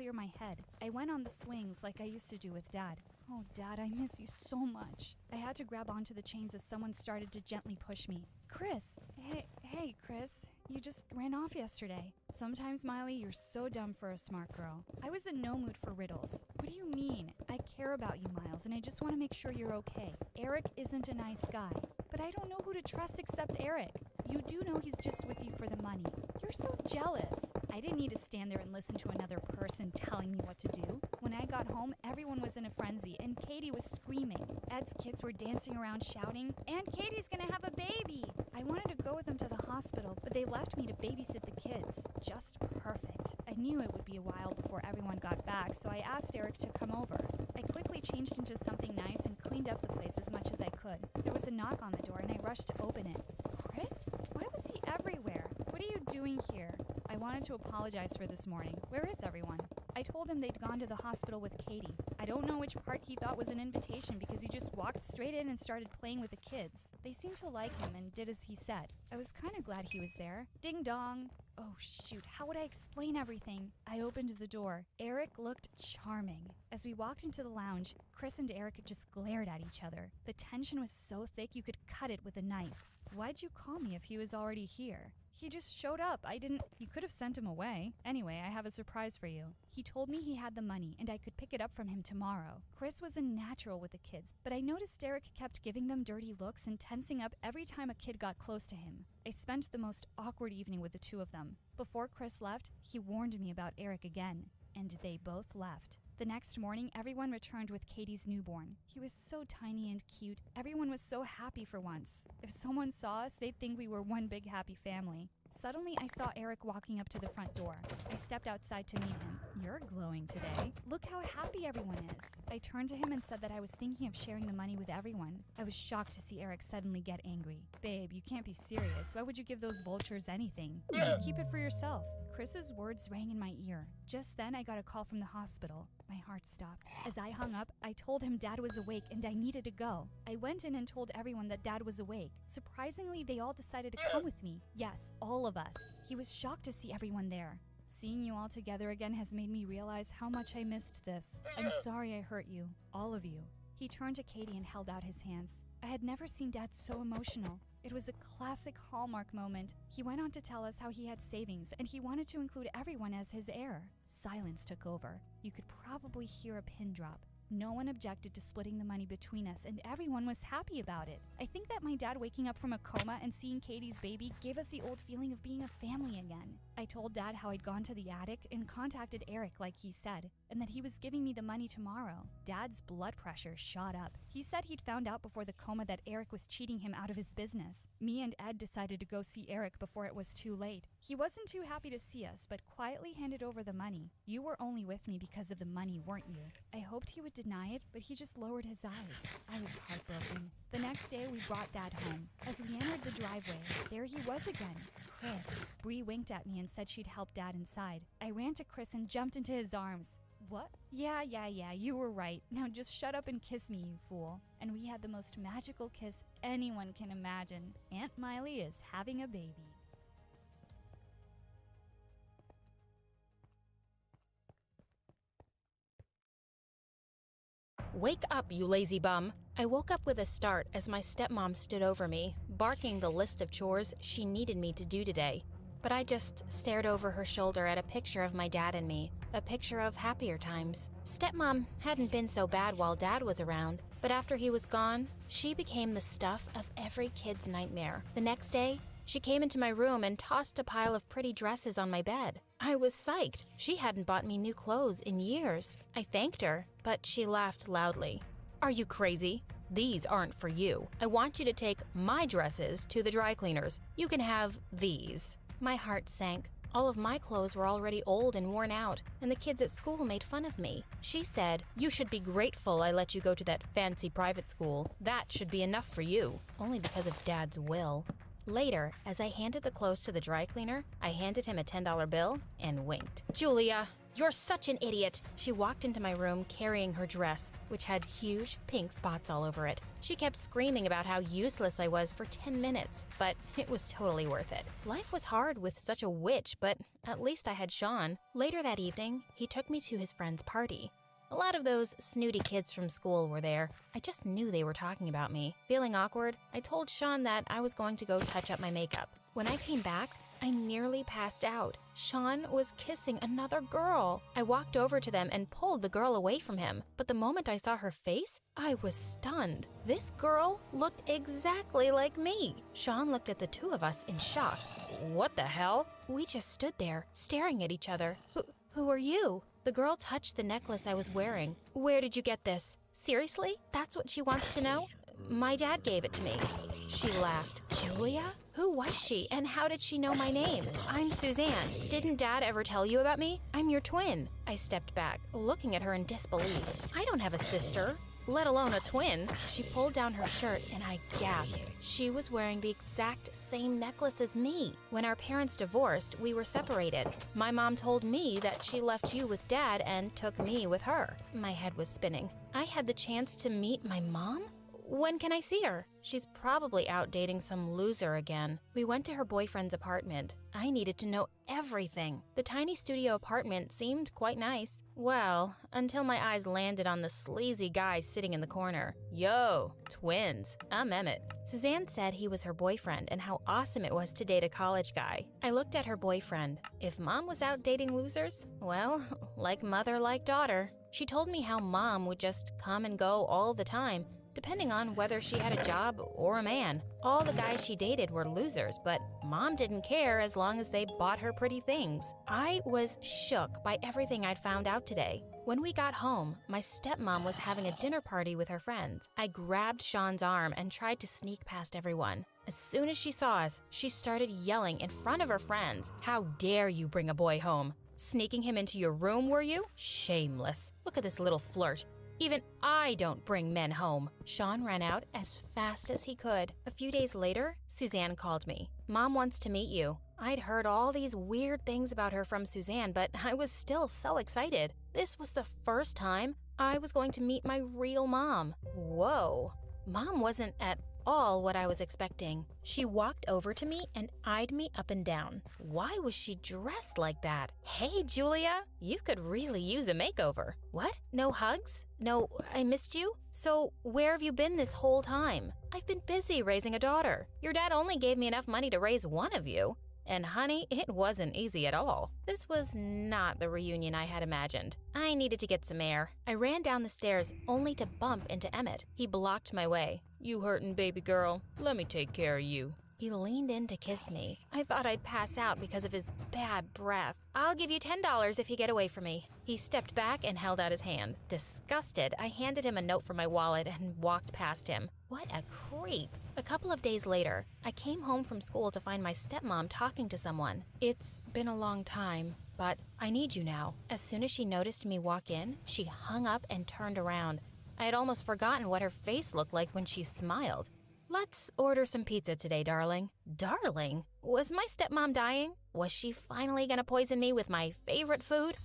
clear my head. I went on the swings like I used to do with Dad. Oh, Dad, I miss you so much. I had to grab onto the chains as someone started to gently push me. Chris! Hey, Chris. You just ran off yesterday. Sometimes, Miley, you're so dumb for a smart girl. I was in no mood for riddles. What do you mean? I care about you, Miles, and I just want to make sure you're okay. Eric isn't a nice guy. But I don't know who to trust except Eric. You do know he's just with you for the money. You're so jealous. I didn't need to stand there and listen to another person telling me what to do. When I got home, everyone was in a frenzy, and Katie was screaming. Ed's kids were dancing around shouting, "And Katie's gonna have a baby!" I wanted to go with them to the hospital, but they left me to babysit the kids. Just perfect. I knew it would be a while before everyone got back, so I asked Eric to come over. I quickly changed into something nice and cleaned up the place as much as I could. There was a knock on the door, and I rushed to open it. Chris? Why was he everywhere? What are you doing here? I wanted to apologize for this morning. Where is everyone? I told him they'd gone to the hospital with Katie. I don't know which part he thought was an invitation because he just walked straight in and started playing with the kids. They seemed to like him and did as he said. I was kind of glad he was there. Ding dong. Oh shoot, how would I explain everything? I opened the door. Eric looked charming. As we walked into the lounge, Chris and Eric just glared at each other. The tension was so thick you could cut it with a knife. Why'd you call me if he was already here? He just showed up. You could have sent him away. Anyway, I have a surprise for you. He told me he had the money and I could pick it up from him tomorrow. Chris was a natural with the kids, but I noticed Derek kept giving them dirty looks and tensing up every time a kid got close to him. I spent the most awkward evening with the two of them. Before Chris left, he warned me about Eric again, and they both left. The next morning, everyone returned with Katie's newborn. He was so tiny and cute. Everyone was so happy for once. If someone saw us, they'd think we were one big happy family. Suddenly, I saw Eric walking up to the front door. I stepped outside to meet him. "You're glowing today. Look how happy everyone is." I turned to him and said that I was thinking of sharing the money with everyone. I was shocked to see Eric suddenly get angry. "Babe, you can't be serious. Why would you give those vultures anything? You should keep it for yourself." Chris's words rang in my ear. Just then, I got a call from the hospital. My heart stopped. As I hung up, I told him Dad was awake and I needed to go. I went in and told everyone that Dad was awake. Surprisingly, they all decided to come with me. Yes, all of us. He was shocked to see everyone there. Seeing you all together again has made me realize how much I missed this. I'm sorry I hurt you, all of you. He turned to Katie and held out his hands. I had never seen Dad so emotional. It was a classic Hallmark moment. He went on to tell us how he had savings and he wanted to include everyone as his heir. Silence took over. You could probably hear a pin drop. No one objected to splitting the money between us and everyone was happy about it. I think that my dad waking up from a coma and seeing Katie's baby gave us the old feeling of being a family again. I told Dad how I'd gone to the attic and contacted Eric like he said, and that he was giving me the money tomorrow. Dad's blood pressure shot up. He said he'd found out before the coma that Eric was cheating him out of his business. Me and Ed decided to go see Eric before it was too late. He wasn't too happy to see us, but quietly handed over the money. You were only with me because of the money, weren't you? I hoped he would deny it, but he just lowered his eyes. I was heartbroken. The next day, we brought Dad home. As we entered the driveway, there he was again. Chris. Bree winked at me and said she'd help Dad inside. I ran to Chris and jumped into his arms. "What? Yeah, you were right. Now just shut up and kiss me, you fool." And we had the most magical kiss anyone can imagine. Aunt Miley is having a baby. Wake up, you lazy bum. I woke up with a start as my stepmom stood over me, barking the list of chores she needed me to do today. But I just stared over her shoulder at a picture of my dad and me, a picture of happier times. Stepmom hadn't been so bad while Dad was around, but after he was gone, she became the stuff of every kid's nightmare. The next day, she came into my room and tossed a pile of pretty dresses on my bed. I was psyched. She hadn't bought me new clothes in years. I thanked her, but she laughed loudly. "Are you crazy? These aren't for you. I want you to take my dresses to the dry cleaners. You can have these." My heart sank. All of my clothes were already old and worn out, and the kids at school made fun of me. She said, "You should be grateful I let you go to that fancy private school. That should be enough for you." Only because of Dad's will. Later, as I handed the clothes to the dry cleaner, I handed him a $10 bill and winked. "Julia, You're such an idiot. She walked into my room carrying her dress, which had huge pink spots all over it. She kept screaming about how useless I was for 10 minutes, but it was totally worth it. Life was hard with such a witch, but at least I had Sean. Later that evening, he took me to his friend's party. A lot of those snooty kids from school were there. I just knew they were talking about me. Feeling awkward, I told Sean that I was going to go touch up my makeup. When I came back, I nearly passed out. Sean was kissing another girl. I walked over to them and pulled the girl away from him. But the moment I saw her face, I was stunned. This girl looked exactly like me. Sean looked at the two of us in shock. What the hell? We just stood there, staring at each other. Who are you? The girl touched the necklace I was wearing. Where did you get this? Seriously? That's what she wants to know? My dad gave it to me. She laughed. Julia? Who was she, and how did she know my name? I'm Suzanne. Didn't Dad ever tell you about me? I'm your twin. I stepped back, looking at her in disbelief. I don't have a sister, let alone a twin. She pulled down her shirt, and I gasped. She was wearing the exact same necklace as me. When our parents divorced, we were separated. My mom told me that she left you with Dad and took me with her. My head was spinning. I had the chance to meet my mom? When can I see her? She's probably out dating some loser again. We went to her boyfriend's apartment. I needed to know everything. The tiny studio apartment seemed quite nice. Well, until my eyes landed on the sleazy guy sitting in the corner. Yo, twins. I'm Emmett. Suzanne said he was her boyfriend and how awesome it was to date a college guy. I looked at her boyfriend. If Mom was out dating losers, well, like mother, like daughter. She told me how Mom would just come and go all the time, depending on whether she had a job or a man. All the guys she dated were losers, but Mom didn't care as long as they bought her pretty things. I was shook by everything I'd found out today. When we got home, my stepmom was having a dinner party with her friends. I grabbed Sean's arm and tried to sneak past everyone. As soon as she saw us, she started yelling in front of her friends, "How dare you bring a boy home? Sneaking him into your room, were you? Shameless. Look at this little flirt. Even I don't bring men home." Sean ran out as fast as he could. A few days later, Suzanne called me. "Mom wants to meet you." I'd heard all these weird things about her from Suzanne, but I was still so excited. This was the first time I was going to meet my real mom. Whoa. Mom wasn't at all what I was expecting. She walked over to me and eyed me up and down. Why was she dressed like that? "Hey, Julia, you could really use a makeover." "What? No hugs? No, I missed you? So where have you been this whole time?" "I've been busy raising a daughter. Your dad only gave me enough money to raise one of you." And honey, it wasn't easy at all. This was not the reunion I had imagined. I needed to get some air. I ran down the stairs only to bump into Emmett. He blocked my way. "You hurtin', baby girl? Let me take care of you." He leaned in to kiss me. I thought I'd pass out because of his bad breath. "I'll give you $10 if you get away from me." He stepped back and held out his hand. Disgusted, I handed him a note from my wallet and walked past him. What a creep. A couple of days later, I came home from school to find my stepmom talking to someone. "It's been a long time, but I need you now." As soon as she noticed me walk in, she hung up and turned around. I had almost forgotten what her face looked like when she smiled. "Let's order some pizza today, darling." Darling? Was my stepmom dying? Was she finally gonna poison me with my favorite food?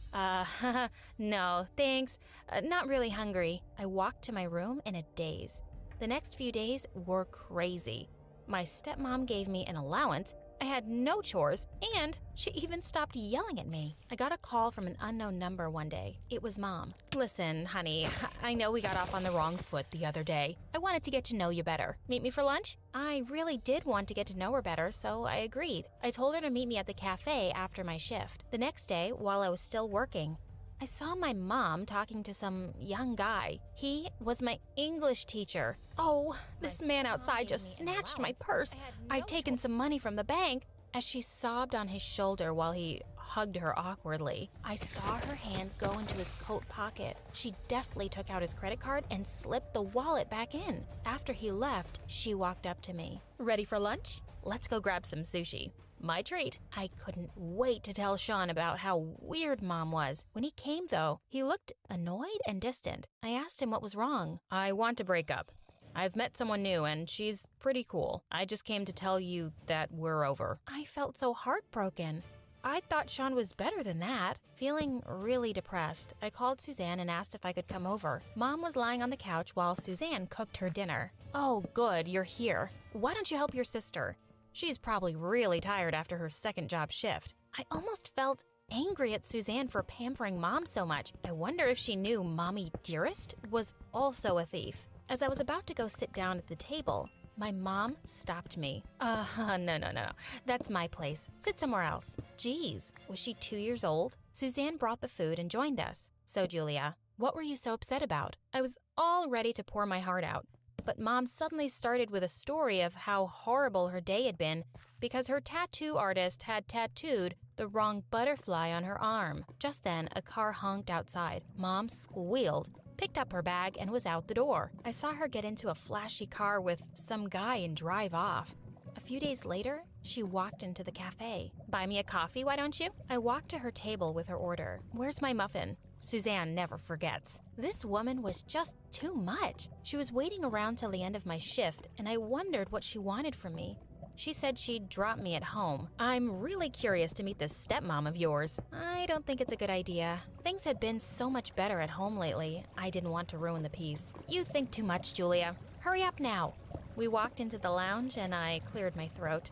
No, thanks. Not really hungry. I walked to my room in a daze. The next few days were crazy. My stepmom gave me an allowance, I had no chores, and she even stopped yelling at me. I got a call from an unknown number one day. It was Mom. "Listen, honey, I know we got off on the wrong foot the other day. I wanted to get to know you better. Meet me for lunch?" I really did want to get to know her better, so I agreed. I told her to meet me at the cafe after my shift. The next day, while I was still working, I saw my mom talking to some young guy. He was my English teacher. Oh, this man outside just snatched my purse. I'd taken some money from the bank. As she sobbed on his shoulder while he hugged her awkwardly, I saw her hand go into his coat pocket. She deftly took out his credit card and slipped the wallet back in. After he left, she walked up to me. "Ready for lunch? Let's go grab some sushi." My treat. I couldn't wait to tell Sean about how weird Mom was. When he came, though, he looked annoyed and distant. I asked him what was wrong. "I want to break up. I've met someone new and she's pretty cool. I just came to tell you that we're over." I felt so heartbroken. I thought Sean was better than that. Feeling really depressed, I called Suzanne and asked if I could come over. Mom was lying on the couch while Suzanne cooked her dinner. Oh, good, you're here. Why don't you help your sister? She's probably really tired after her second job shift. I almost felt angry at Suzanne for pampering Mom so much. I wonder if she knew Mommy Dearest was also a thief. As I was about to go sit down at the table, my mom stopped me. No. That's my place. Sit somewhere else. Geez, was she 2 years old? Suzanne brought the food and joined us. So, Julia, what were you so upset about? I was all ready to pour my heart out. But Mom suddenly started with a story of how horrible her day had been because her tattoo artist had tattooed the wrong butterfly on her arm. Just then, a car honked outside. Mom squealed, picked up her bag, and was out the door. I saw her get into a flashy car with some guy and drive off. A few days later, she walked into the cafe. Buy me a coffee, why don't you? I walked to her table with her order. Where's my muffin? Suzanne never forgets. This woman was just too much. She was waiting around till the end of my shift, and I wondered what she wanted from me. She said she'd drop me at home. I'm really curious to meet this stepmom of yours. I don't think it's a good idea. Things had been so much better at home lately. I didn't want to ruin the peace. You think too much, Julia. Hurry up now. We walked into the lounge and I cleared my throat.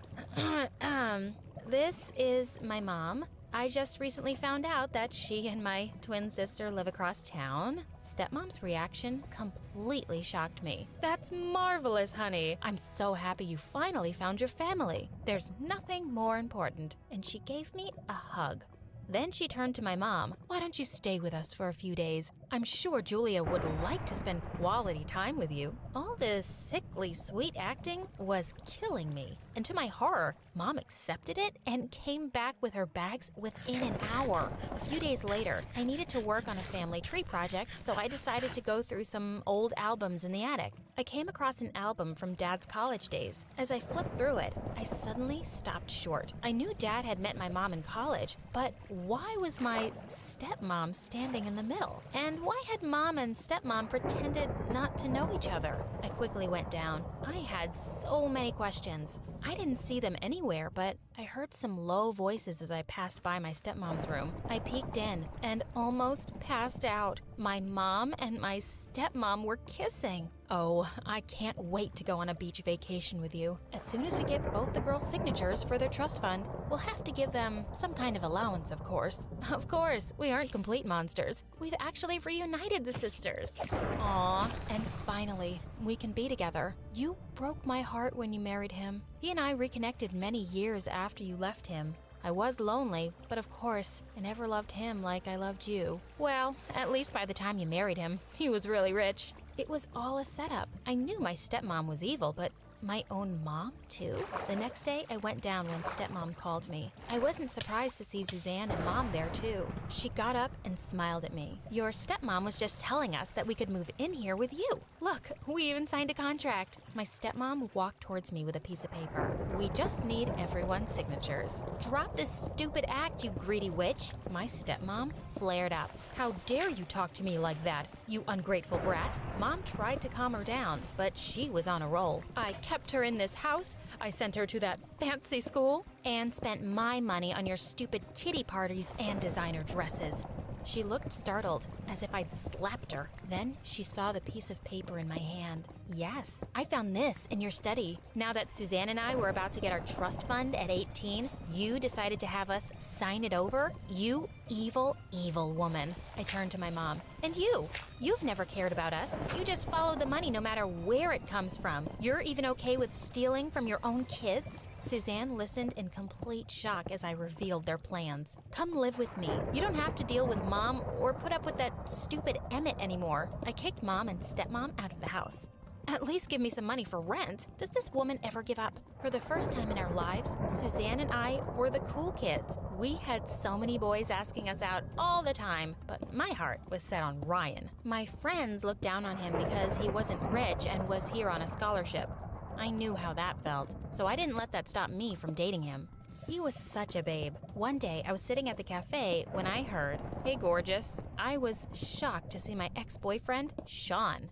This is my mom. I just recently found out that she and my twin sister live across town. Stepmom's reaction completely shocked me. That's marvelous, honey. I'm so happy you finally found your family. There's nothing more important. And she gave me a hug. Then she turned to my mom. Why don't you stay with us for a few days? I'm sure Julia would like to spend quality time with you. All this sickly sweet acting was killing me. And to my horror, Mom accepted it and came back with her bags within an hour. A few days later, I needed to work on a family tree project, so I decided to go through some old albums in the attic. I came across an album from Dad's college days. As I flipped through it, I suddenly stopped short. I knew Dad had met my mom in college, but why was my stepmom standing in the middle? And why had Mom and stepmom pretended not to know each other? I quickly went down. I had so many questions. I didn't see them anywhere, but I heard some low voices as I passed by my stepmom's room. I peeked in and almost passed out. My mom and my stepmom were kissing. Oh, I can't wait to go on a beach vacation with you. As soon as we get both the girls' signatures for their trust fund, we'll have to give them some kind of allowance, of course. Of course, we aren't complete monsters. We've actually reunited the sisters. Aw, and finally, we can be together. You broke my heart when you married him. He and I reconnected many years after you left him. I was lonely, but of course, I never loved him like I loved you. Well, at least by the time you married him, he was really rich. It was all a setup. I knew my stepmom was evil, but my own mom, too? The next day, I went down when stepmom called me. I wasn't surprised to see Suzanne and Mom there, too. She got up and smiled at me. Your stepmom was just telling us that we could move in here with you. Look, we even signed a contract. My stepmom walked towards me with a piece of paper. We just need everyone's signatures. Drop this stupid act, you greedy witch. My stepmom flared up. How dare you talk to me like that, you ungrateful brat? Mom tried to calm her down, but she was on a roll. I kept her in this house, I sent her to that fancy school, and spent my money on your stupid kiddie parties and designer dresses. She looked startled, as if I'd slapped her. Then she saw the piece of paper in my hand. Yes, I found this in your study. Now that Suzanne and I were about to get our trust fund at 18, you decided to have us sign it over? You evil, evil woman. I turned to my mom. And you've never cared about us. You just follow the money no matter where it comes from. You're even okay with stealing from your own kids? Suzanne listened in complete shock as I revealed their plans. Come live with me. You don't have to deal with Mom or put up with that stupid Emmett anymore. I kicked Mom and stepmom out of the house. At least give me some money for rent. Does this woman ever give up? For the first time in our lives, Suzanne and I were the cool kids. We had so many boys asking us out all the time, but my heart was set on Ryan. My friends looked down on him because he wasn't rich and was here on a scholarship. I knew how that felt, so I didn't let that stop me from dating him. He was such a babe. One day, I was sitting at the cafe when I heard, "Hey, gorgeous." I was shocked to see my ex-boyfriend, Sean.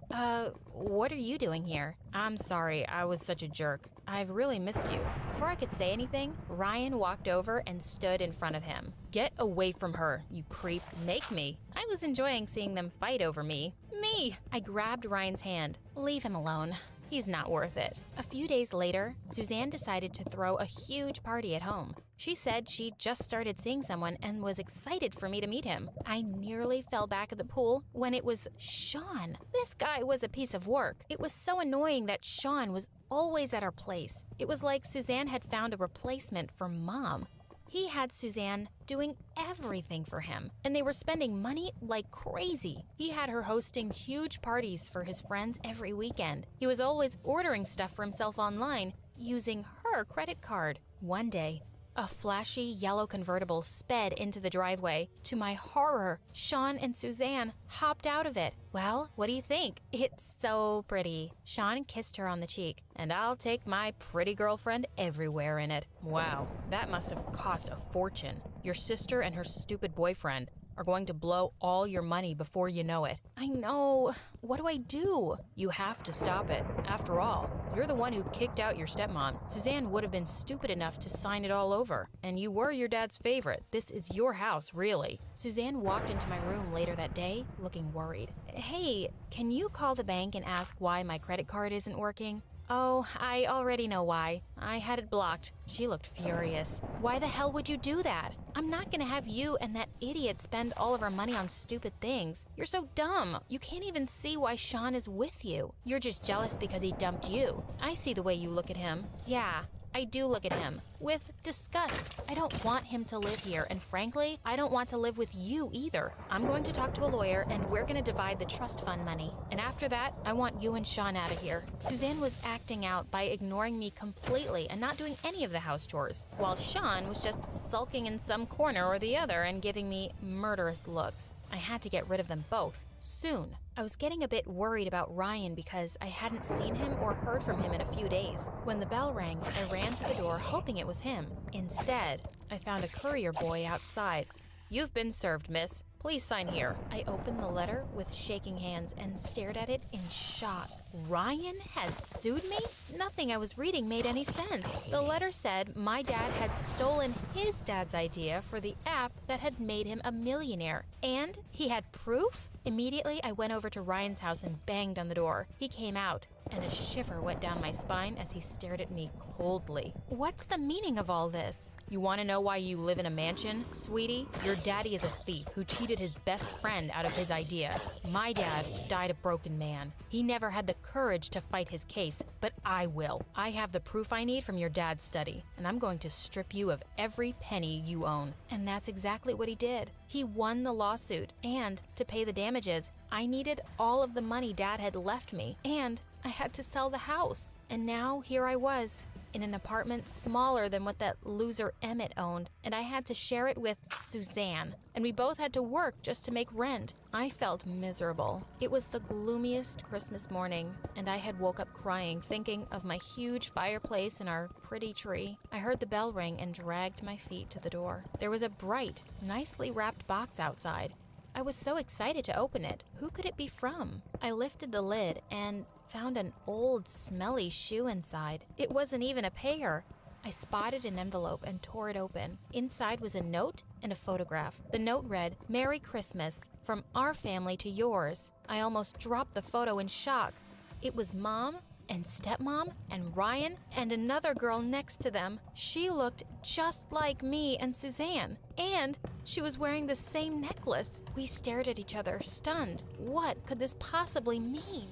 What are you doing here? I'm sorry, I was such a jerk. I've really missed you." Before I could say anything, Ryan walked over and stood in front of him. "Get away from her, you creep. Make me." I was enjoying seeing them fight over me. Me! I grabbed Ryan's hand. "Leave him alone. He's not worth it." A few days later, Suzanne decided to throw a huge party at home. She said she just started seeing someone and was excited for me to meet him. I nearly fell back at the pool when it was Sean. This guy was a piece of work. It was so annoying that Sean was always at our place. It was like Suzanne had found a replacement for Mom. He had Suzanne doing everything for him, and they were spending money like crazy. He had her hosting huge parties for his friends every weekend. He was always ordering stuff for himself online using her credit card. One day, a flashy yellow convertible sped into the driveway. To my horror, Sean and Suzanne hopped out of it. Well, what do you think? It's so pretty. Sean kissed her on the cheek, and I'll take my pretty girlfriend everywhere in it. Wow, that must have cost a fortune. Your sister and her stupid boyfriend are going to blow all your money before you know it. I know. What do I do? You have to stop it. After all, you're the one who kicked out your stepmom. Suzanne would have been stupid enough to sign it all over. And you were your dad's favorite. This is your house, really. Suzanne walked into my room later that day, looking worried. "Hey, can you call the bank and ask why my credit card isn't working?" "Oh, I already know why. I had it blocked." She looked furious. "Why the hell would you do that? I'm not gonna have you and that idiot spend all of our money on stupid things. You're so dumb. You can't even see why Sean is with you. You're just jealous because he dumped you. I see the way you look at him. Yeah, I do look at him with disgust. I don't want him to live here, and frankly, I don't want to live with you either. I'm going to talk to a lawyer, and we're going to divide the trust fund money. And after that, I want you and Sean out of here." Suzanne was acting out by ignoring me completely and not doing any of the house chores, while Sean was just sulking in some corner or the other and giving me murderous looks. I had to get rid of them both. Soon. I was getting a bit worried about Ryan because I hadn't seen him or heard from him in a few days. When the bell rang, I ran to the door hoping it was him. Instead, I found a courier boy outside. "You've been served, miss. Please sign here." I opened the letter with shaking hands and stared at it in shock. Ryan has sued me? Nothing I was reading made any sense. The letter said my dad had stolen his dad's idea for the app that had made him a millionaire. And he had proof? Immediately, I went over to Ryan's house and banged on the door. He came out, and a shiver went down my spine as he stared at me coldly. "What's the meaning of all this?" "You want to know why you live in a mansion, sweetie? Your daddy is a thief who cheated his best friend out of his idea. My dad died a broken man. He never had the courage to fight his case, but I will. I have the proof I need from your dad's study, and I'm going to strip you of every penny you own." And that's exactly what he did. He won the lawsuit, and to pay the damages, I needed all of the money Dad had left me, and I had to sell the house. And now here I was, in an apartment smaller than what that loser Emmett owned, and I had to share it with Suzanne, and we both had to work just to make rent. I felt miserable. It was the gloomiest Christmas morning, and I had woke up crying, thinking of my huge fireplace and our pretty tree. I heard the bell ring and dragged my feet to the door. There was a bright, nicely wrapped box outside. I was so excited to open it. Who could it be from? I lifted the lid and found an old, smelly shoe inside. It wasn't even a pair. I spotted an envelope and tore it open. Inside was a note and a photograph. The note read, "Merry Christmas, from our family to yours." I almost dropped the photo in shock. It was Mom and Stepmom and Ryan and another girl next to them. She looked just like me and Suzanne, and she was wearing the same necklace. We stared at each other, stunned. What could this possibly mean?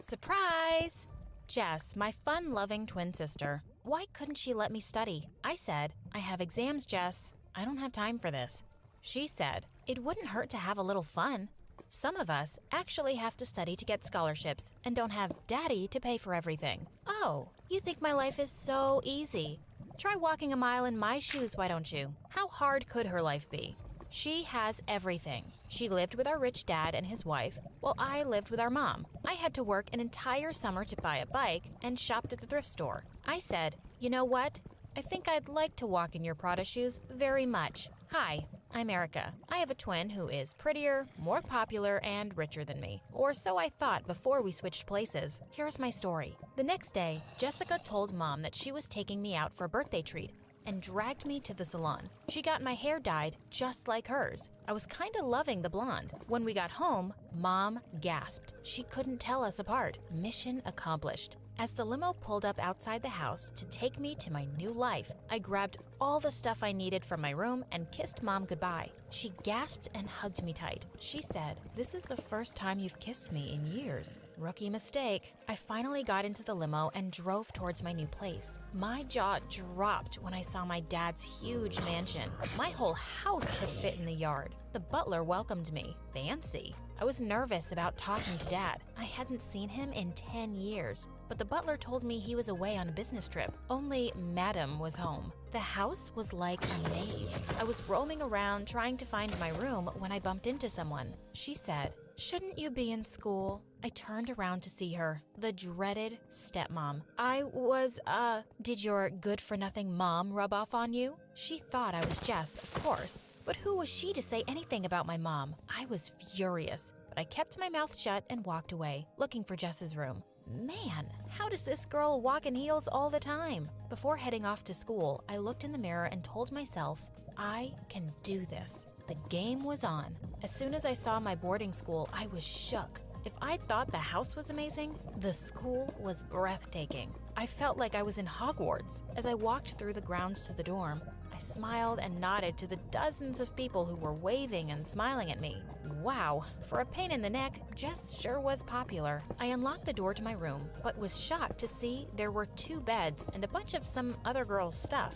Surprise! Jess, my fun-loving twin sister. Why couldn't she let me study? I said, "I have exams, Jess. I don't have time for this." She said, "It wouldn't hurt to have a little fun. Some of us actually have to study to get scholarships and don't have Daddy to pay for everything." "Oh, you think my life is so easy? Try walking a mile in my shoes, why don't you?" How hard could her life be? She has everything. She lived with our rich dad and his wife, while I lived with our mom. I had to work an entire summer to buy a bike and shopped at the thrift store. I said, "You know what? I think I'd like to walk in your Prada shoes very much. Hi, I'm Erica. I have a twin who is prettier, more popular, and richer than me. Or so I thought before we switched places. Here's my story. The next day, Jessica told Mom that she was taking me out for a birthday treat and dragged me to the salon. She got my hair dyed just like hers. I was kinda loving the blonde. When we got home, Mom gasped. She couldn't tell us apart. Mission accomplished. As the limo pulled up outside the house to take me to my new life, I grabbed all the stuff I needed from my room and kissed Mom goodbye. She gasped and hugged me tight. She said, "This is the first time you've kissed me in years." Rookie mistake. I finally got into the limo and drove towards my new place. My jaw dropped when I saw my dad's huge mansion. My whole house could fit in the yard. The butler welcomed me. Fancy. I was nervous about talking to Dad. I hadn't seen him in 10 years. But the butler told me he was away on a business trip. Only Madam was home. The house was like a maze. I was roaming around trying to find my room when I bumped into someone. She said, "Shouldn't you be in school?" I turned around to see her, the dreaded stepmom. Did your good-for-nothing mom rub off on you? She thought I was Jess, of course. But who was she to say anything about my mom? I was furious, but I kept my mouth shut and walked away, looking for Jess's room. Man, how does this girl walk in heels all the time? Before heading off to school, I looked in the mirror and told myself, I can do this. The game was on. As soon as I saw my boarding school, I was shook. If I thought the house was amazing, the school was breathtaking. I felt like I was in Hogwarts. As I walked through the grounds to the dorm, I smiled and nodded to the dozens of people who were waving and smiling at me. Wow, for a pain in the neck, Jess sure was popular. I unlocked the door to my room, but was shocked to see there were 2 beds and a bunch of some other girl's stuff.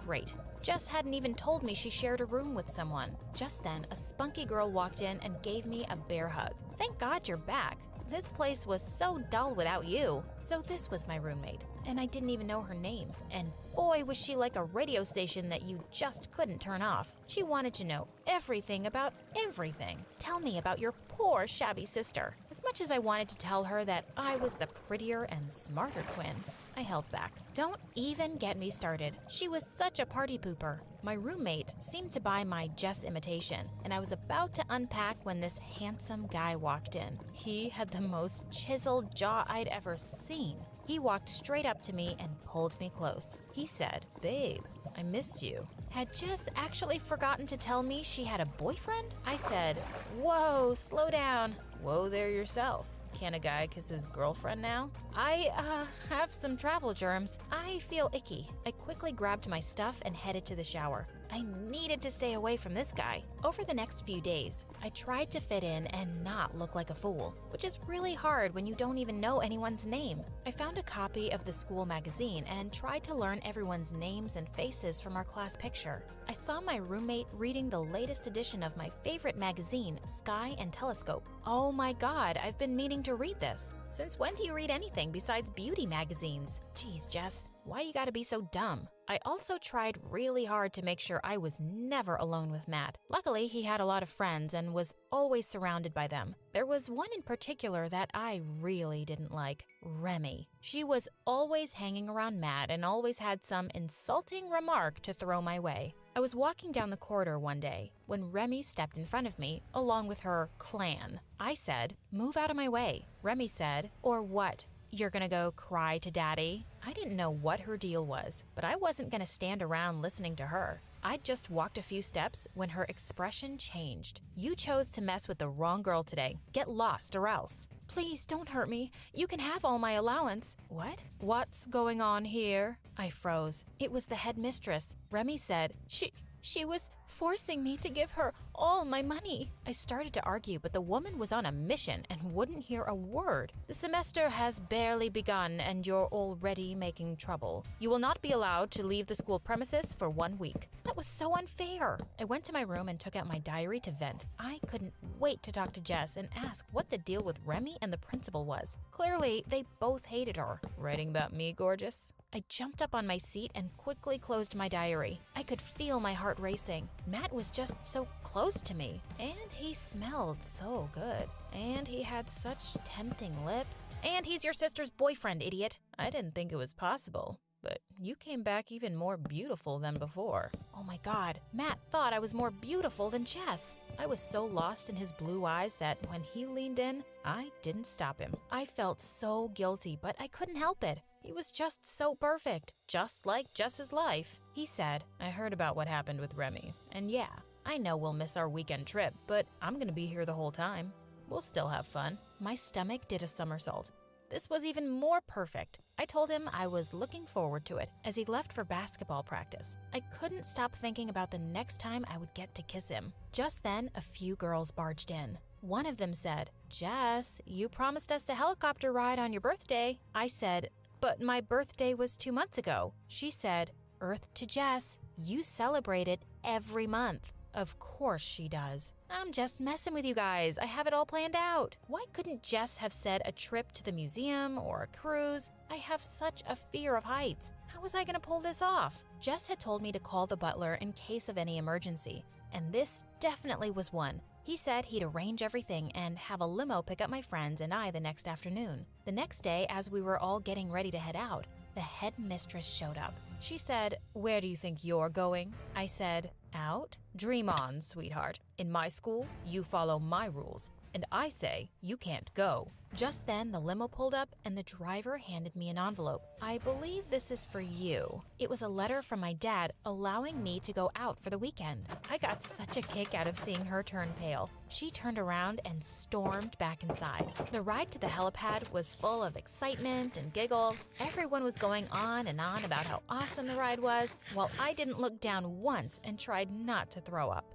Great. Jess hadn't even told me she shared a room with someone. Just then, a spunky girl walked in and gave me a bear hug. Thank God you're back. This place was so dull without you. So this was my roommate, and I didn't even know her name. And boy, was she like a radio station that you just couldn't turn off. She wanted to know everything about everything. Tell me about your poor, shabby sister. As much as I wanted to tell her that I was the prettier and smarter twin, I held back. Don't even get me started. She was such a party pooper. My roommate seemed to buy my Jess imitation, and I was about to unpack when this handsome guy walked in. He had the most chiseled jaw I'd ever seen. He walked straight up to me and pulled me close. He said, "Babe, I miss you." Had Jess actually forgotten to tell me she had a boyfriend? I said, "Whoa, slow down." "Whoa there yourself. Can a guy kiss his girlfriend now?" I have some travel germs. I feel icky. I quickly grabbed my stuff and headed to the shower. I needed to stay away from this guy. Over the next few days, I tried to fit in and not look like a fool, which is really hard when you don't even know anyone's name. I found a copy of the school magazine and tried to learn everyone's names and faces from our class picture. I saw my roommate reading the latest edition of my favorite magazine, Sky and Telescope. Oh my God, I've been meaning to read this. Since when do you read anything besides beauty magazines? Geez, Jess, why you gotta be so dumb? I also tried really hard to make sure I was never alone with Matt. Luckily, he had a lot of friends and was always surrounded by them. There was one in particular that I really didn't like, Remy. She was always hanging around Matt and always had some insulting remark to throw my way. I was walking down the corridor one day when Remy stepped in front of me, along with her clan. I said, "Move out of my way." Remy said, "Or what? You're gonna go cry to Daddy?" I didn't know what her deal was, but I wasn't gonna stand around listening to her. I'd just walked a few steps when her expression changed. "You chose to mess with the wrong girl today. Get lost or else." "Please don't hurt me. You can have all my allowance." "What? What's going on here?" I froze. It was the headmistress. Remy said, She was forcing me to give her all my money." I started to argue, but the woman was on a mission and wouldn't hear a word. "The semester has barely begun and you're already making trouble. You will not be allowed to leave the school premises for 1 week." That was so unfair. I went to my room and took out my diary to vent. I couldn't wait to talk to Jess and ask what the deal with Remy and the principal was. Clearly, they both hated her. "Writing about me, gorgeous?" I jumped up on my seat and quickly closed my diary. I could feel my heart racing. Matt was just so close to me, and he smelled so good, and he had such tempting lips. And he's your sister's boyfriend, idiot. I didn't think it was possible. but you came back even more beautiful than before." Oh my God, Matt thought I was more beautiful than Jess. I was so lost in his blue eyes that when he leaned in, I didn't stop him. I felt so guilty, but I couldn't help it. He was just so perfect, just like Jess's life. He said, "I heard about what happened with Remy, and yeah, I know we'll miss our weekend trip, but I'm gonna be here the whole time. We'll still have fun." My stomach did a somersault. This was even more perfect. I told him I was looking forward to it as he left for basketball practice. I couldn't stop thinking about the next time I would get to kiss him. Just then, a few girls barged in. One of them said, "Jess, you promised us a helicopter ride on your birthday." I said, "But my birthday was 2 months ago." She said, "Earth to Jess, you celebrate it every month." Of course she does. I'm just messing with you guys. I have it all planned out. Why couldn't Jess have said a trip to the museum or a cruise? I have such a fear of heights. How was I gonna pull this off? Jess had told me to call the butler in case of any emergency, and this definitely was one. He said he'd arrange everything and have a limo pick up my friends and I the next afternoon. The next day, as we were all getting ready to head out, the headmistress showed up. She said, "Where do you think you're going?" I said, "Out? Dream on, sweetheart. In my school, you follow my rules, and I say you can't go." Just then, the limo pulled up and the driver handed me an envelope. "I believe this is for you." It was a letter from my dad allowing me to go out for the weekend. I got such a kick out of seeing her turn pale. She turned around and stormed back inside. The ride to the helipad was full of excitement and giggles. Everyone was going on and on about how awesome the ride was, while I didn't look down once and tried not to throw up.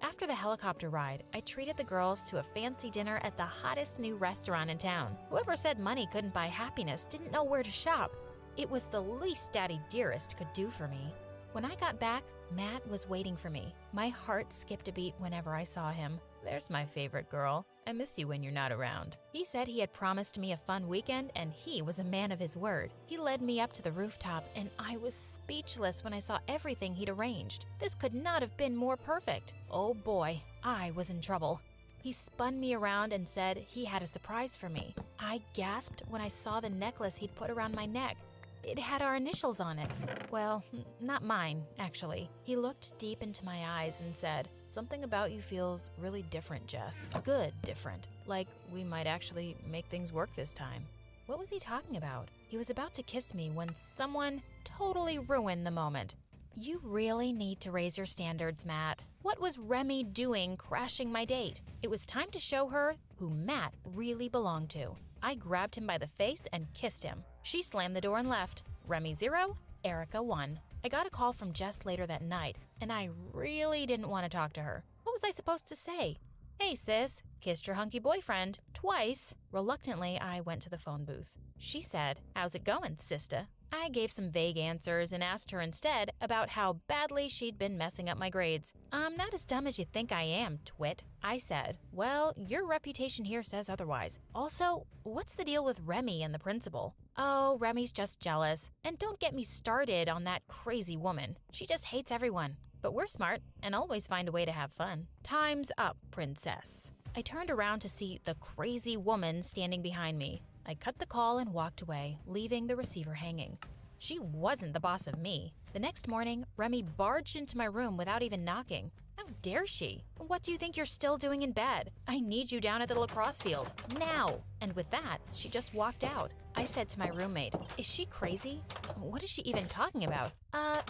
After the helicopter ride, I treated the girls to a fancy dinner at the hottest new restaurant in town. Whoever said money couldn't buy happiness didn't know where to shop. It was the least Daddy Dearest could do for me. When I got back, Matt was waiting for me. My heart skipped a beat whenever I saw him. "There's my favorite girl. I miss you when you're not around." He said he had promised me a fun weekend, and he was a man of his word. He led me up to the rooftop, and I was speechless when I saw everything he'd arranged. This could not have been more perfect. Oh boy, I was in trouble. He spun me around and said he had a surprise for me. I gasped when I saw the necklace he'd put around my neck. It had our initials on it. Well, not mine, actually. He looked deep into my eyes and said, "Something about you feels really different, Jess. Good different. Like we might actually make things work this time." What was he talking about? He was about to kiss me when someone totally ruined the moment. You really need to raise your standards, Matt. What was Remy doing crashing my date? It was time to show her who Matt really belonged to. I grabbed him by the face and kissed him. She slammed the door and left. Remy 0, Erica 1. I got a call from Jess later that night, and I really didn't want to talk to her. What was I supposed to say? "Hey sis, kissed your hunky boyfriend twice." Reluctantly, I went to the phone booth. She said, "How's it going, sista?" I gave some vague answers and asked her instead about how badly she'd been messing up my grades. "I'm not as dumb as you think I am, twit." I said, "Well, your reputation here says otherwise. Also, what's the deal with Remy and the principal?" "Oh, Remy's just jealous. And don't get me started on that crazy woman. She just hates everyone. But we're smart and always find a way to have fun." Time's up, princess. I turned around to see the crazy woman standing behind me. I cut the call and walked away, leaving the receiver hanging. She wasn't the boss of me. The next morning, Remy barged into my room without even knocking. How dare she? "What do you think you're still doing in bed? I need you down at the lacrosse field, now." And with that, she just walked out. I said to my roommate, "Is she crazy? What is she even talking about?"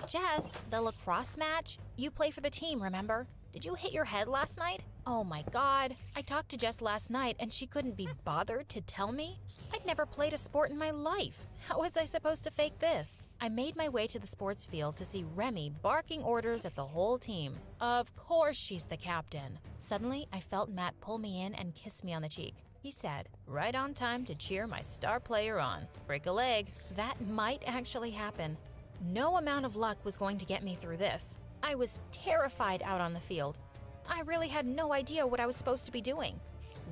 Jess, the lacrosse match? You play for the team, remember? Did you hit your head last night?" Oh my God. I talked to Jess last night and she couldn't be bothered to tell me? I'd never played a sport in my life. How was I supposed to fake this? I made my way to the sports field to see Remy barking orders at the whole team. Of course she's the captain. Suddenly, I felt Matt pull me in and kiss me on the cheek. He said, "Right on time to cheer my star player on. Break a leg." That might actually happen. No amount of luck was going to get me through this. I was terrified out on the field. I really had no idea what I was supposed to be doing.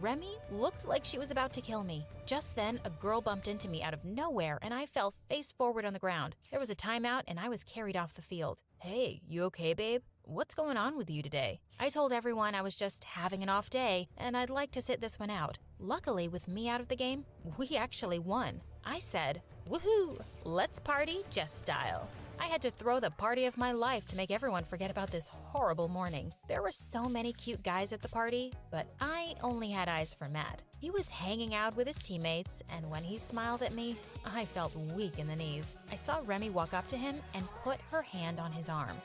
Remy looked like she was about to kill me. Just then, a girl bumped into me out of nowhere and I fell face forward on the ground. There was a timeout and I was carried off the field. "Hey, you okay, babe?" "What's going on with you today?" I told everyone I was just having an off day and I'd like to sit this one out. Luckily, with me out of the game, we actually won. I said, "Woohoo! Let's party Jess style." I had to throw the party of my life to make everyone forget about this horrible morning. There were so many cute guys at the party, but I only had eyes for Matt. He was hanging out with his teammates, and when he smiled at me, I felt weak in the knees. I saw Remy walk up to him and put her hand on his arm.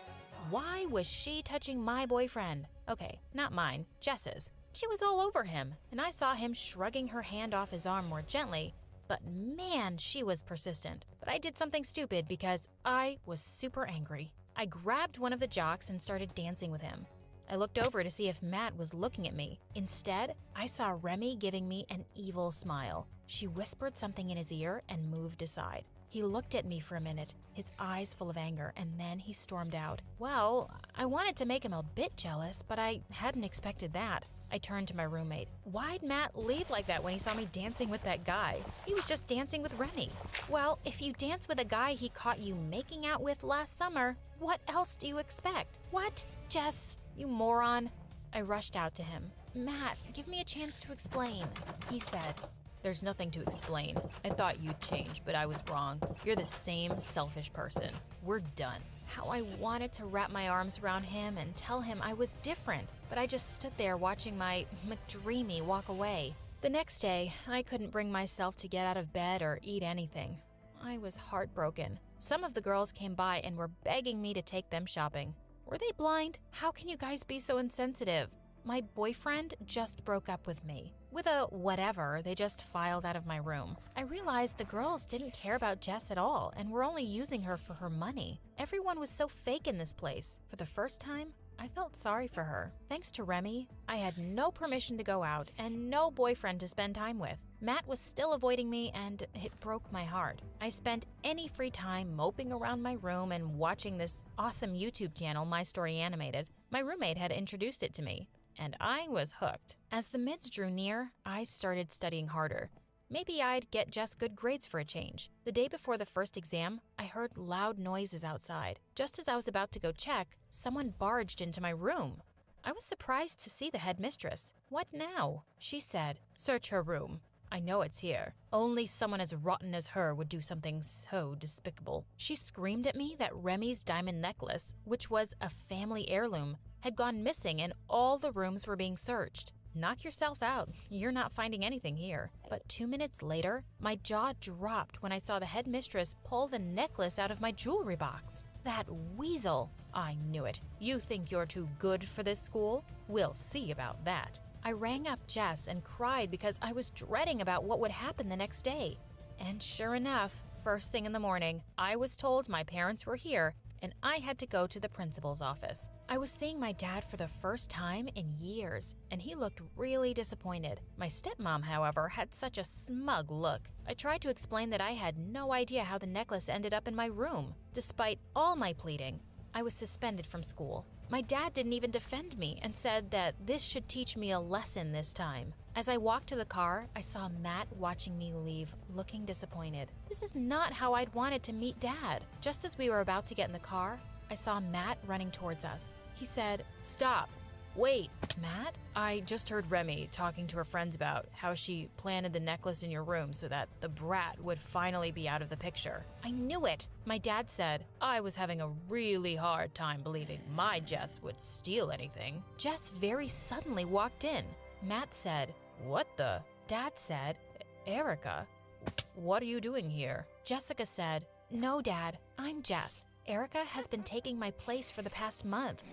Why was she touching my boyfriend? Okay, not mine, Jess's. She was all over him, and I saw him shrugging her hand off his arm more gently. But man, she was persistent. But I did something stupid because I was super angry. I grabbed one of the jocks and started dancing with him. I looked over to see if Matt was looking at me. Instead, I saw Remy giving me an evil smile. She whispered something in his ear and moved aside. He looked at me for a minute, his eyes full of anger, and then he stormed out. Well, I wanted to make him a bit jealous, but I hadn't expected that. I turned to my roommate. Why'd Matt leave like that when he saw me dancing with that guy? He was just dancing with Remy. Well, if you dance with a guy he caught you making out with last summer, what else do you expect? What? Jess, you moron. I rushed out to him. Matt, give me a chance to explain, he said. There's nothing to explain. I thought you'd change, but I was wrong. You're the same selfish person. We're done. How I wanted to wrap my arms around him and tell him I was different, but I just stood there watching my McDreamy walk away. The next day, I couldn't bring myself to get out of bed or eat anything. I was heartbroken. Some of the girls came by and were begging me to take them shopping. Were they blind? How can you guys be so insensitive? My boyfriend just broke up with me. With a whatever, they just filed out of my room. I realized the girls didn't care about Jess at all and were only using her for her money. Everyone was so fake in this place. For the first time, I felt sorry for her. Thanks to Remy, I had no permission to go out and no boyfriend to spend time with. Matt was still avoiding me and it broke my heart. I spent any free time moping around my room and watching this awesome YouTube channel, My Story Animated. My roommate had introduced it to me, and I was hooked. As the mids drew near, I started studying harder. Maybe I'd get just good grades for a change. The day before the first exam, I heard loud noises outside. Just as I was about to go check, someone barged into my room. I was surprised to see the headmistress. What now? She said, "Search her room. I know it's here. Only someone as rotten as her would do something so despicable." She screamed at me that Remy's diamond necklace, which was a family heirloom, had gone missing and all the rooms were being searched. Knock yourself out. You're not finding anything here. But 2 minutes later, my jaw dropped when I saw the headmistress pull the necklace out of my jewelry box. That weasel. I knew it. You think you're too good for this school? We'll see about that. I rang up Jess and cried because I was dreading about what would happen the next day. And sure enough, first thing in the morning, I was told my parents were here and I had to go to the principal's office. I was seeing my dad for the first time in years, and he looked really disappointed. My stepmom, however, had such a smug look. I tried to explain that I had no idea how the necklace ended up in my room. Despite all my pleading, I was suspended from school. My dad didn't even defend me and said that this should teach me a lesson this time. As I walked to the car, I saw Matt watching me leave, looking disappointed. This is not how I'd wanted to meet Dad. Just as we were about to get in the car, I saw Matt running towards us. He said, "Stop. Wait, Matt? I just heard Remy talking to her friends about how she planted the necklace in your room so that the brat would finally be out of the picture." I knew it. My dad said, "I was having a really hard time believing my Jess would steal anything." Jess very suddenly walked in. Matt said, "What the?" Dad said, "Erica, what are you doing here?" Jessica said, "No, Dad, I'm Jess. Erica has been taking my place for the past month.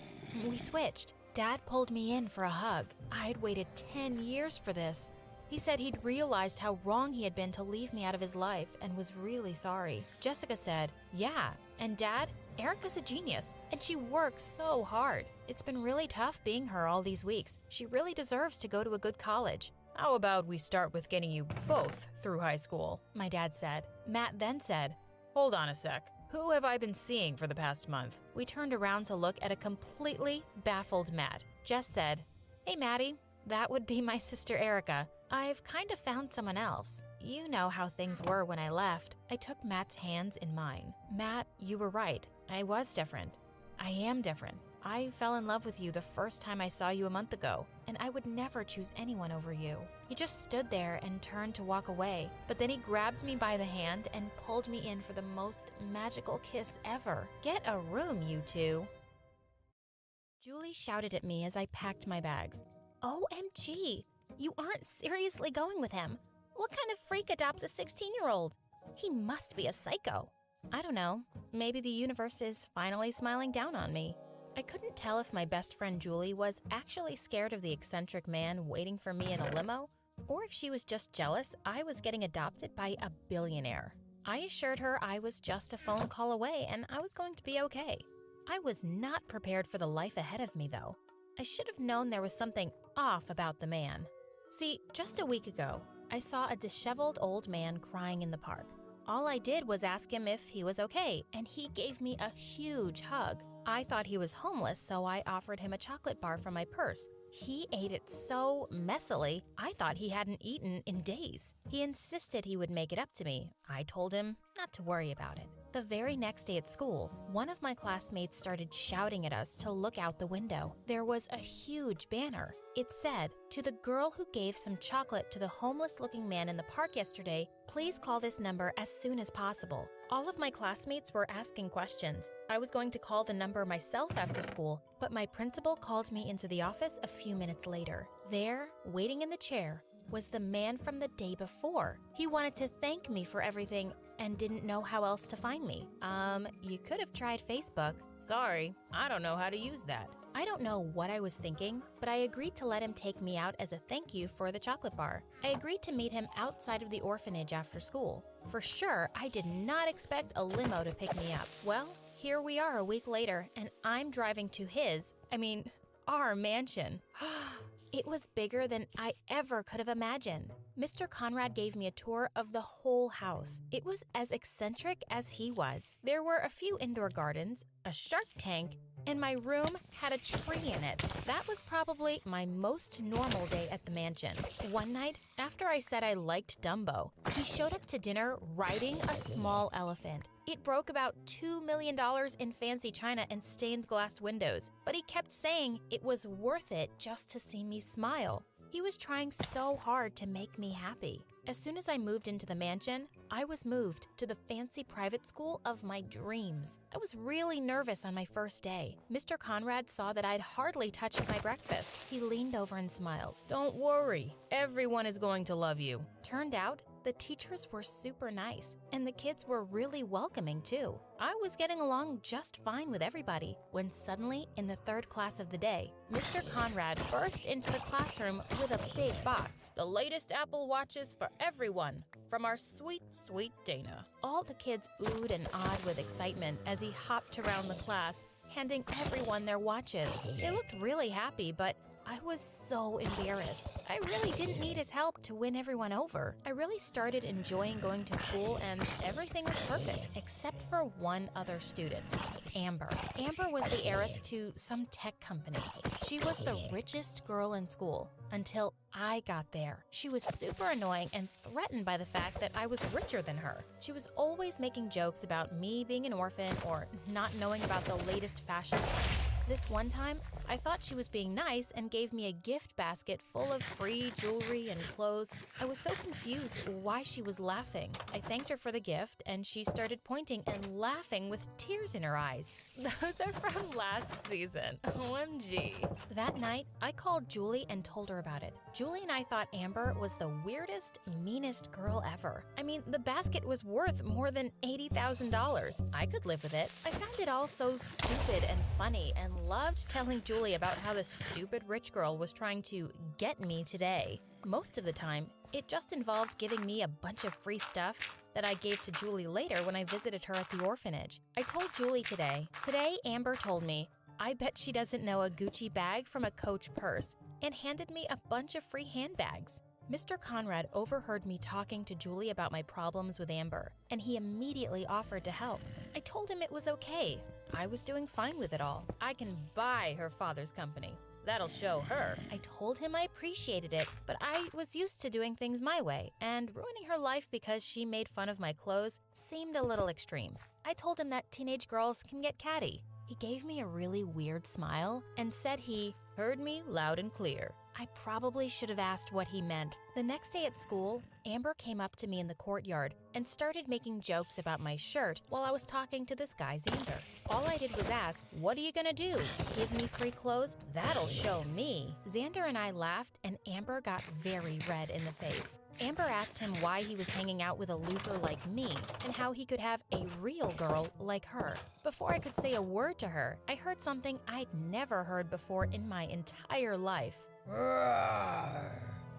We switched." Dad pulled me in for a hug. I'd waited 10 years for this. He said he'd realized how wrong he had been to leave me out of his life and was really sorry. Jessica said, "Yeah, and Dad, Erica's a genius, and she works so hard. It's been really tough being her all these weeks. She really deserves to go to a good college." "How about we start with getting you both through high school?" my dad said. Matt then said, "Hold on a sec. Who have I been seeing for the past month?" We turned around to look at a completely baffled Matt. Jess said, "Hey, Maddie, that would be my sister Erica. I've kind of found someone else. You know how things were when I left." I took Matt's hands in mine. "Matt, you were right. I was different. I am different. I fell in love with you the first time I saw you a month ago, and I would never choose anyone over you." He just stood there and turned to walk away, but then he grabbed me by the hand and pulled me in for the most magical kiss ever. Get a room, you two. Julie shouted at me as I packed my bags. OMG, you aren't seriously going with him. What kind of freak adopts a 16-year-old? He must be a psycho. I don't know, maybe the universe is finally smiling down on me. I couldn't tell if my best friend Julie was actually scared of the eccentric man waiting for me in a limo, or if she was just jealous I was getting adopted by a billionaire. I assured her I was just a phone call away and I was going to be okay. I was not prepared for the life ahead of me, though. I should have known there was something off about the man. See, just a week ago, I saw a disheveled old man crying in the park. All I did was ask him if he was okay, and he gave me a huge hug. I thought he was homeless, so I offered him a chocolate bar from my purse. He ate it so messily, I thought he hadn't eaten in days. He insisted he would make it up to me. I told him not to worry about it. The very next day at school, one of my classmates started shouting at us to look out the window. There was a huge banner. It said, "To the girl who gave some chocolate to the homeless-looking man in the park yesterday, please call this number as soon as possible." All of my classmates were asking questions. I was going to call the number myself after school, but my principal called me into the office a few minutes later. There, waiting in the chair, was the man from the day before. He wanted to thank me for everything and didn't know how else to find me. You could have tried Facebook. Sorry, I don't know how to use that. I don't know what I was thinking, but I agreed to let him take me out as a thank you for the chocolate bar. I agreed to meet him outside of the orphanage after school. For sure, I did not expect a limo to pick me up. Well, here we are a week later, and I'm driving to our mansion. It was bigger than I ever could have imagined. Mr. Conrad gave me a tour of the whole house. It was as eccentric as he was. There were a few indoor gardens, a shark tank, and my room had a tree in it. That was probably my most normal day at the mansion. One night, after I said I liked Dumbo, he showed up to dinner riding a small elephant. It broke about $2 million in fancy china and stained glass windows, but he kept saying it was worth it just to see me smile. He was trying so hard to make me happy. As soon as I moved into the mansion, I was moved to the fancy private school of my dreams. I was really nervous on my first day. Mr. Conrad saw that I'd hardly touched my breakfast. He leaned over and smiled. "Don't worry, everyone is going to love you." Turned out, the teachers were super nice, and the kids were really welcoming too. I was getting along just fine with everybody when suddenly, in the third class of the day, Mr. Conrad burst into the classroom with a big box. "The latest Apple Watches for everyone, from our sweet, sweet Dana." All the kids oohed and awed with excitement as he hopped around the class, handing everyone their watches. They looked really happy, but I was so embarrassed. I really didn't need his help to win everyone over. I really started enjoying going to school and everything was perfect, except for one other student, Amber. Amber was the heiress to some tech company. She was the richest girl in school until I got there. She was super annoying and threatened by the fact that I was richer than her. She was always making jokes about me being an orphan or not knowing about the latest fashion trends. This one time, I thought she was being nice and gave me a gift basket full of free jewelry and clothes. I was so confused why she was laughing. I thanked her for the gift, and she started pointing and laughing with tears in her eyes. Those are from last season. OMG. That night, I called Julie and told her about it. Julie and I thought Amber was the weirdest, meanest girl ever. I mean, the basket was worth more than $80,000. I could live with it. I found it all so stupid and funny and loved telling Julie about how the stupid rich girl was trying to get me today. Most of the time, it just involved giving me a bunch of free stuff that I gave to Julie later when I visited her at the orphanage. I told Julie today, Amber told me, I bet she doesn't know a Gucci bag from a Coach purse, and handed me a bunch of free handbags. Mr. Conrad overheard me talking to Julie about my problems with Amber, and he immediately offered to help. I told him it was okay. I was doing fine with it all. I can buy her father's company. That'll show her. I told him I appreciated it, but I was used to doing things my way, and ruining her life because she made fun of my clothes seemed a little extreme. I told him that teenage girls can get catty. He gave me a really weird smile and said he heard me loud and clear. I probably should have asked what he meant. The next day at school, Amber came up to me in the courtyard and started making jokes about my shirt while I was talking to this guy Xander. All I did was ask, "What are you gonna do? Give me free clothes? That'll show me." Xander and I laughed and Amber got very red in the face. Amber asked him why he was hanging out with a loser like me and how he could have a real girl like her. Before I could say a word to her, I heard something I'd never heard before in my entire life.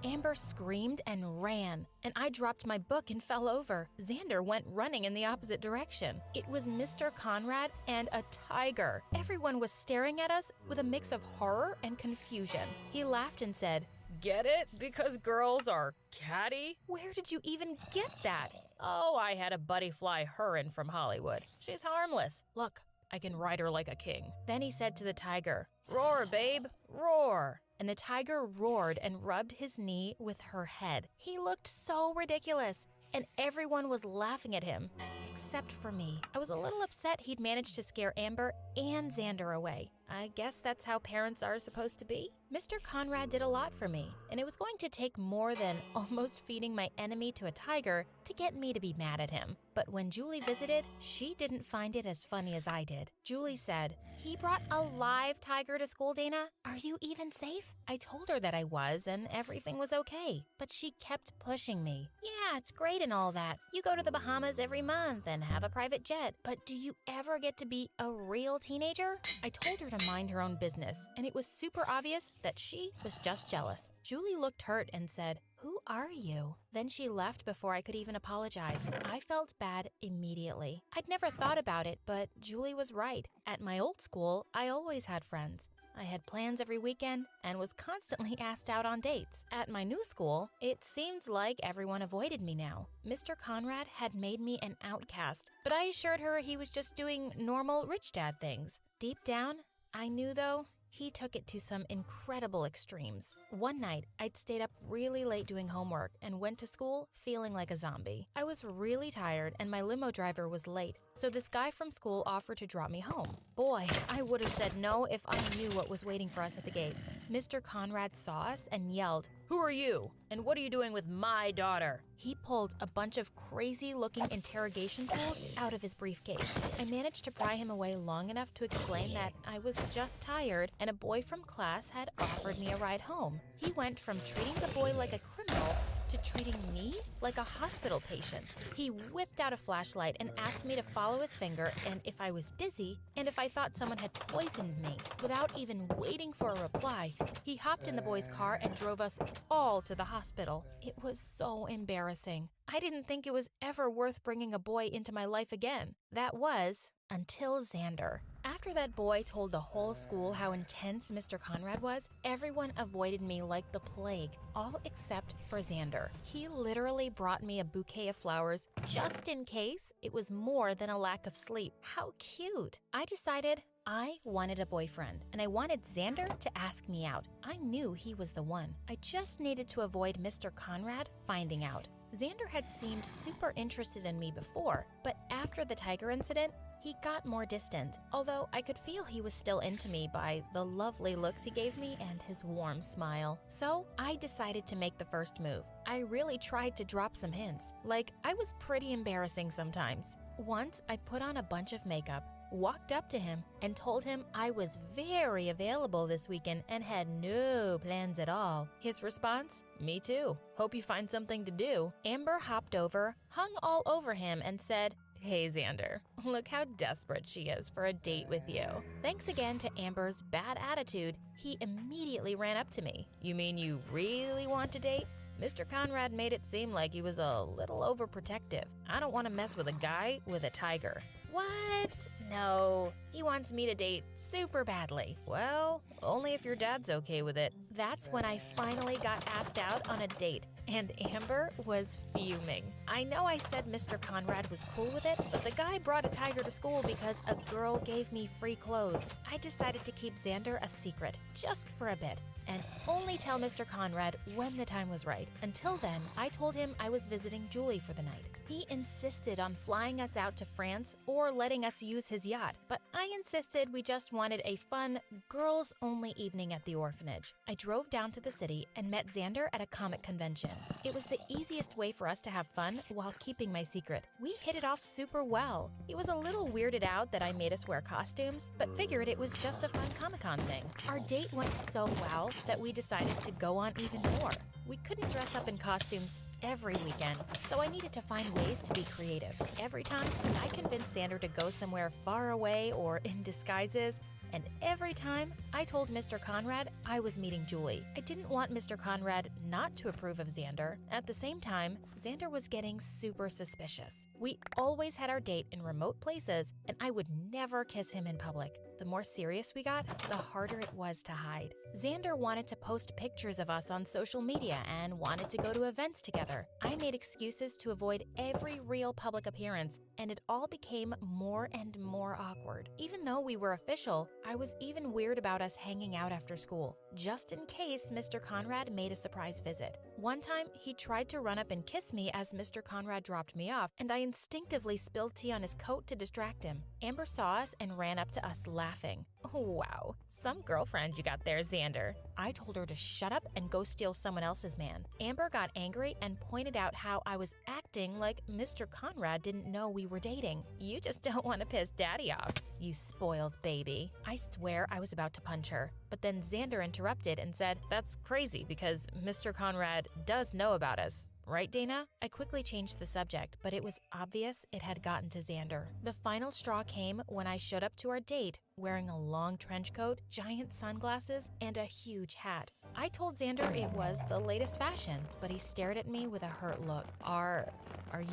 Amber screamed and ran, and I dropped my book and fell over. Xander went running in the opposite direction. It was Mr. Conrad and a tiger. Everyone was staring at us with a mix of horror and confusion. He laughed and said, "Get it? Because girls are catty? Where did you even get that?" "Oh, I had a buddy fly her in from Hollywood. She's harmless. Look, I can ride her like a king." Then he said to the tiger, "Roar, babe, roar." And the tiger roared and rubbed his knee with her head. He looked so ridiculous, and everyone was laughing at him, except for me. I was a little upset he'd managed to scare Amber and Xander away. I guess that's how parents are supposed to be. Mr. Conrad did a lot for me, and it was going to take more than almost feeding my enemy to a tiger to get me to be mad at him. But when Julie visited, she didn't find it as funny as I did. Julie said, "He brought a live tiger to school, Dana? Are you even safe?" I told her that I was and everything was okay, but she kept pushing me. "Yeah, it's great and all that. You go to the Bahamas every month and have a private jet, but do you ever get to be a real teenager?" I told her to mind her own business, and it was super obvious that she was just jealous. Julie looked hurt and said, "Who are you?" Then she left before I could even apologize. I felt bad immediately. I'd never thought about it, but Julie was right. At my old school, I always had friends. I had plans every weekend and was constantly asked out on dates. At my new school, it seemed like everyone avoided me now. Mr. Conrad had made me an outcast, but I assured her he was just doing normal rich dad things. Deep down, I knew though, he took it to some incredible extremes. One night, I'd stayed up really late doing homework and went to school feeling like a zombie. I was really tired and my limo driver was late, so this guy from school offered to drop me home. Boy, I would have said no if I knew what was waiting for us at the gates. Mr. Conrad saw us and yelled, "Who are you? And what are you doing with my daughter?" He pulled a bunch of crazy-looking interrogation tools out of his briefcase. I managed to pry him away long enough to explain that I was just tired and a boy from class had offered me a ride home. He went from treating the boy like a criminal to treating me like a hospital patient. He whipped out a flashlight and asked me to follow his finger and if I was dizzy and if I thought someone had poisoned me. Without even waiting for a reply, he hopped in the boy's car and drove us all to the hospital. It was so embarrassing. I didn't think it was ever worth bringing a boy into my life again. That was until Xander. After that boy told the whole school how intense Mr. Conrad was, everyone avoided me like the plague, all except for Xander. He literally brought me a bouquet of flowers just in case it was more than a lack of sleep. How cute! I decided I wanted a boyfriend, and I wanted Xander to ask me out. I knew he was the one. I just needed to avoid Mr. Conrad finding out. Xander had seemed super interested in me before, but after the tiger incident, he got more distant, although I could feel he was still into me by the lovely looks he gave me and his warm smile. So I decided to make the first move. I really tried to drop some hints, like I was pretty embarrassing sometimes. Once I put on a bunch of makeup, walked up to him, and told him I was very available this weekend and had no plans at all. His response? "Me too. Hope you find something to do." Amber hopped over, hung all over him, and said, "Hey Xander, look how desperate she is for a date with you." Thanks again to Amber's bad attitude, he immediately ran up to me. "You mean you really want to date?" Mr. Conrad made it seem like he was a little overprotective. I don't want to mess with a guy with a tiger. What? No, he wants me to date super badly. Well, only if your dad's okay with it. That's when I finally got asked out on a date, and Amber was fuming. I know I said Mr. Conrad was cool with it, but the guy brought a tiger to school because a girl gave me free clothes. I decided to keep Xander a secret, just for a bit. and only tell Mr. Conrad when the time was right. Until then, I told him I was visiting Julie for the night. He insisted on flying us out to France or letting us use his yacht, but I insisted we just wanted a fun, girls-only evening at the orphanage. I drove down to the city and met Xander at a comic convention. It was the easiest way for us to have fun while keeping my secret. We hit it off super well. He was a little weirded out that I made us wear costumes, but figured it was just a fun Comic-Con thing. Our date went so well that we decided to go on even more. We couldn't dress up in costumes every weekend, so I needed to find ways to be creative. Every time, I convinced Xander to go somewhere far away or in disguises, and every time, I told Mr. Conrad I was meeting Julie. I didn't want Mr. Conrad not to approve of Xander. At the same time, Xander was getting super suspicious. We always had our date in remote places, and I would never kiss him in public. The more serious we got, the harder it was to hide. Xander wanted to post pictures of us on social media and wanted to go to events together. I made excuses to avoid every real public appearance, and it all became more and more awkward. Even though we were official, I was even weird about us hanging out after school, just in case Mr. Conrad made a surprise visit. One time, he tried to run up and kiss me as Mr. Conrad dropped me off, and I instinctively spilled tea on his coat to distract him. Amber saw us and ran up to us laughing. Oh, wow. Some girlfriend you got there, Xander. I told her to shut up and go steal someone else's man. Amber got angry and pointed out how I was acting like Mr. Conrad didn't know we were dating. You just don't want to piss Daddy off, you spoiled baby. I swear I was about to punch her, but then Xander interrupted and said, "That's crazy because Mr. Conrad does know about us. Right, Dana?" I quickly changed the subject, but it was obvious it had gotten to Xander. The final straw came when I showed up to our date wearing a long trench coat, giant sunglasses, and a huge hat. I told Xander it was the latest fashion, but he stared at me with a hurt look. Are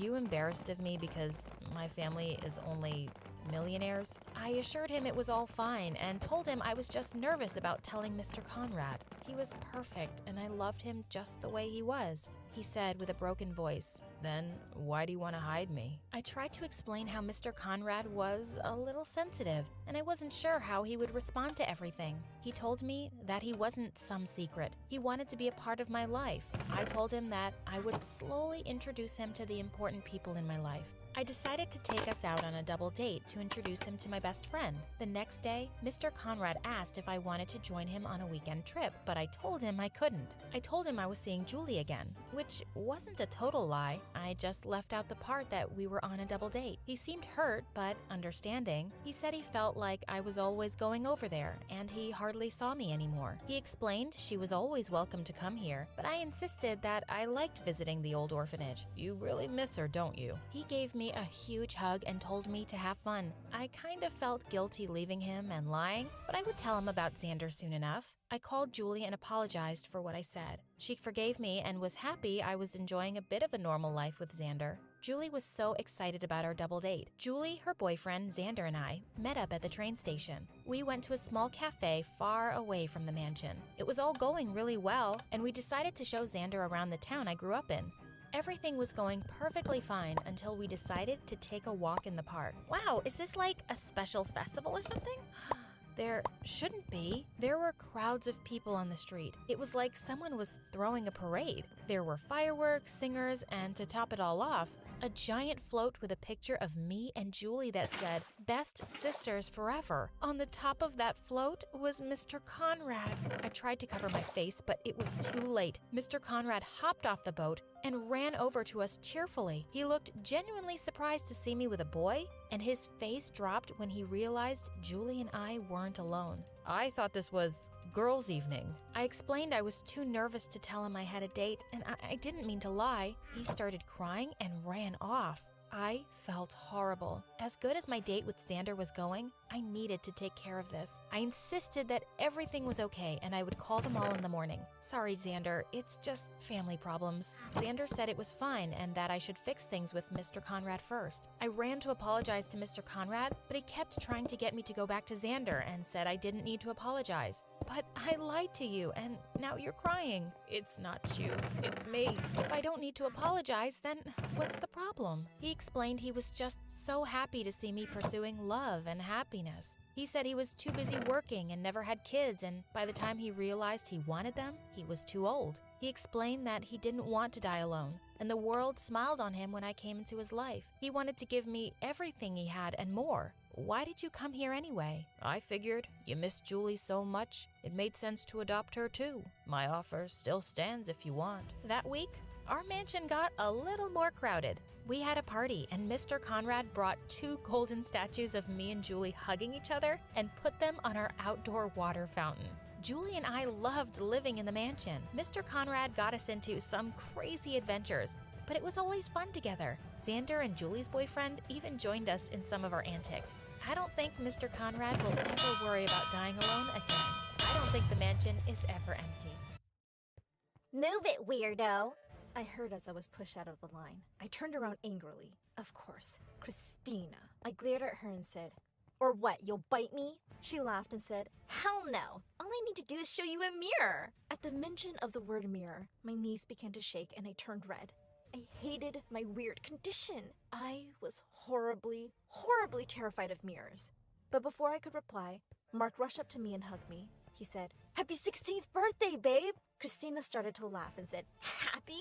you embarrassed of me because my family is only millionaires? I assured him it was all fine and told him I was just nervous about telling Mr. Conrad. He was perfect and I loved him just the way he was. He said with a broken voice, "Then why do you want to hide me?" I tried to explain how Mr. Conrad was a little sensitive, and I wasn't sure how he would respond to everything. He told me that he wasn't some secret. He wanted to be a part of my life. I told him that I would slowly introduce him to the important people in my life. I decided to take us out on a double date to introduce him to my best friend. The next day, Mr. Conrad asked if I wanted to join him on a weekend trip, but I told him I couldn't. I told him I was seeing Julie again, which wasn't a total lie. I just left out the part that we were on a double date. He seemed hurt, but understanding. He said he felt like I was always going over there, and he hardly saw me anymore. He explained she was always welcome to come here, but I insisted that I liked visiting the old orphanage. "You really miss her, don't you?" He gave me a huge hug and told me to have fun. I kind of felt guilty leaving him and lying, but I would tell him about Xander soon enough. I called Julie and apologized for what I said. She forgave me and was happy I was enjoying a bit of a normal life with Xander. Julie was so excited about our double date. Julie, her boyfriend, Xander, and I met up at the train station. We went to a small cafe far away from the mansion. It was all going really well, and we decided to show Xander around the town I grew up in. Everything was going perfectly fine until we decided to take a walk in the park. Wow, is this like a special festival or something? There shouldn't be. There were crowds of people on the street. It was like someone was throwing a parade. There were fireworks, singers, and to top it all off, a giant float with a picture of me and Julie that said, "Best Sisters Forever." On the top of that float was Mr. Conrad. I tried to cover my face, but it was too late. Mr. Conrad hopped off the boat and ran over to us cheerfully. He looked genuinely surprised to see me with a boy, and his face dropped when he realized Julie and I weren't alone. "I thought this was girls' evening." I explained I was too nervous to tell him I had a date, and I didn't mean to lie. He started crying and ran off. I felt horrible. As good as my date with Xander was going, I needed to take care of this. I insisted that everything was okay and I would call them all in the morning. "Sorry, Xander, it's just family problems." Xander said it was fine and that I should fix things with Mr. Conrad first. I ran to apologize to Mr. Conrad, but he kept trying to get me to go back to Xander and said I didn't need to apologize. "But I lied to you and now you're crying." "It's not you, it's me. If I don't need to apologize, then what's the problem?" He explained he was just so happy to see me pursuing love and happiness. He said he was too busy working and never had kids, and by the time he realized he wanted them, he was too old. He explained that he didn't want to die alone, and the world smiled on him when I came into his life. He wanted to give me everything he had and more. Why did you come here anyway? I figured you missed Julie so much, it made sense to adopt her too. My offer still stands if you want. That week, our mansion got a little more crowded. We had a party, and Mr. Conrad brought 2 golden statues of me and Julie hugging each other and put them on our outdoor water fountain. Julie and I loved living in the mansion. Mr. Conrad got us into some crazy adventures, but it was always fun together. Xander and Julie's boyfriend even joined us in some of our antics. I don't think Mr. Conrad will ever worry about dying alone again. I don't think the mansion is ever empty. Move it, weirdo! I heard as I was pushed out of the line. I turned around angrily. Of course, Christina. I glared at her and said, "Or what, you'll bite me?" She laughed and said, "Hell no! All I need to do is show you a mirror!" At the mention of the word mirror, my knees began to shake and I turned red. I hated my weird condition. I was horribly, horribly terrified of mirrors. But before I could reply, Mark rushed up to me and hugged me. He said, "Happy 16th birthday, babe!" Christina started to laugh and said, "Happy?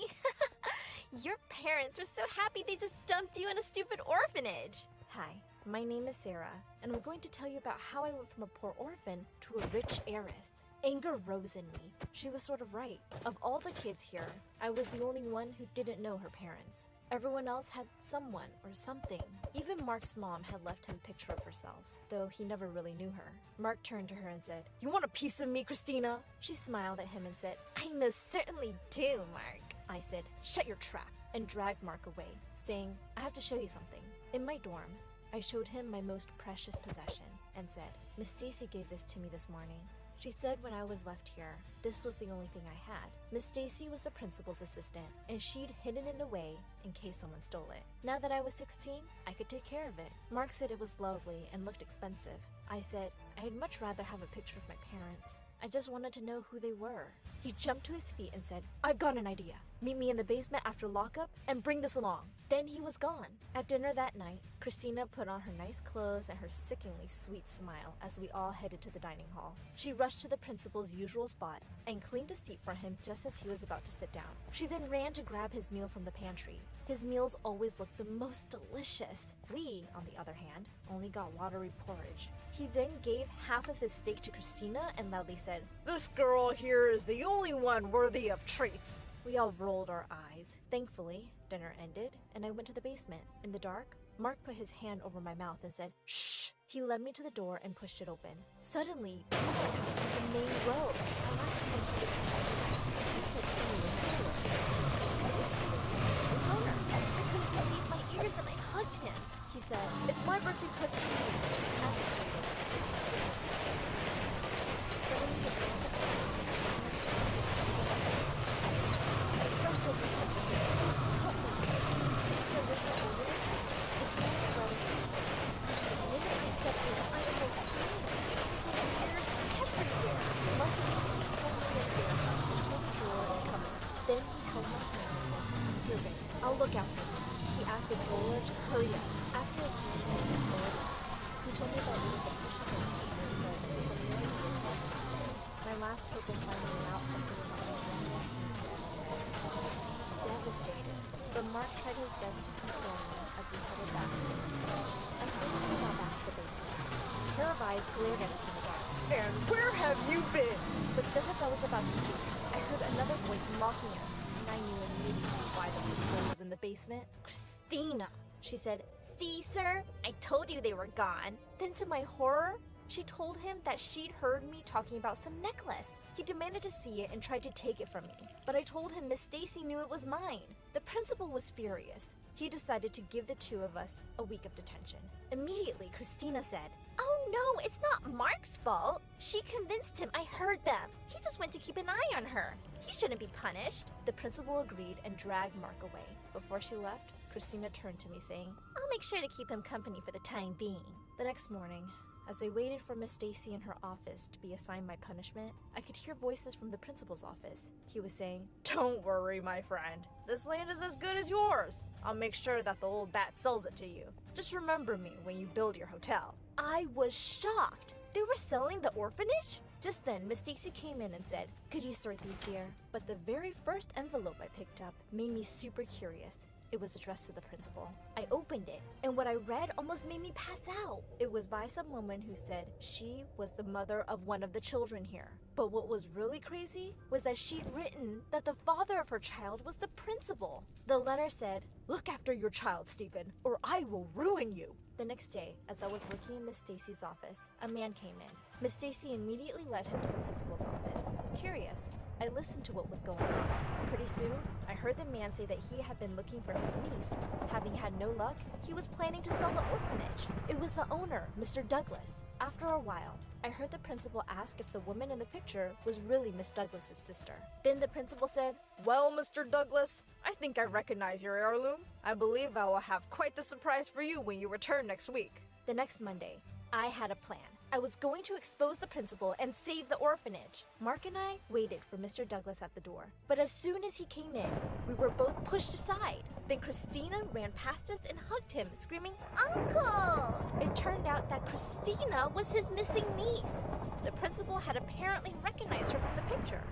Your parents were so happy they just dumped you in a stupid orphanage." Hi, my name is Sarah, and I'm going to tell you about how I went from a poor orphan to a rich heiress. Anger rose in me. She was sort of right. Of all the kids here, I was the only one who didn't know her parents. Everyone else had someone or something. Even Mark's mom had left him a picture of herself, though he never really knew her. Mark turned to her and said, "You want a piece of me, Christina?" She smiled at him and said, "I most certainly do, Mark." I said, "Shut your trap," and dragged Mark away, saying, "I have to show you something." In my dorm, I showed him my most precious possession and said, "Miss Stacy gave this to me this morning. She said when I was left here, this was the only thing I had. Miss Stacy was the principal's assistant, and she'd hidden it away in case someone stole it. Now that I was 16, I could take care of it." Mark said it was lovely and looked expensive. I said, "I'd much rather have a picture of my parents. I just wanted to know who they were." He jumped to his feet and said, "I've got an idea. Meet me in the basement after lockup and bring this along." Then he was gone. At dinner that night, Christina put on her nice clothes and her sickeningly sweet smile as we all headed to the dining hall. She rushed to the principal's usual spot and cleaned the seat for him just as he was about to sit down. She then ran to grab his meal from the pantry. His meals always looked the most delicious. We, on the other hand, only got watery porridge. He then gave half of his steak to Christina and loudly said, "This girl here is the only one worthy of treats." We all rolled our eyes. Thankfully, dinner ended, and I went to the basement. In the dark, Mark put his hand over my mouth and said, "Shh!" He led me to the door and pushed it open. Suddenly, we were out in the main road. I laughed at him. He said to me in English, "It's honor." I couldn't believe my ears and I hugged him. He said, "It's my birthday present to you." Suddenly, the Then he held my hand and said, "Here, babe, I'll look after you." He asked the jeweler to hurry up. After examining the gold, he told me that it was a precious antique, but my last hope of finding out something about my grandma seemed dead. I was devastated, but Mark tried his best to console me as we headed back to the room. As soon as we got back to the basement, a pair of eyes glared at us in the dark. "And where have you been?" But just as I was about to speak, I heard another voice mocking us, and I knew immediately why the principal was in the basement. "Christina," she said. "See, sir? I told you they were gone." Then to my horror, she told him that she'd heard me talking about some necklace. He demanded to see it and tried to take it from me, but I told him Miss Stacy knew it was mine. The principal was furious. He decided to give the two of us a week of detention. Immediately, Christina said, "Oh no, it's not Mark's fault. She convinced him. I heard them. He just went to keep an eye on her. He shouldn't be punished." The principal agreed and dragged Mark away. Before she left, Christina turned to me saying, "I'll make sure to keep him company for the time being." The next morning, as I waited for Miss Stacy in her office to be assigned my punishment, I could hear voices from the principal's office. He was saying, "Don't worry, my friend. This land is as good as yours. I'll make sure that the old bat sells it to you. Just remember me when you build your hotel." I was shocked. They were selling the orphanage? Just then, Miss Stacy came in and said, "Could you sort these, dear?" But the very first envelope I picked up made me super curious. It was addressed to the principal. I opened it, and what I read almost made me pass out. It was by some woman who said she was the mother of one of the children here. But what was really crazy was that she'd written that the father of her child was the principal. The letter said, "Look after your child, Stephen, or I will ruin you." The next day, as I was working in Miss Stacy's office, a man came in. Miss Stacy immediately led him to the principal's office. Curious, I listened to what was going on. Pretty soon, I heard the man say that he had been looking for his niece. Having had no luck, he was planning to sell the orphanage. It was the owner, Mr. Douglas. After a while, I heard the principal ask if the woman in the picture was really Miss Douglas's sister. Then the principal said, "Well, Mr. Douglas, I think I recognize your heirloom. I believe I will have quite the surprise for you when you return next week." The next Monday, I had a plan. I was going to expose the principal and save the orphanage. Mark and I waited for Mr. Douglas at the door. But as soon as he came in, we were both pushed aside. Then Christina ran past us and hugged him, screaming, "Uncle!" It turned out that Christina was his missing niece. The principal had apparently recognized her from the picture.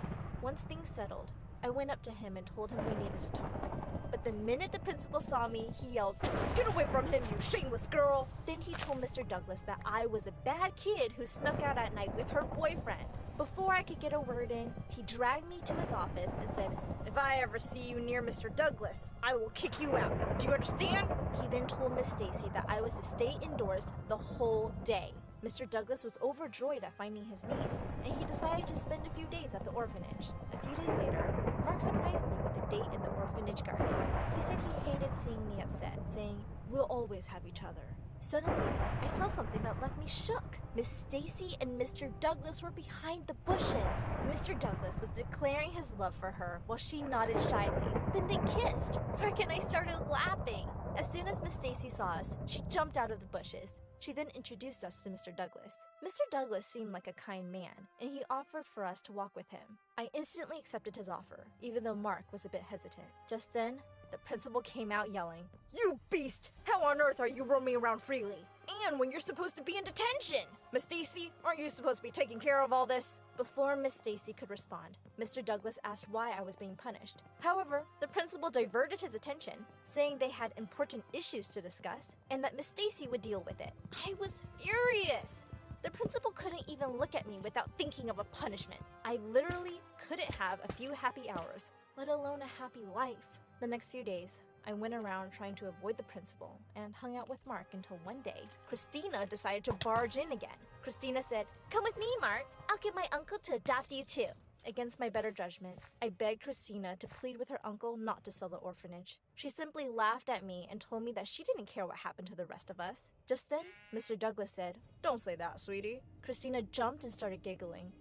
Once things settled, I went up to him and told him we needed to talk. But the minute the principal saw me, he yelled, "Get away from him, you shameless girl!" Then he told Mr. Douglas that I was a bad kid who snuck out at night with her boyfriend. Before I could get a word in, he dragged me to his office and said, "If I ever see you near Mr. Douglas, I will kick you out. Do you understand?" He then told Miss Stacy that I was to stay indoors the whole day. Mr. Douglas was overjoyed at finding his niece, and he decided to spend a few days at the orphanage. A few days later, Mark surprised me with a date in the orphanage garden. He said he hated seeing me upset, saying, "We'll always have each other." Suddenly, I saw something that left me shook. Miss Stacy and Mr. Douglas were behind the bushes. Mr. Douglas was declaring his love for her while she nodded shyly. Then they kissed. Mark and I started laughing. As soon as Miss Stacy saw us, she jumped out of the bushes. She then introduced us to Mr. Douglas. Mr. Douglas seemed like a kind man, and he offered for us to walk with him. I instantly accepted his offer, even though Mark was a bit hesitant. Just then, the principal came out yelling, "You beast! How on earth are you roaming around freely? And when you're supposed to be in detention? Miss Stacy, aren't you supposed to be taking care of all this?" Before Miss Stacy could respond, Mr. Douglas asked why I was being punished. However, the principal diverted his attention, saying they had important issues to discuss and that Miss Stacy would deal with it. I was furious. The principal couldn't even look at me without thinking of a punishment. I literally couldn't have a few happy hours, let alone a happy life. The next few days, I went around trying to avoid the principal and hung out with Mark until one day, Christina decided to barge in again. Christina said, "Come with me, Mark. I'll get my uncle to adopt you too." Against my better judgment, I begged Christina to plead with her uncle not to sell the orphanage. She simply laughed at me and told me that she didn't care what happened to the rest of us. Just then, Mr. Douglas said, "Don't say that, sweetie." Christina jumped and started giggling.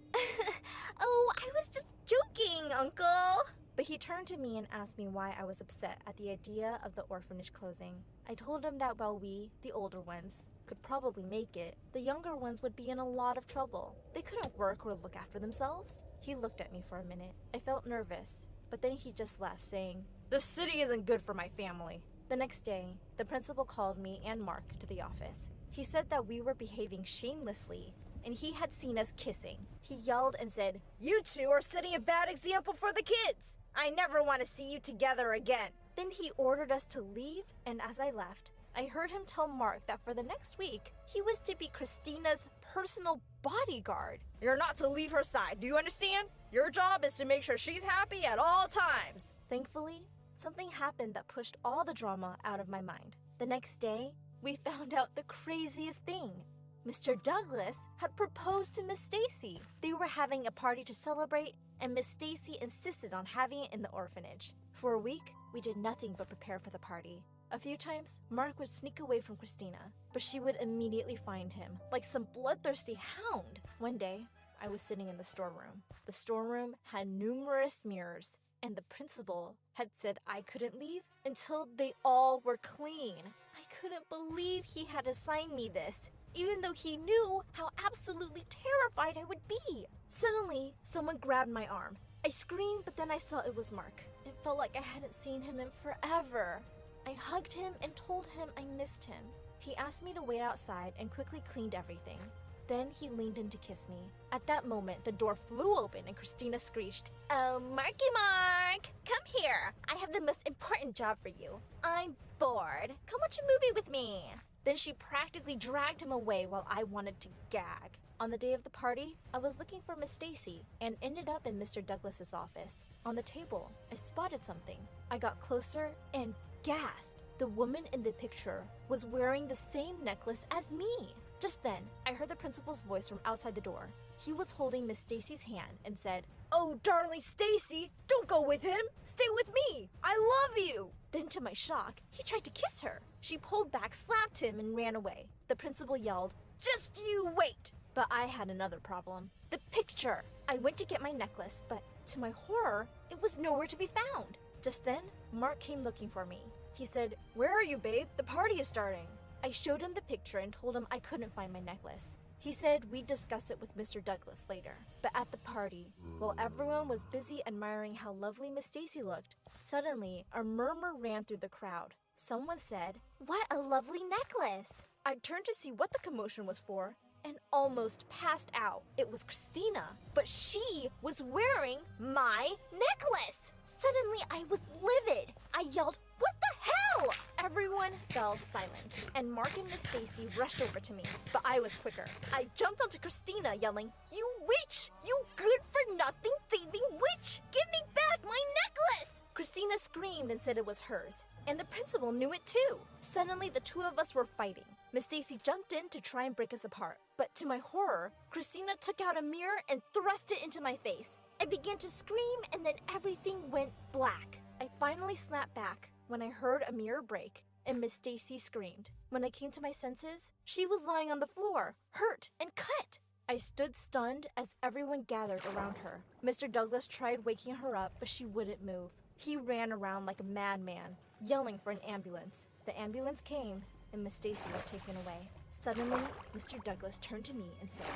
"Oh, I was just joking, Uncle." But he turned to me and asked me why I was upset at the idea of the orphanage closing. I told him that while we, the older ones, could probably make it, the younger ones would be in a lot of trouble. They couldn't work or look after themselves. He looked at me for a minute. I felt nervous, but then he just left, saying, "The city isn't good for my family." The next day, the principal called me and Mark to the office. He said that we were behaving shamelessly, and he had seen us kissing. He yelled and said, "You two are setting a bad example for the kids. I never want to see you together again." Then he ordered us to leave, and as I left, I heard him tell Mark that for the next week, he was to be Christina's personal bodyguard. "You're not to leave her side, do you understand? Your job is to make sure she's happy at all times." Thankfully, something happened that pushed all the drama out of my mind. The next day, we found out the craziest thing. Mr. Douglas had proposed to Miss Stacy. They were having a party to celebrate, and Miss Stacy insisted on having it in the orphanage. For a week, we did nothing but prepare for the party. A few times, Mark would sneak away from Christina, but she would immediately find him, like some bloodthirsty hound. One day, I was sitting in the storeroom. The storeroom had numerous mirrors, and the principal had said I couldn't leave until they all were clean. I couldn't believe he had assigned me this, even though he knew how absolutely terrified I would be. Suddenly, someone grabbed my arm. I screamed, but then I saw it was Mark. It felt like I hadn't seen him in forever. I hugged him and told him I missed him. He asked me to wait outside and quickly cleaned everything. Then he leaned in to kiss me. At that moment, the door flew open and Christina screeched, "Oh, Marky Mark, come here. I have the most important job for you. I'm bored. Come watch a movie with me." Then she practically dragged him away while I wanted to gag. On the day of the party, I was looking for Miss Stacy and ended up in Mr. Douglas's office. On the table, I spotted something. I got closer and gasped. The woman in the picture was wearing the same necklace as me. Just then, I heard the principal's voice from outside the door. He was holding Miss Stacy's hand and said, "Oh, darling Stacy, don't go with him. Stay with me. I love you." Then to my shock, he tried to kiss her. She pulled back, slapped him, and ran away. The principal yelled, "Just you wait." But I had another problem. The picture. I went to get my necklace, but to my horror, it was nowhere to be found. Just then, Mark came looking for me. He said, "Where are you, babe? The party is starting." I showed him the picture and told him I couldn't find my necklace. He said we'd discuss it with Mr. Douglas later. But at the party, while everyone was busy admiring how lovely Miss Stacy looked, suddenly a murmur ran through the crowd. Someone said, "What a lovely necklace!" I turned to see what the commotion was for and almost passed out. It was Christina, but she was wearing my necklace. Suddenly, I was livid. I yelled, "What the hell?" Everyone fell silent, and Mark and Miss Stacy rushed over to me, but I was quicker. I jumped onto Christina, yelling, "You witch! You good-for-nothing thieving witch! Give me back my necklace!" Christina screamed and said it was hers, and the principal knew it too. Suddenly, the two of us were fighting. Miss Stacy jumped in to try and break us apart, but to my horror, Christina took out a mirror and thrust it into my face. I began to scream, and then everything went black. I finally snapped back when I heard a mirror break, and Miss Stacy screamed. When I came to my senses, she was lying on the floor, hurt and cut. I stood stunned as everyone gathered around her. Mr. Douglas tried waking her up, but she wouldn't move. He ran around like a madman, yelling for an ambulance. The ambulance came, and Miss Stacy was taken away. Suddenly, Mr. Douglas turned to me and said,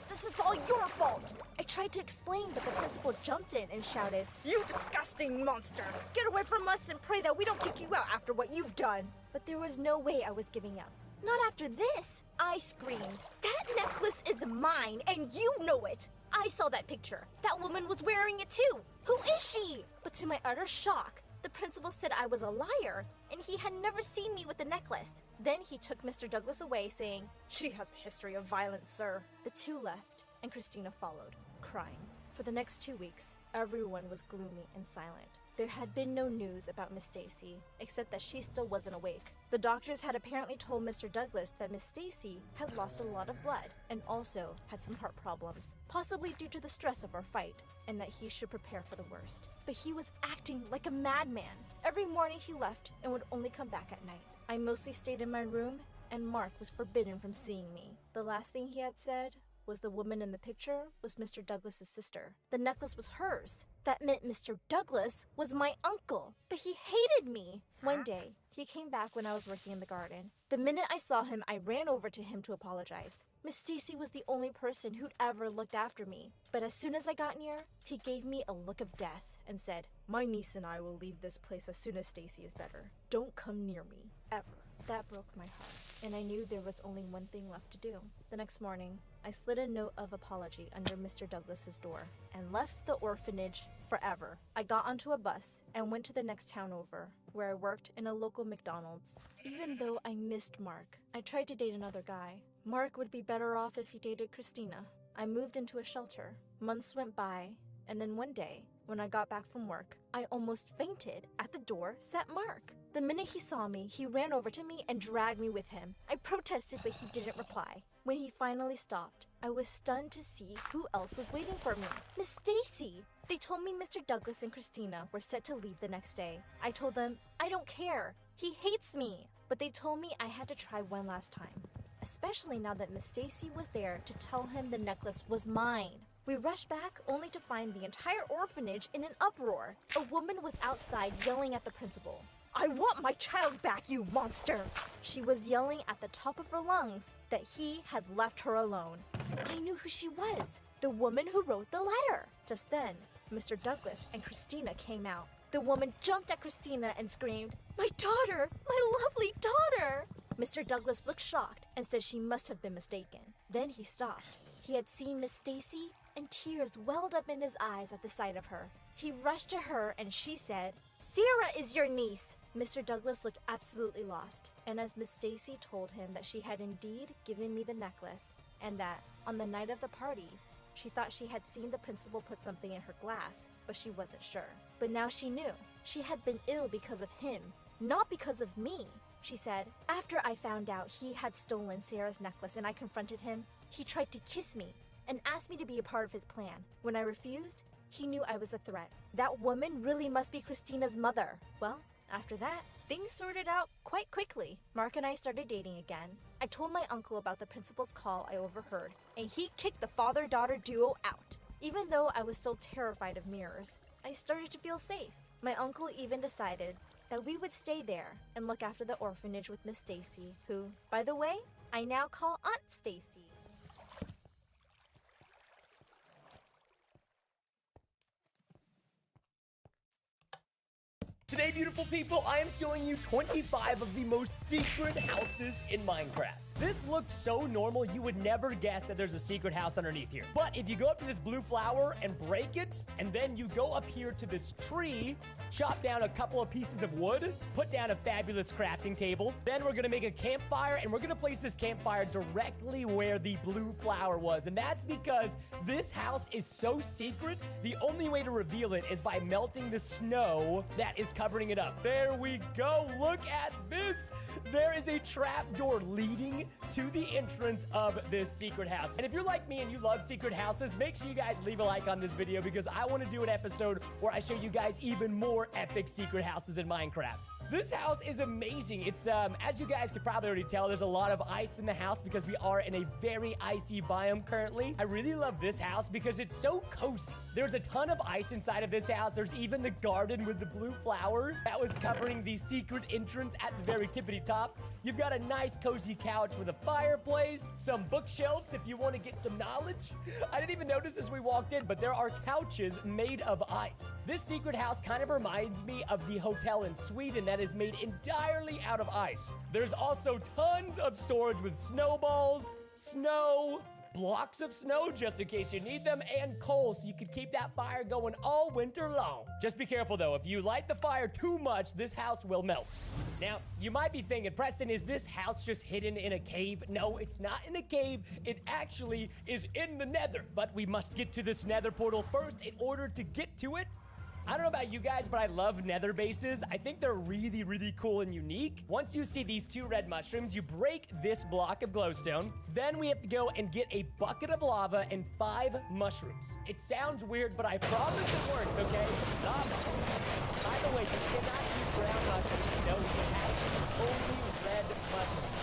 This is all your fault!" I tried to explain, but the principal jumped in and shouted, "You disgusting monster! Get away from us and pray that we don't kick you out after what you've done!" But there was no way I was giving up. "Not after this!" I screamed. "That necklace is mine, and you know it! I saw that picture. That woman was wearing it too. Who is she?" But to my utter shock, the principal said I was a liar, and he had never seen me with the necklace. Then he took Mr. Douglas away, saying, "She has a history of violence, sir." The two left, and Christina followed, crying. For the next 2 weeks, everyone was gloomy and silent. There had been no news about Miss Stacy, except that she still wasn't awake. The doctors had apparently told Mr. Douglas that Miss Stacy had lost a lot of blood and also had some heart problems, possibly due to the stress of our fight, and that he should prepare for the worst. But he was acting like a madman. Every morning he left and would only come back at night. I mostly stayed in my room, and Mark was forbidden from seeing me. The last thing he had said was the woman in the picture was Mr. Douglas's sister. The necklace was hers. That meant Mr. Douglas was my uncle, but he hated me. One day, he came back when I was working in the garden. The minute I saw him, I ran over to him to apologize. Miss Stacy was the only person who'd ever looked after me, but as soon as I got near, he gave me a look of death and said, "My niece and I will leave this place as soon as Stacy is better. Don't come near me, ever." That broke my heart, and I knew there was only one thing left to do. The next morning, I slid a note of apology under Mr. Douglas's door and left the orphanage forever. I got onto a bus and went to the next town over, where I worked in a local McDonald's. Even though I missed Mark, I tried to date another guy. Mark would be better off if he dated Christina. I moved into a shelter. Months went by, and then one day, when I got back from work, I almost fainted. At the door sat Mark. The minute he saw me, he ran over to me and dragged me with him. I protested, but he didn't reply. When he finally stopped, I was stunned to see who else was waiting for me. Miss Stacy! They told me Mr. Douglas and Christina were set to leave the next day. I told them, I don't care. He hates me. But they told me I had to try one last time, especially now that Miss Stacy was there to tell him the necklace was mine. We rushed back only to find the entire orphanage in an uproar. A woman was outside yelling at the principal. "I want my child back, you monster!" She was yelling at the top of her lungs that he had left her alone. I knew who she was, the woman who wrote the letter. Just then, Mr. Douglas and Christina came out. The woman jumped at Christina and screamed, "My daughter! My lovely daughter!" Mr. Douglas looked shocked and said she must have been mistaken. Then he stopped. He had seen Miss Stacy, and tears welled up in his eyes at the sight of her. He rushed to her and she said, "Sarah is your niece." Mr. Douglas looked absolutely lost, and as Miss Stacy told him that she had indeed given me the necklace, and that on the night of the party, she thought she had seen the principal put something in her glass, but she wasn't sure. But now she knew. She had been ill because of him, not because of me. She said, "After I found out he had stolen Sarah's necklace and I confronted him, he tried to kiss me and asked me to be a part of his plan. When I refused, he knew I was a threat. That woman really must be Christina's mother." Well, after that, things sorted out quite quickly. Mark and I started dating again. I told my uncle about the principal's call I overheard, and he kicked the father-daughter duo out. Even though I was still terrified of mirrors, I started to feel safe. My uncle even decided that we would stay there and look after the orphanage with Miss Stacy, who, by the way, I now call Aunt Stacy. Today, beautiful people, I am showing you 25 of the most secret houses in Minecraft. This looks so normal, you would never guess that there's a secret house underneath here. But if you go up to this blue flower and break it, and then you go up here to this tree, chop down a couple of pieces of wood, put down a fabulous crafting table, then we're gonna make a campfire, and we're gonna place this campfire directly where the blue flower was. And that's because this house is so secret, the only way to reveal it is by melting the snow that is covering it up. There we go, look at this. There is a trapdoor leading to the entrance of this secret house. And if you're like me and you love secret houses, make sure you guys leave a like on this video because I want to do an episode where I show you guys even more epic secret houses in Minecraft. This house is amazing. It's, as you guys could probably already tell, there's a lot of ice in the house because we are in a very icy biome currently. I really love this house because it's so cozy. There's a ton of ice inside of this house. There's even the garden with the blue flower that was covering the secret entrance at the very tippity top. You've got a nice cozy couch with a fireplace, some bookshelves if you want to get some knowledge. I didn't even notice as we walked in, but there are couches made of ice. This secret house kind of reminds me of the hotel in Sweden that is made entirely out of ice. There's also tons of storage with snowballs, snow, blocks of snow just in case you need them, and coal so you can keep that fire going all winter long. Just be careful though, if you light the fire too much, this house will melt. Now, you might be thinking, Preston, is this house just hidden in a cave? No, it's not in a cave. It actually is in the nether, but we must get to this nether portal first in order to get to it. I don't know about you guys, but I love nether bases. I think they're really, really cool and unique. Once you see these 2 red mushrooms, you break this block of glowstone. Then we have to go and get a bucket of lava and 5 mushrooms. It sounds weird, but I promise it works, okay? By the way, you cannot use brown mushrooms. No, you have to use only red mushrooms.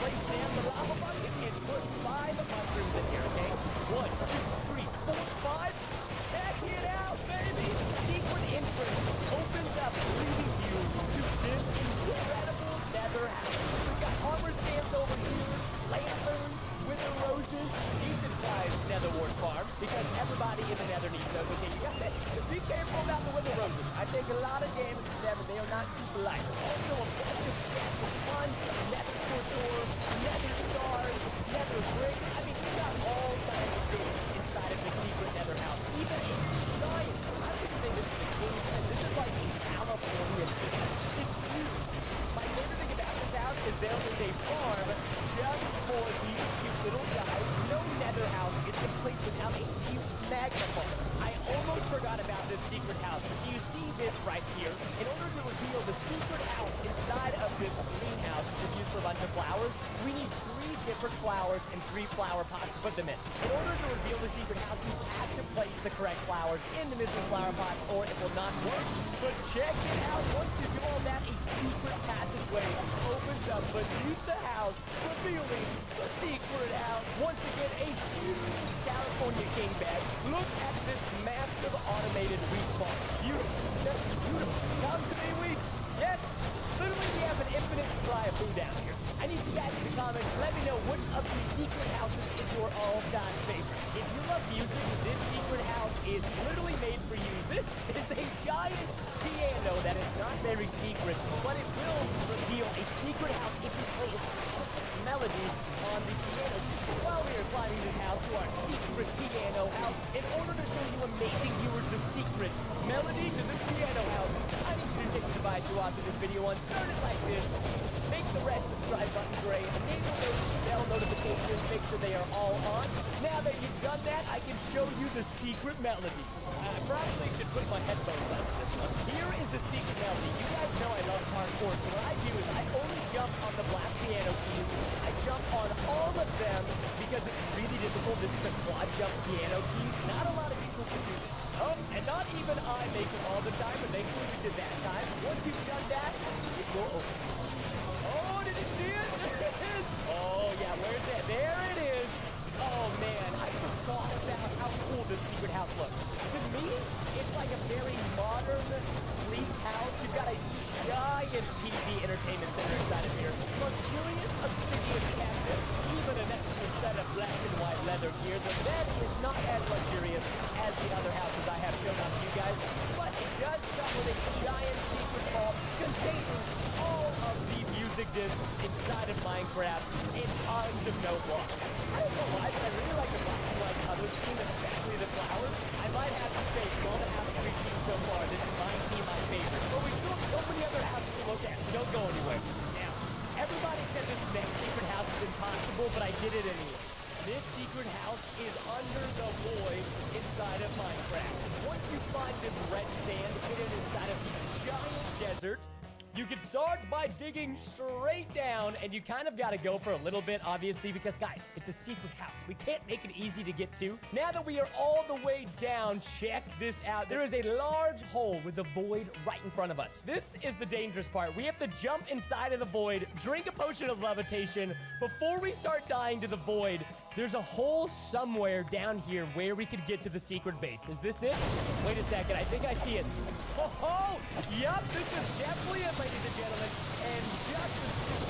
Place down the lava bucket and put 5 mushrooms in here, okay? 1, 2, 3, 4, 5. Check it out, baby! Secret entrance opens up, leading you to this incredible nether house. We've got armor stands over here, lanterns, wither roses, decent-sized nether wart farm, because everybody in the nether needs those. Okay, you gotta be careful about the wither roses. I take a lot of damage to them, and they are not too polite. Also, a bunch of chest with tons of nether core, nether stars, nether bricks. I mean, we got all kinds of things inside of the secret nether house. Even a giant, I don't even think this is a cave. This is like a California cave. It's huge. My favorite thing about this house is there is a farm just for these cute little guys. No nether house is complete without a cute magma farm. I almost forgot about this secret house. But do you see this right here? In order to reveal the secret house inside of this greenhouse, which is used for a bunch of flowers, we need 3 different flowers and 3 flower pots to put them in. In order to reveal the secret house, you have to place the correct flowers in the missing flower pots or it will not work. But check it out. Once you do all that, a secret passageway opens up beneath the house, revealing the secret house. Once again, a huge California king bed. Look at this massive automated wheat farm. Beautiful. That's beautiful. Come to me, wheat. Yes. Literally, we have an infinite supply of food down here. I need you guys in the comments. Let me know which of these secret houses is your all-time favorite. If you love music, this secret house is literally made for you. This is a giant piano that is not very secret, but it will reveal a secret house if you play a specific melody on the piano. While we are climbing this house to our secret piano house, in order to show you amazing viewers the secret melody to this piano house, I need you to take the device you're watching this video on, turn it like this, make the red subscribe button gray, enable those bell notifications, make sure they are all on. Now that you've done that, I can show you the secret melody. I probably should put my headphones on for this one. Here is the secret melody. You guys know I love parkour, so what I do is I only jump on the black piano keys. I jump on all of them because it's really difficult. This is a quad jump piano key. Not a lot of people can do this. Oh, and not even I make it all the time, but thankfully we did that time. Once you've done that, it will open. Oh, did you see it? There it is. Oh, yeah, where's that? There it is. Oh, man, I forgot about how cool this secret house looks. To me, it's like a very modern, sleek house. You've got a giant TV entertainment center inside of here. Luxurious obsidian cabinets, even an extra set of black and white leather gear. The bed is not as luxurious as the other houses I have shown off to you guys, but it does come with a giant secret vault containing all of the music discs inside of Minecraft and tons of note blocks. I don't know why, but I really like the black and white color scheme, especially the flowers. I might have to say, of all the houses we've seen so far, this might be my favorite. But we still have so many other houses to look at, so don't go anywhere. Now, everybody said this next secret house is impossible, but I did it anyway. This secret house is under the void inside of Minecraft. Once you find this red sand hidden inside of the giant desert, you can start by digging straight down, and you kind of got to go for a little bit, obviously, because, guys, it's a secret house. We can't make it easy to get to. Now that we are all the way down, check this out. There is a large hole with the void right in front of us. This is the dangerous part. We have to jump inside of the void, drink a potion of levitation. Before we start dying to the void, there's a hole somewhere down here where we could get to the secret base. Is this it? Wait a second. I think I see it. Oh, yup, this is definitely it, ladies and gentlemen. And just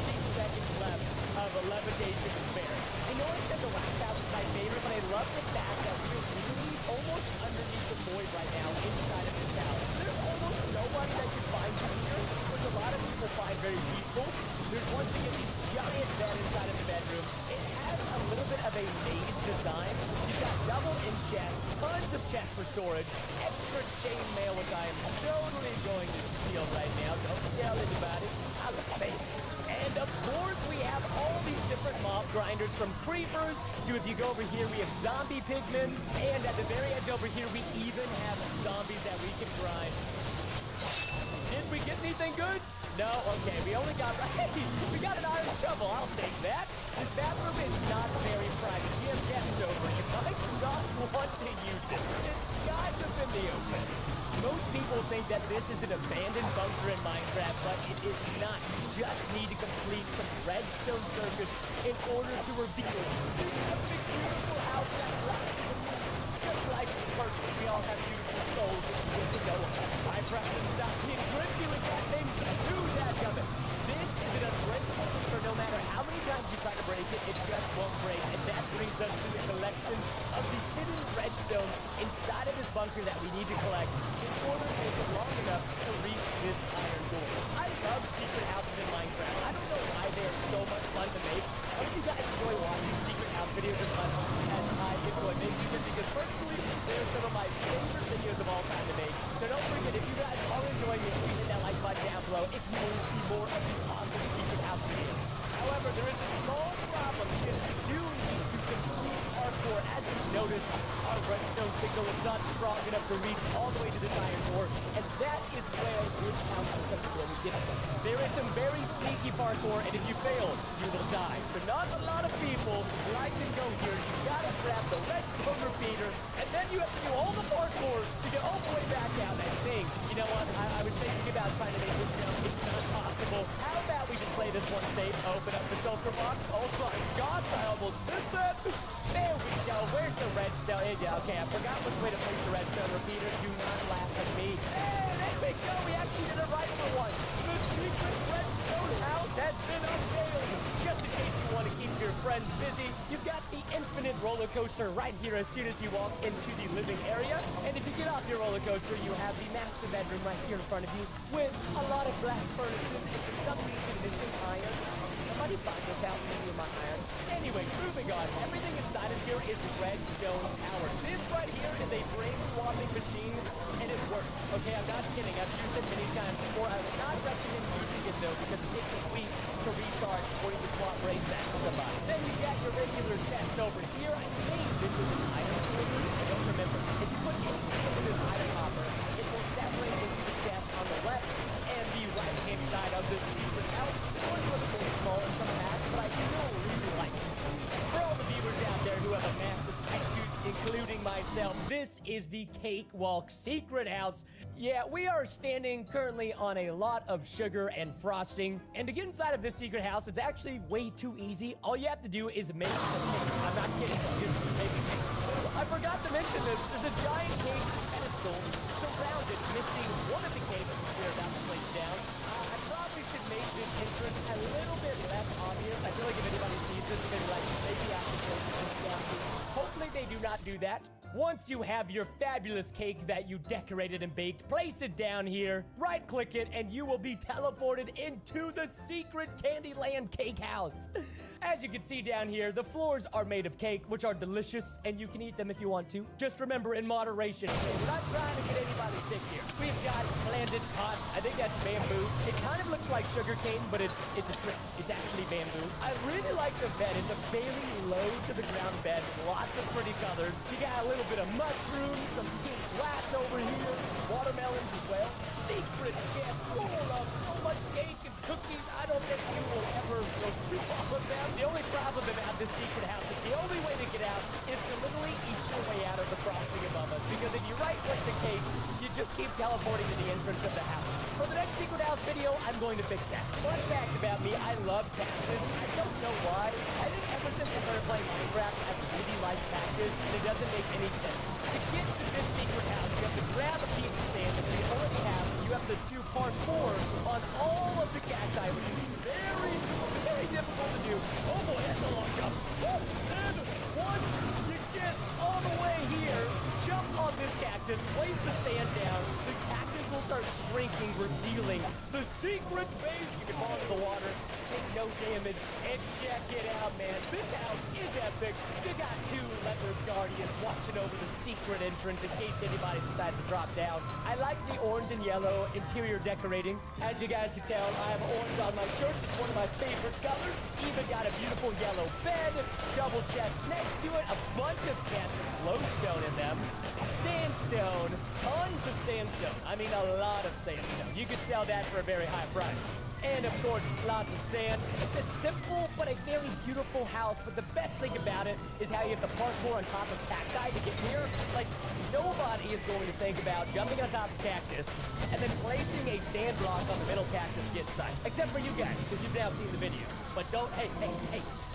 15 seconds left of a levitation to spare. I know I said the last house is my favorite, but I love the fact that we're really almost underneath the void right now inside of this house. There's almost nobody that can find you here, which a lot of people find very peaceful. There's once again the giant bed inside of the bedroom. It has a little bit of a maze design. You've got double in chests, tons of chests for storage, extra chainmail, which I am totally going to steal right now. Don't tell anybody. I love it. And of course, we have all these different mob grinders, from creepers to, if you go over here, we have zombie pigmen. And at the very edge over here, we even have zombies that we can grind. Did we get anything good? No? Okay, we only got, we got an iron shovel. I'll take that. This bathroom is not very private. We have guests over. You might not want to use it. It's kind of in the open. Most people think that this is an abandoned bunker in Minecraft, but it is not. You just need to complete some redstone circuits in order to reveal this epic, beautiful house that lasts in the moon. Just like the person, we all have beautiful souls that we get to go on. I Preston, stop being grippy with that thing. Do that, gummit. This is an unbreakable for no matter how many times you try to break it, it just won't break. And that brings us to the collection of the hidden redstone inside of this bunker that we need to collect in order to make it long enough to reach this iron door. I love secret houses in Minecraft. I don't know why they are so much fun to make. I hope you guys enjoy watching secret house videos as much as I enjoy making them, because personally, they're some of my favorite videos of all time to make. So don't forget, if you guys are enjoying this, hit that like button down below if you want to see more of these awesome secret house videos. However, there is a small problem, because we do need to complete parkour. As you've noticed, our redstone signal is not strong enough to reach all the way to this iron door, and that is where this house comes in. We get it. There is some very sneaky parkour, and if you fail, you will die. So not a lot of people like to go here. You gotta grab the redstone repeater, and then you have to do all the parkour to get all the way back out. And I think, you know what, I was thinking about trying to make this jump. It's not possible. How about we just play this one safe? Open up the sulfur box. Oh my gosh, I almost missed it. There we go. Where's the redstone? Okay, I forgot which way to place the redstone repeater. Do not laugh at me. Hey, there we go. We actually did it right for once. The secret redstone house has been unveiled. Just in case you want to keep your friends friends busy. You've got the infinite roller coaster right here as soon as you walk into the living area. And if you get off your roller coaster, you have the master bedroom right here in front of you with a lot of glass furnaces and for some reason missing iron. Somebody bought this house maybe in my iron. Anyway, moving on. Everything inside of here is redstone powered. This right here is a brain swapping machine, and it works. Okay, I'm not kidding. I've used it many times before. I would not recommend using it though because it takes a week to recharge before you can swap brains back to somebody. Then you got your regular chest over here. I think this is an item holder. I don't remember. If you put anything into this item hopper, it will separate into the chest on the left and the right-hand side of this secret house. It's a little bit small in some packs, but I still really like it. For all the viewers out there who have a massive sweet tooth, including myself, this is the Cakewalk secret house. Yeah, we are standing currently on a lot of sugar and frosting. And to get inside of this secret house, it's actually way too easy. All you have to do is make a cake. I'm not kidding, just make a cake. I forgot to mention this. There's a giant cake pedestal surrounded, missing one of the cakes we're about to place down. I probably should make this entrance a little bit less obvious. I feel like if anybody sees this, they're gonna be like, maybe I should close this down too. Hopefully they do not do that. Once you have your fabulous cake that you decorated and baked, place it down here, right-click it, and you will be teleported into the secret Candyland cake house. As you can see down here, the floors are made of cake, which are delicious, and you can eat them if you want to. Just remember, in moderation. Okay? We're not trying to get anybody sick here. We've got planted pots. I think that's bamboo. It kind of looks like sugar cane, but it's a trick. It's actually bamboo. I really like the bed. It's a very low to the ground bed. Lots of pretty colors. You got a little bit of mushrooms, some pink glass over here, watermelons as well. Secret chest full of so much cake and cookies. I don't think you will ever go through all of them. The only problem about this secret house is the only way to get out is to literally eat your way out of the frosting above us. Because if you right-click the cake, you just keep teleporting to the entrance of the house. For the next secret house video, I'm going to fix that. Fun fact about me, I love cactus. I don't know why. I think ever since I started playing Minecraft, I really like cactus, and it doesn't make any sense. To get to this secret house, you have to grab a piece of sand that you already have. You have to do parkour on all of the cacti, which is very, very difficult to do. Oh boy, that's a long jump. And once you get all the way here, jump on this cactus, place the sand down, the cactus will start shrinking, revealing the secret base. You can fall into the water, take no damage, and check it out, man. This house is epic. You got two leopard guardians watching over the secret entrance in case anybody decides to drop down. I like the orange and yellow interior decorating. As you guys can tell, I have orange on my shirt. It's one of my favorite colors. Even got a beautiful yellow bed, double chest next to it, a bunch of chests with glowstone in them, sandstone, tons of sandstone. I mean, a lot of sandstone. You could sell that for a very high price. And of course, lots of sand. It's a simple but a very beautiful house, but the best thing about it is how you have the parkour on top of cacti to get here. Like, nobody is going to think about jumping on top of cactus and then placing a sand block on the middle cactus to get inside. Except for you guys, because you've now seen the video. But don't, hey,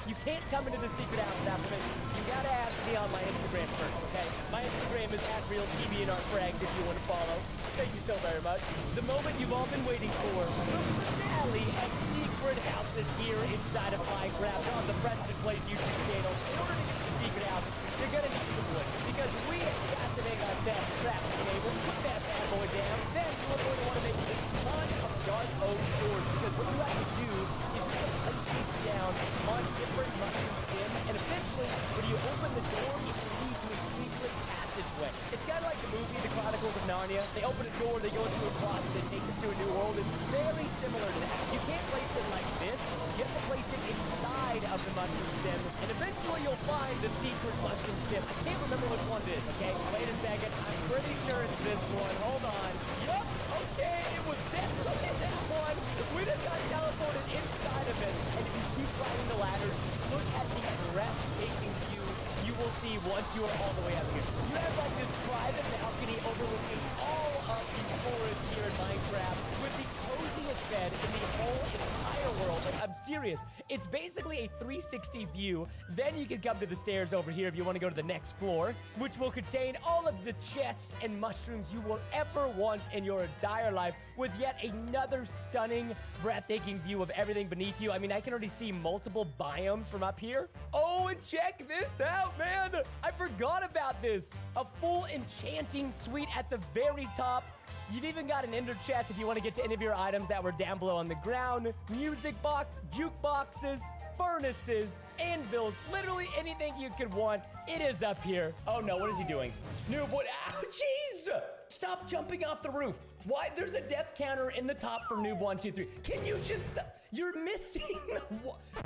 you can't come into the secret house without permission. You gotta ask me on my Instagram first, okay? My Instagram is @RealTVNRFrags if you want to follow. Thank you so very much. The moment you've all been waiting for, the finale of secret houses here inside of Minecraft on the Preston Plays YouTube channel. In order to get to the secret house, you're gonna need some wood, because we have got to make ourselves a crafting table, put that bad boy down, then you're going to want to make a ton of dark oak doors, because what you have to do is you have to place these down on different mushroom stems, and eventually, when you open the door, it will lead to a secret passageway. It's kind of like the movie, The Chronicles of Narnia. They open a door, they go into a closet, that takes it to a new world. It's very similar to that. You can't place it like this. You have to place it inside of the mushroom stem, and eventually you'll find the secret mushroom stem. I can't remember which one it is, okay? Wait a second. I'm pretty sure it's this one. Hold on. Yup, okay, it was definitely that one. We just got teleported inside of it, and if you keep climbing the ladders, look at the breathtaking view you will see once you are all the way up here. You have like this private balcony overlooking all of the forest here in Minecraft with the coziest bed in the whole entire world. Like, I'm serious. It's basically a 360 view. Then you can come to the stairs over here if you want to go to the next floor, which will contain all of the chests and mushrooms you will ever want in your entire life, with yet another stunning, breathtaking view of everything beneath you. I mean, I can already see multiple biomes from up here. Oh, and check this out, man. I forgot about this. A full enchanting suite at the very top. You've even got an ender chest if you want to get to any of your items that were down below on the ground. Music box, jukeboxes, furnaces, anvils, literally anything you could want. It is up here. Oh no, what is he doing? Noob, what? Ow, jeez! Stop jumping off the roof. Why? There's a death counter in the top for Noob 123. Can you just? You're missing.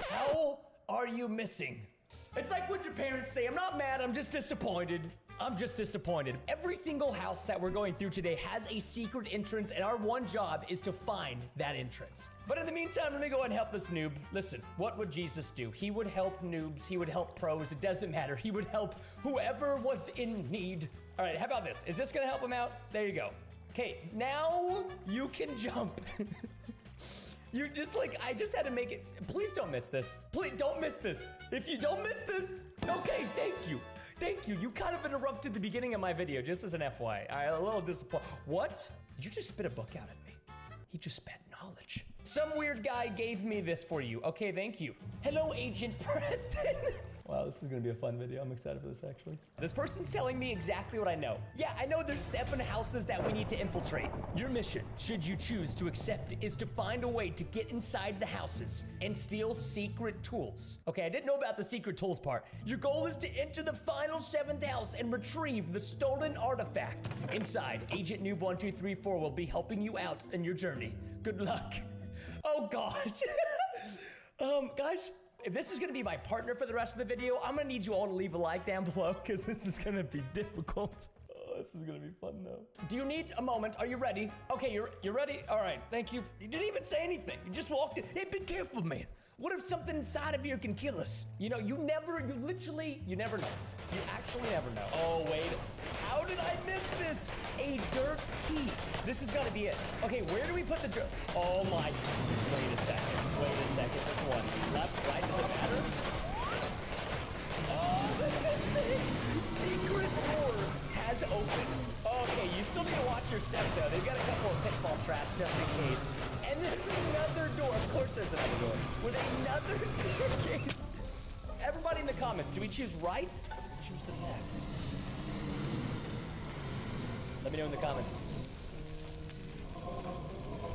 How are you missing? It's like when your parents say, I'm not mad, I'm just disappointed. I'm just disappointed. Every single house that we're going through today has a secret entrance, and our one job is to find that entrance. But in the meantime, let me go ahead and help this noob. Listen, what would Jesus do? He would help noobs, he would help pros, it doesn't matter. He would help whoever was in need. All right, how about this? Is this gonna help him out? There you go. Okay, now you can jump. You just I just had to make it. Please don't miss this. Please don't miss this. If you don't miss this, okay, thank you. Thank you. You kind of interrupted the beginning of my video, just as an FYI. I'm a little disappointed. What? Did you just spit a book out at me? He just spat knowledge. Some weird guy gave me this for you. Okay, thank you. Hello, Agent Preston. Wow, this is gonna be a fun video. I'm excited for this, actually. This person's telling me exactly what I know. Yeah, I know there's 7 houses that we need to infiltrate. Your mission, should you choose to accept, is to find a way to get inside the houses and steal secret tools. Okay, I didn't know about the secret tools part. Your goal is to enter the final 7th house and retrieve the stolen artifact. Inside, Agent Noob 1234 will be helping you out in your journey. Good luck. Oh gosh. Guys, if this is gonna be my partner for the rest of the video, I'm gonna need you all to leave a like down below, because this is gonna be difficult. Oh, this is gonna be fun though. Do you need a moment? Are you ready? Okay, you're ready? All right, thank you. You didn't even say anything. You just walked in. Hey, be careful, man. What if something inside of here can kill us? You know, you never know. You actually never know. Oh, wait. How did I miss this? A dirt key. This is gotta be it. Okay, where do we put the dirt? Oh my, wait a second. Which one? Left, right, does it matter? Oh, this is secret door has opened. Okay, you still need to watch your step though. They've got a couple of pitfall traps just in case. And there's another door. Of course there's another door. With another staircase. Everybody in the comments, do we choose right or choose the left? Let me know in the comments.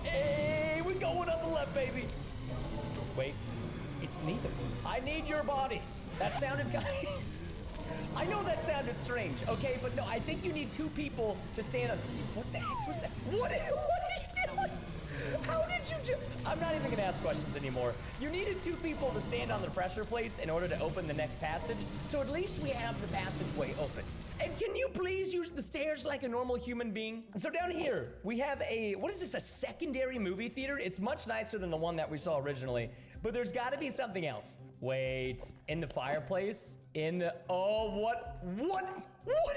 Hey, we're going on the left, baby. Wait, it's neither. I need your body. That sounded I know that sounded strange, okay? But no, I think you need 2 people to stand on. What the heck was that? What are you doing? How did you just? I'm not even gonna ask questions anymore. You needed 2 people to stand on the pressure plates in order to open the next passage, so at least we have the passageway open. And can you please use the stairs like a normal human being? So down here, we have what is this, a secondary movie theater? It's much nicer than the one that we saw originally, but there's gotta be something else. Wait, in the fireplace? What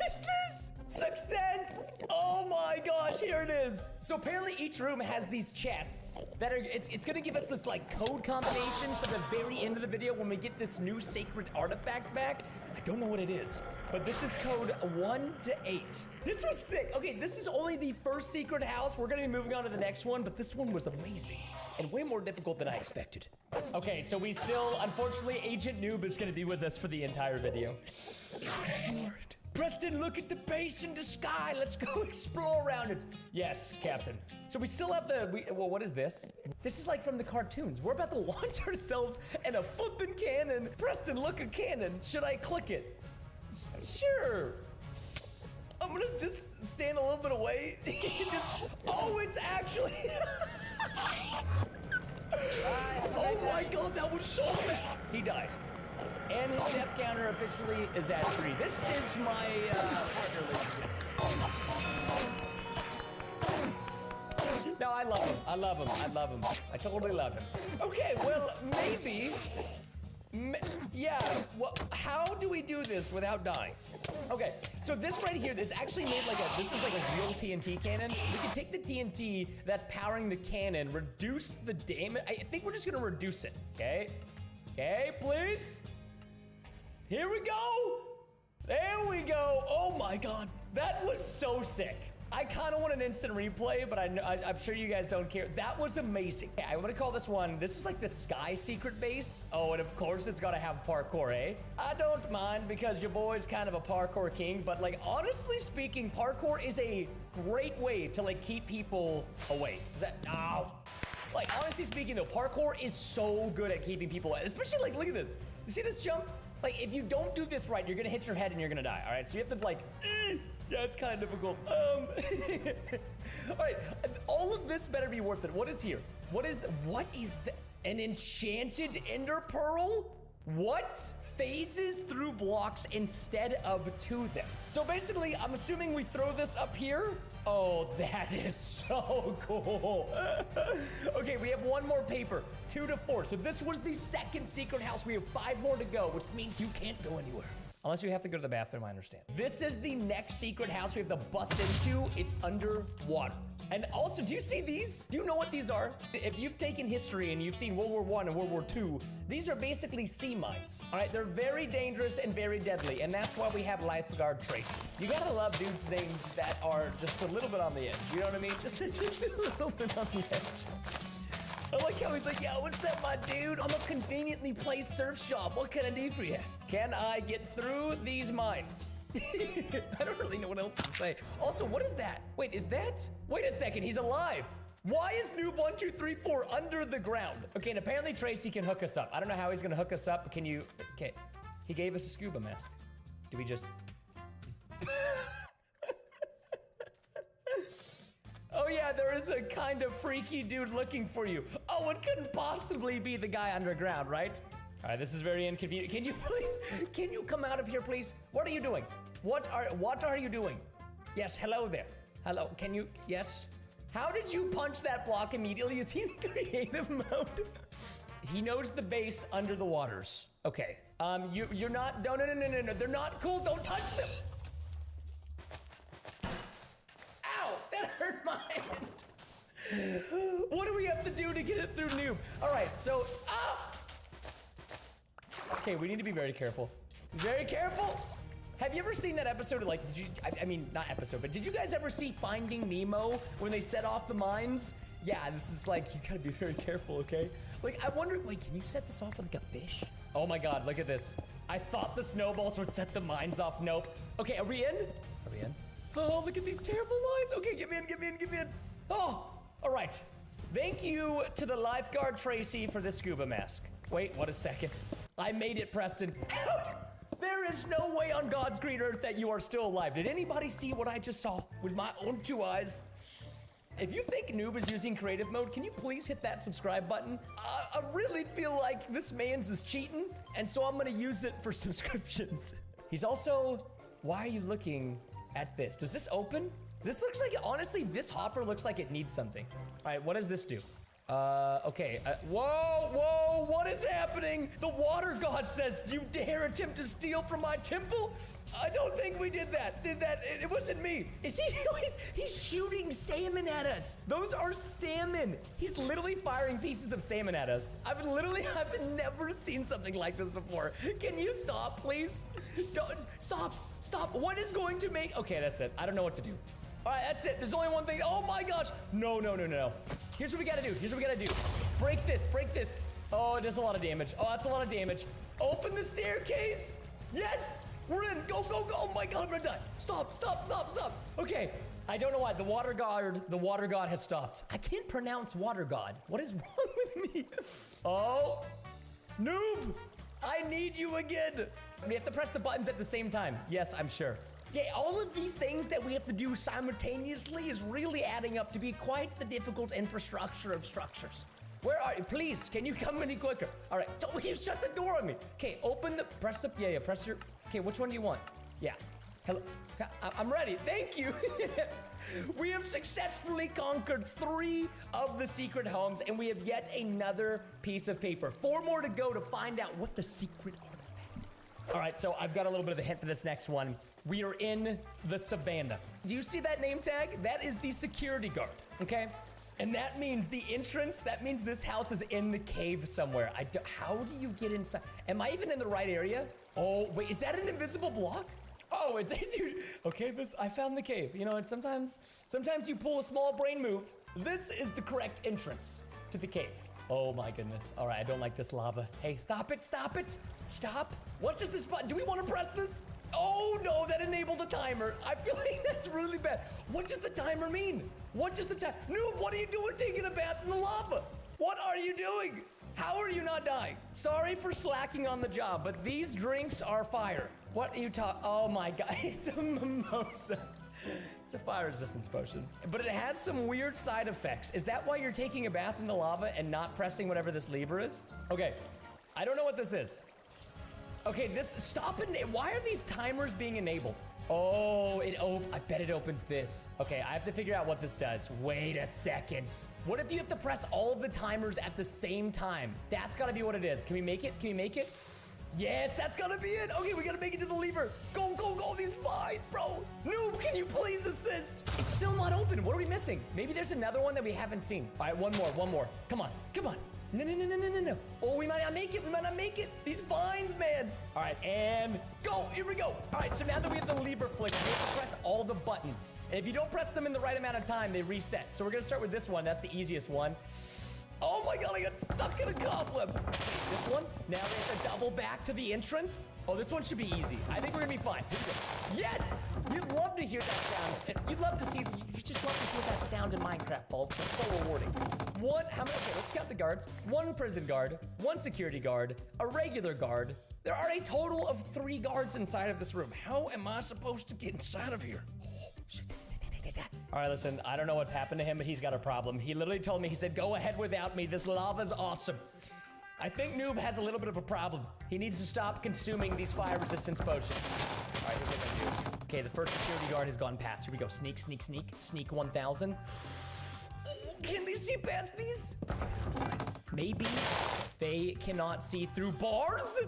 is this? Success! Oh my gosh, here it is. So apparently each room has these chests that are, it's gonna give us this code combination for the very end of the video when we get this new sacred artifact back. I don't know what it is, but this is code 1 to 8. This was sick. Okay, this is only the first secret house. We're gonna be moving on to the next one, but this one was amazing and way more difficult than I expected. Okay, so we still, unfortunately, Agent Noob is gonna be with us for the entire video. Lord. Preston, look at the base in the sky. Let's go explore around it. Yes, Captain. So we still have well, what is this? This is like from the cartoons. We're about to launch ourselves in a flippin' cannon. Preston, look, a cannon. Should I click it? Sure. I'm gonna just stand a little bit away. Oh, it's actually. Oh my God, that was so bad. He died. And his death counter officially is at 3. This is my partner leadership. No, I love him. I totally love him. Okay, well, Yeah, well, how do we do this without dying? Okay, so this right here, it's actually made like this is like a real TNT cannon. We can take the TNT that's powering the cannon, reduce the damage. I think we're just gonna reduce it, okay? Okay, please. Here we go. There we go. Oh my God, that was so sick. I kind of want an instant replay, but I'm sure you guys don't care. That was amazing. Okay, I'm gonna call this one, this is like the sky secret base. Oh, and of course it's gotta have parkour, eh? I don't mind because your boy's kind of a parkour king, but like honestly speaking, parkour is a great way to like keep people away. Is that, no. Like honestly speaking though, parkour is so good at keeping people away. Especially like, look at this. You see this jump? Like if you don't do this right, you're gonna hit your head and you're gonna die, all right? So you have to like, yeah, it's kind of difficult. All right, all of this better be worth it. What is here? What is an enchanted ender pearl? What? Phases through blocks instead of to them. So basically, I'm assuming we throw this up here. Oh, that is so cool. Okay, we have one more paper, 2 to 4. So this was the second secret house. We have 5 more to go, which means you can't go anywhere. Unless you have to go to the bathroom, I understand. This is the next secret house we have to bust into. It's underwater. And also, do you see these? Do you know what these are? If you've taken history and you've seen World War I and World War II, these are basically sea mines. All right, they're very dangerous and very deadly, and that's why we have lifeguard Tracy. You gotta love dudes' names that are just a little bit on the edge. You know what I mean? Just a little bit on the edge. I like how he's like, yo, what's up, my dude? I'm a conveniently placed surf shop. What can I do for you? Can I get through these mines? I don't really know what else to say. Also, what is that? Wait, is that? Wait a second, he's alive. Why is Noob 1234 under the ground? Okay, and apparently Tracy can hook us up. I don't know how he's gonna hook us up, but can you? Okay, he gave us a scuba mask. Do we just? Oh yeah, there is a kind of freaky dude looking for you. Oh, it couldn't possibly be the guy underground, right? All right, this is very inconvenient. Can you please, can you come out of here, please? What are you doing? What are you doing? Yes, hello there. Hello, can you, yes? How did you punch that block immediately? Is he in creative mode? He knows the base under the waters. Okay, you're not, no, they're not cool, don't touch them. Ow, that hurt my hand. What do we have to do to get it through Noob? All right, so, okay, we need to be very careful. Very careful. Have you ever seen that episode of like, I mean, not episode, but did you guys ever see Finding Nemo when they set off the mines? Yeah, this is like, you gotta be very careful, okay? Like, I wonder, wait, can you set this off with like a fish? Oh my God, look at this. I thought the snowballs would set the mines off. Nope. Okay, are we in? Are we in? Oh, look at these terrible lines. Okay, get me in. Oh, all right. Thank you to the lifeguard Tracy for the scuba mask. Wait, what a second. I made it, Preston. There is no way on God's green earth that you are still alive. Did anybody see what I just saw with my own 2 eyes? If you think Noob is using creative mode, can you please hit that subscribe button? I really feel like this man's is cheating, and so I'm gonna use it for subscriptions. He's also, why are you looking at this? Does this open? This looks like, honestly, this hopper looks like it needs something. All right, what does this do? Okay, whoa, what is happening? The water god says, you dare attempt to steal from my temple? I don't think we did that. It wasn't me. Is he, he's shooting salmon at us. Those are salmon. He's literally firing pieces of salmon at us. I've never seen something like this before. Can you stop, please? Don't, stop. What is going to make, okay, that's it. I don't know what to do. All right, that's it. There's only one thing. Oh my gosh. No. Here's what we gotta do. Break this. Oh, it does a lot of damage. Oh, that's a lot of damage. Open the staircase. Yes, we're in. Go. Oh my God, I'm gonna die. Stop. Okay, I don't know why. The water god has stopped. I can't pronounce water god. What is wrong with me? Oh, Noob, I need you again. We have to press the buttons at the same time. Yes, I'm sure. Yeah, all of these things that we have to do simultaneously is really adding up to be quite the difficult infrastructure of structures. Where are you? Please, can you come any quicker? All right, don't you shut the door on me. Okay, press up, press your, okay, which one do you want? Yeah, hello, I'm ready, thank you. We have successfully conquered 3 of the secret homes, and we have yet another piece of paper. 4 more to go to find out what the secret artifact is. All right, so I've got a little bit of a hint for this next one. We are in the savannah. Do you see that name tag? That is the security guard, okay? And that means the entrance, that means this house is in the cave somewhere. How do you get inside? Am I even in the right area? Oh, wait, is that an invisible block? Oh, it's dude. Okay, I found the cave. You know, and sometimes you pull a small brain move. This is the correct entrance to the cave. Oh my goodness. All right, I don't like this lava. Hey, stop it, stop it. Stop. What is this button? Do we want to press this? Oh no, that enabled a timer. I feel like that's really bad. What does the timer mean? What does the time? Noob, what are you doing taking a bath in the lava? What are you doing? How are you not dying? Sorry for slacking on the job, but these drinks are fire. What are you talking? Oh my God, it's a mimosa. It's a fire resistance potion, but it has some weird side effects. Is that why you're taking a bath in the lava and not pressing whatever this lever is? Okay, I don't know what this is. Okay, stop it. Why are these timers being enabled? Oh, I bet it opens this. Okay, I have to figure out what this does. Wait a second. What if you have to press all of the timers at the same time? That's gotta be what it is. Can we make it? Can we make it? Yes, that's gotta be it. Okay, we gotta make it to the lever. Go, go, go, these vines, bro. Noob, can you please assist? It's still not open. What are we missing? Maybe there's another one that we haven't seen. All right, one more. Come on, come on. No. Oh, we might not make it. These vines, man. All right, and go. Here we go. All right, so now that we have the lever flick, we have to press all the buttons. And if you don't press them in the right amount of time, they reset. So we're gonna start with this one. That's the easiest one. Oh my God, I got stuck in a cobweb. This one, now we have to double back to the entrance. Oh, this one should be easy. I think we're gonna be fine. Yes! You'd love to hear that sound. You just love to hear that sound in Minecraft, folks. It's so rewarding. Okay, let's count the guards. 1 prison guard, 1 security guard, a regular guard. There are a total of 3 guards inside of this room. How am I supposed to get inside of here? Oh, shit. All right, listen, I don't know what's happened to him, but he's got a problem. He literally told me, he said, go ahead without me. This lava's awesome. I think Noob has a little bit of a problem. He needs to stop consuming these fire resistance potions. All right, here's what I'm gonna do. Okay, the first security guard has gone past. Here we go, sneak. Sneak 1,000. Can they see past these? Maybe they cannot see through bars?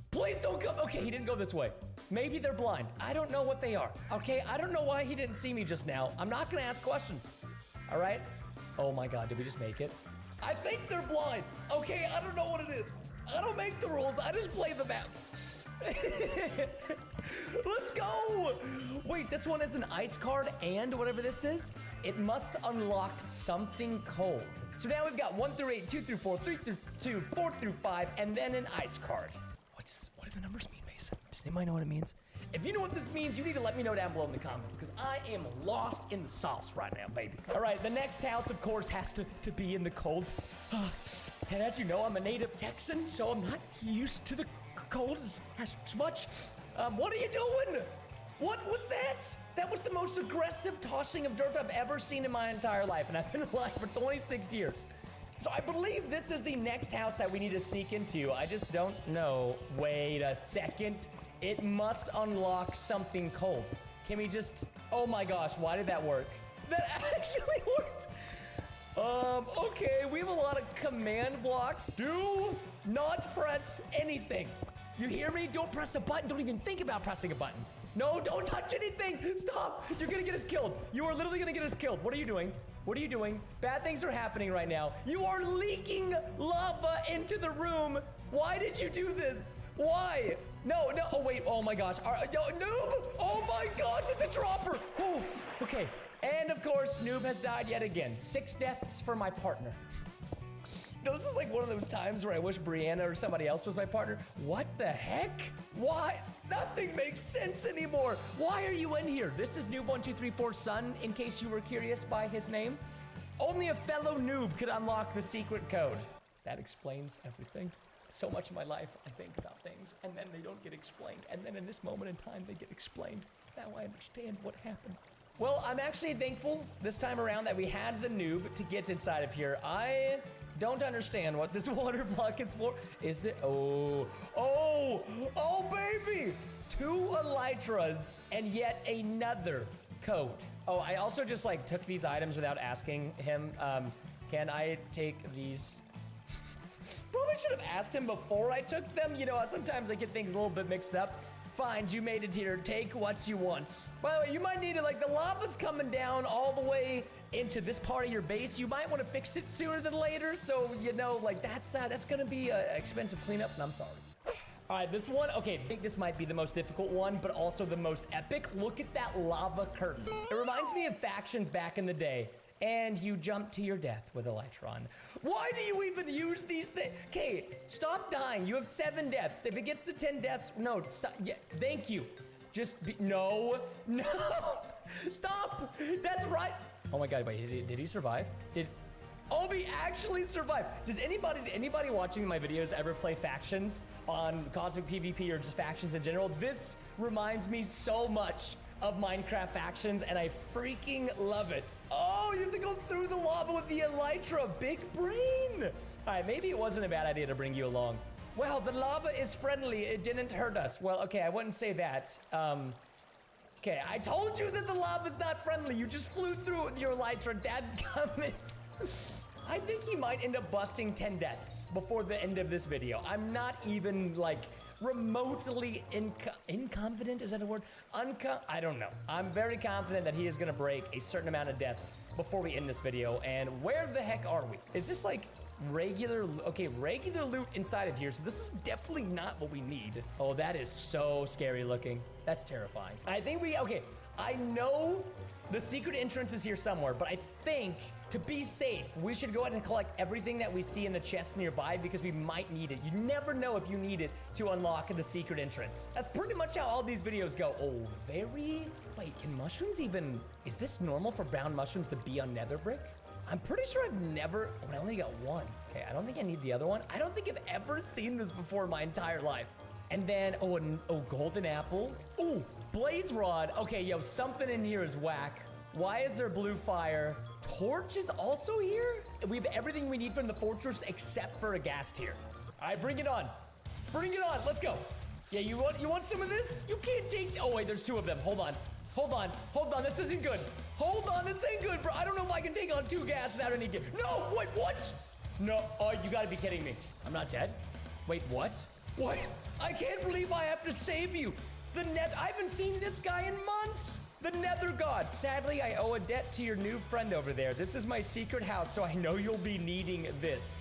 Please don't go. Okay, he didn't go this way. Maybe they're blind. I don't know what they are. Okay, I don't know why he didn't see me just now. I'm not gonna ask questions. All right? Oh my God, did we just make it? I think they're blind. Okay, I don't know what it is. I don't make the rules. I just play the maps. Let's go. Wait, this one is an ice card and whatever this is, it must unlock something cold. So now we've got 1 through 8, 2 through 4, 3 through 2, 4 through 5, and then an ice card. What do the numbers mean, Mason? Does anybody know what it means? If you know what this means, you need to let me know down below in the comments, because I am lost in the sauce right now, baby. All right, the next house, of course, has to be in the cold. And as you know, I'm a native Texan, so I'm not used to the cold as much. What are you doing? What was that? That was the most aggressive tossing of dirt I've ever seen in my entire life, and I've been alive for 26 years. So I believe this is the next house that we need to sneak into. I just don't know. Wait a second. It must unlock something cold. Can we just... Oh my gosh, why did that work? That actually worked. Okay, we have a lot of command blocks. Do not press anything. You hear me? Don't press a button. Don't even think about pressing a button. No, don't touch anything. Stop. You're gonna get us killed. You are literally gonna get us killed. What are you doing? What are you doing? Bad things are happening right now. You are leaking lava into the room. Why did you do this? Why? No. Oh wait. Oh my gosh. Noob. Oh my gosh. It's a dropper. Oh, okay. And of course, Noob has died yet again. 6 deaths for my partner. No, this is like one of those times where I wish Brianna or somebody else was my partner. What the heck? Why? Nothing makes sense anymore. Why are you in here? This is Noob1234's son, in case you were curious by his name. Only a fellow noob could unlock the secret code. That explains everything. So much of my life, I think about things, and then they don't get explained. And then in this moment in time, they get explained. Now I understand what happened. Well, I'm actually thankful this time around that we had the noob to get inside of here. I don't understand what this water block is for. Is it? Oh, baby! 2 elytras and yet another code. Oh, I also just like took these items without asking him. Can I take these? Probably should have asked him before I took them. You know, sometimes I get things a little bit mixed up. Fine, you made it here. Take what you want. By the way, you might need it. Like, the lava's coming down all the way into this part of your base. You might want to fix it sooner than later. So, you know, like, that's gonna be an expensive cleanup, and I'm sorry. All right, this one, okay, I think this might be the most difficult one, but also the most epic. Look at that lava curtain. It reminds me of factions back in the day. And you jump to your death with Elytron. Why do you even use these things? Okay, stop dying. You have 7 deaths. If it gets to 10 deaths, no, stop. Yeah, thank you. Just be, no, stop. That's right. Oh my God, wait, did he survive? Did Obi actually survive? Does anybody watching my videos ever play factions on Cosmic PvP or just factions in general? This reminds me so much of Minecraft factions, and I freaking love it. Oh, you have to go through the lava with the Elytra. Big brain. All right, maybe it wasn't a bad idea to bring you along. Well, the lava is friendly. It didn't hurt us. Well, okay, I wouldn't say that. Okay, I told you that the lava's not friendly. You just flew through it with your Elytra. Dadgummit. I think he might end up busting 10 deaths before the end of this video. I'm not even, like, remotely inconfident, is that a word? I don't know. I'm very confident that he is gonna break a certain amount of deaths before we end this video. And where the heck are we? Is this like regular loot inside of here? So this is definitely not what we need. Oh, that is so scary looking. That's terrifying. I think I know the secret entrance is here somewhere, but I think to be safe, we should go ahead and collect everything that we see in the chest nearby because we might need it. You never know if you need it to unlock the secret entrance. That's pretty much how all these videos go. Oh, wait, can mushrooms even, is this normal for brown mushrooms to be on nether brick? I'm pretty sure I only got one. Okay, I don't think I need the other one. I don't think I've ever seen this before in my entire life. And then, golden apple. Oh, blaze rod. Okay, yo, something in here is whack. Why is there blue fire? Torch is also here? We have everything we need from the fortress except for a gas tier. All right, bring it on. Bring it on, let's go. Yeah, you want some of this? You can't take, oh wait, there's 2 of them. Hold on, this isn't good. Hold on, this ain't good, bro. I don't know if I can take on 2 gas without any gear. No, wait, what? No, oh, you gotta be kidding me. I'm not dead? Wait, what? What? I can't believe I have to save you. I haven't seen this guy in months. The Nether God. Sadly, I owe a debt to your new friend over there. This is my secret house, so I know you'll be needing this.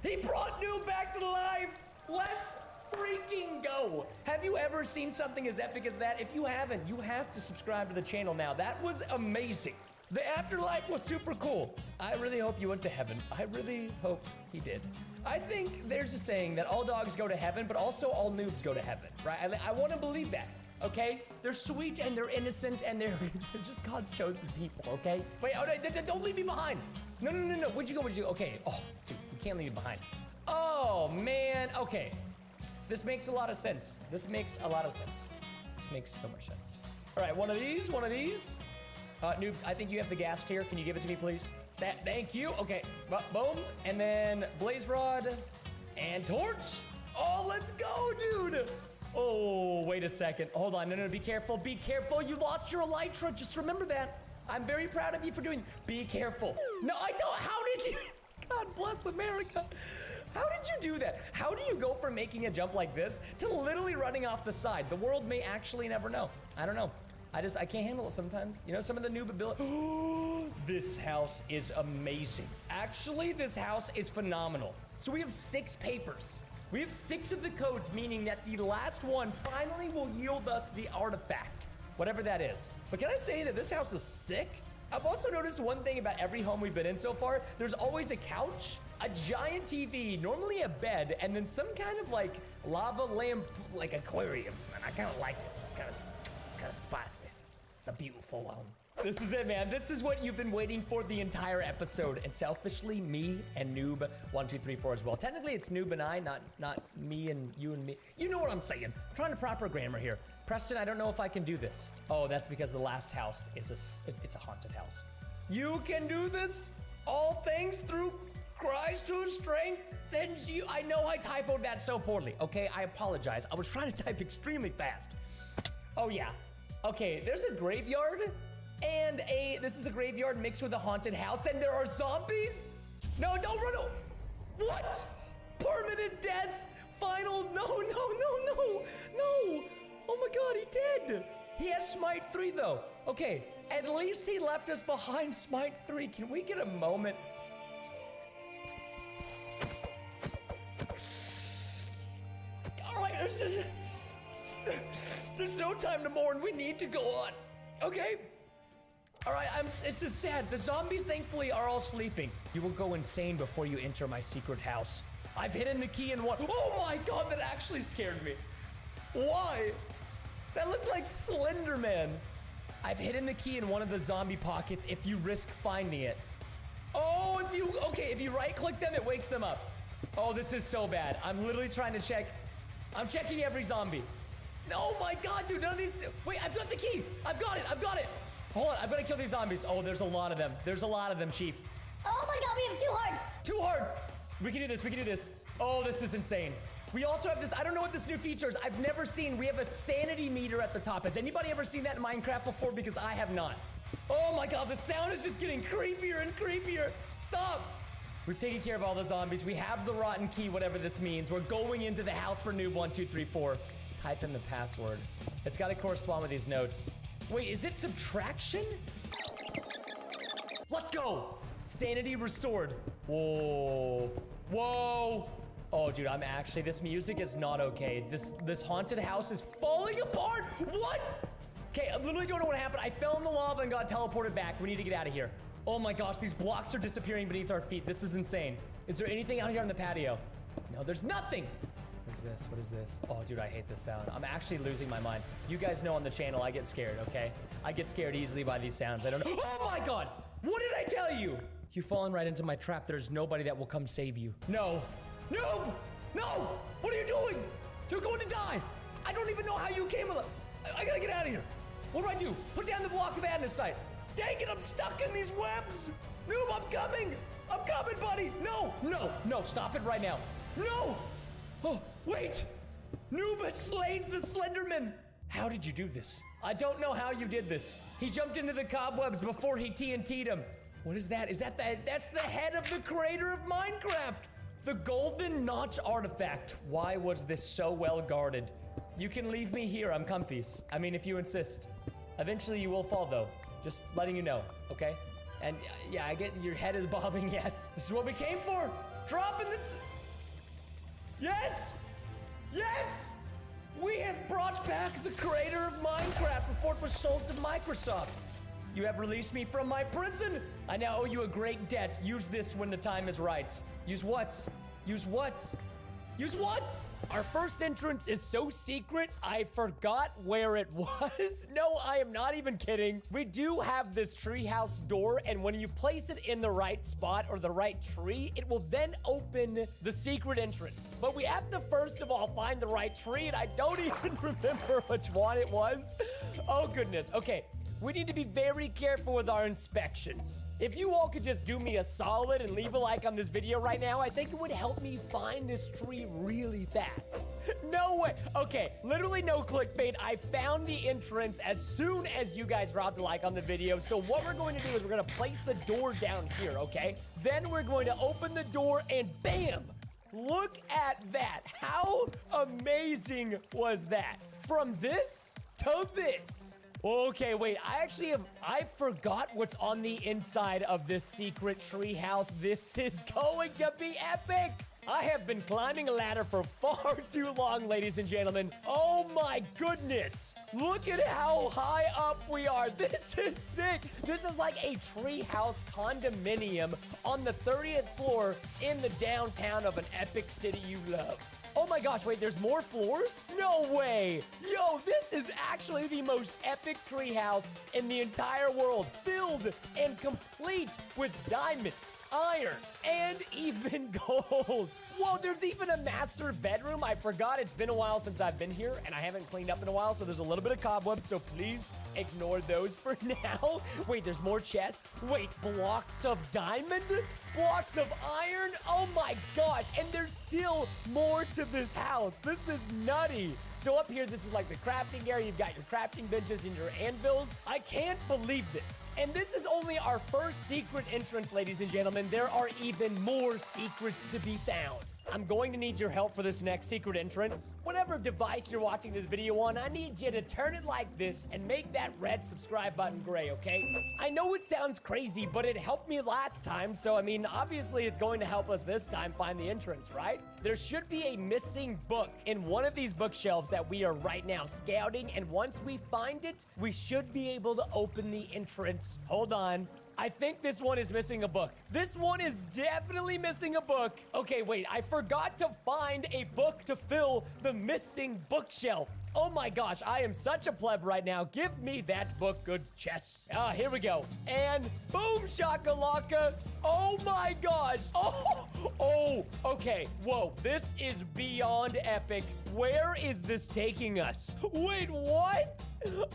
He brought Noob back to life. Let's freaking go. Have you ever seen something as epic as that? If you haven't, you have to subscribe to the channel now. That was amazing. The afterlife was super cool. I really hope you went to heaven. I really hope he did. I think there's a saying that all dogs go to heaven, but also all noobs go to heaven, right? I want to believe that, okay? They're sweet and they're innocent and they're just God's chosen people, okay? Wait, don't leave me behind. No. Where'd you go? Okay. Oh, dude, you can't leave me behind. Oh, man. Okay. This makes a lot of sense. This makes so much sense. All right, one of these. Noob, I think you have the gas tier. Can you give it to me, please? Thank you. Okay, boom. And then blaze rod and torch. Oh, let's go, dude. Oh, wait a second. Hold on. No, be careful. Be careful. You lost your elytra. Just remember that. I'm very proud of you for doing. Be careful. No, I don't. How did you? God bless America. How did you do that? How do you go from making a jump like this to literally running off the side? The world may actually never know. I don't know. I can't handle it sometimes. You know, some of the noob ability. This house is amazing. Actually, this house is phenomenal. So we have 6 papers. We have 6 of the codes, meaning that the last one finally will yield us the artifact, whatever that is. But can I say that this house is sick? I've also noticed one thing about every home we've been in so far. There's always a couch, a giant TV, normally a bed, and then some kind of like lava lamp, like aquarium. And I kind of like it. It's kind of spicy. It's a beautiful one. This is it, man. This is what you've been waiting for the entire episode. And selfishly, me and Noob1234 as well. Technically, it's Noob and I, not me and you and me. You know what I'm saying. I'm trying to proper grammar here. Preston, I don't know if I can do this. Oh, that's because the last house is it's a haunted house. You can do this. All things through Christ who strengthens you. I know I typoed that so poorly. Okay, I apologize. I was trying to type extremely fast. Oh yeah. Okay, there's a graveyard and this is a graveyard mixed with a haunted house, and there are zombies? No, don't run. What? Permanent death? Final? No. Oh my god, he dead. He has Smite 3 though. Okay, at least he left us behind Smite 3. Can we get a moment? All right, there's no time to mourn. We need to go on. Okay? All right, it's just sad. The zombies, thankfully, are all sleeping. You will go insane before you enter my secret house. I've hidden the key in one. Oh my god, that actually scared me. Why? That looked like Slender Man. I've hidden the key in one of the zombie pockets if you risk finding it. Oh, if you right-click them, it wakes them up. Oh, this is so bad. I'm literally trying to check. I'm checking every zombie. Oh my god, dude, none of these. Wait, I've got the key. I've got it. Hold on, I've got to kill these zombies. Oh, there's a lot of them. Chief. Oh my god, we have 2 hearts! 2 hearts. We can do this. Oh, this is insane. We also have this, I don't know what this new feature is. I've never seen, we have a sanity meter at the top. Has anybody ever seen that in Minecraft before? Because I have not. Oh my god, the sound is just getting creepier and creepier. Stop. We've taken care of all the zombies. We have the rotten key, whatever this means. We're going into the house for noob 1234. Type in the password. It's got to correspond with these notes. Wait, is it subtraction? Let's go. Sanity restored. Whoa. Oh, dude, this music is not okay. This haunted house is falling apart. What? Okay, I literally don't know what happened. I fell in the lava and got teleported back. We need to get out of here. Oh my gosh, these blocks are disappearing beneath our feet. This is insane. Is there anything out here on the patio? No, there's nothing. What is this? Oh, dude, I hate this sound. I'm actually losing my mind. You guys know on the channel, I get scared, okay? I get scared easily by these sounds. I don't know. Oh my god! What did I tell you? You've fallen right into my trap. There's nobody that will come save you. No! What are you doing? You're going to die. I don't even know how you came alive. I gotta get out of here. What do I do? Put down the block of andesite. Dang it, I'm stuck in these webs. Noob, I'm coming, buddy. No, stop it right now. No. Oh, wait. Noob has slayed the Slenderman. How did you do this? I don't know how you did this. He jumped into the cobwebs before he TNT'd him. What is that? That's the head of the creator of Minecraft. The golden notch artifact. Why was this so well guarded? You can leave me here, I'm comfies. I mean, if you insist. Eventually you will fall though. Just letting you know, okay? And yeah, I get your head is bobbing, yes. This is what we came for. Dropping this. Yes! We have brought back the creator of Minecraft before it was sold to Microsoft. You have released me from my prison. I now owe you a great debt. Use this when the time is right. Use what? Our first entrance is so secret, I forgot where it was. No, I am not even kidding. We do have this treehouse door, and when you place it in the right spot or the right tree, it will then open the secret entrance. But we have to first of all find the right tree, and I don't even remember which one it was. Oh goodness, okay. We need to be very careful with our inspections. If you all could just do me a solid and leave a like on this video right now, I think it would help me find this tree really fast. No way. Okay, literally no clickbait. I found the entrance as soon as you guys dropped a like on the video. So what we're going to do is we're going to place the door down here, okay? Then we're going to open the door and bam! Look at that. How amazing was that? From this to this. Okay, wait, I forgot what's on the inside of this secret treehouse. This is going to be epic. I have been climbing a ladder for far too long, ladies and gentlemen. Oh my goodness. Look at how high up we are. This is sick. This is like a treehouse condominium on the 30th floor in the downtown of an epic city you love. Oh my gosh, wait, there's more floors? No way! Yo, this is actually the most epic treehouse in the entire world, filled and complete with diamonds, iron, and even gold. Whoa, there's even a master bedroom. I forgot, it's been a while since I've been here, and I haven't cleaned up in a while, so there's a little bit of cobwebs, so please ignore those for now. Wait, there's more chests? Wait, blocks of diamond? Blocks of iron? Oh my gosh, and there's still more to of this house. This is nutty. So up here, this is like the crafting area. You've got your crafting benches and your anvils. I can't believe this. And this is only our first secret entrance, ladies and gentlemen. There are even more secrets to be found. I'm going to need your help for this next secret entrance. Whatever device you're watching this video on, I need you to turn it like this and make that red subscribe button gray, okay? I know it sounds crazy, but it helped me last time, so I mean, obviously it's going to help us this time find the entrance, right? There should be a missing book in one of these bookshelves that we are right now scouting, and once we find it, we should be able to open the entrance. Hold on. I think this one is missing a book. This one is definitely missing a book. Okay, wait, I forgot to find a book to fill the missing bookshelf. Oh my gosh, I am such a pleb right now. Give me that book, good chess. Here we go. And boom shakalaka. Oh my gosh. Oh, okay. Whoa, this is beyond epic. Where is this taking us? Wait, what?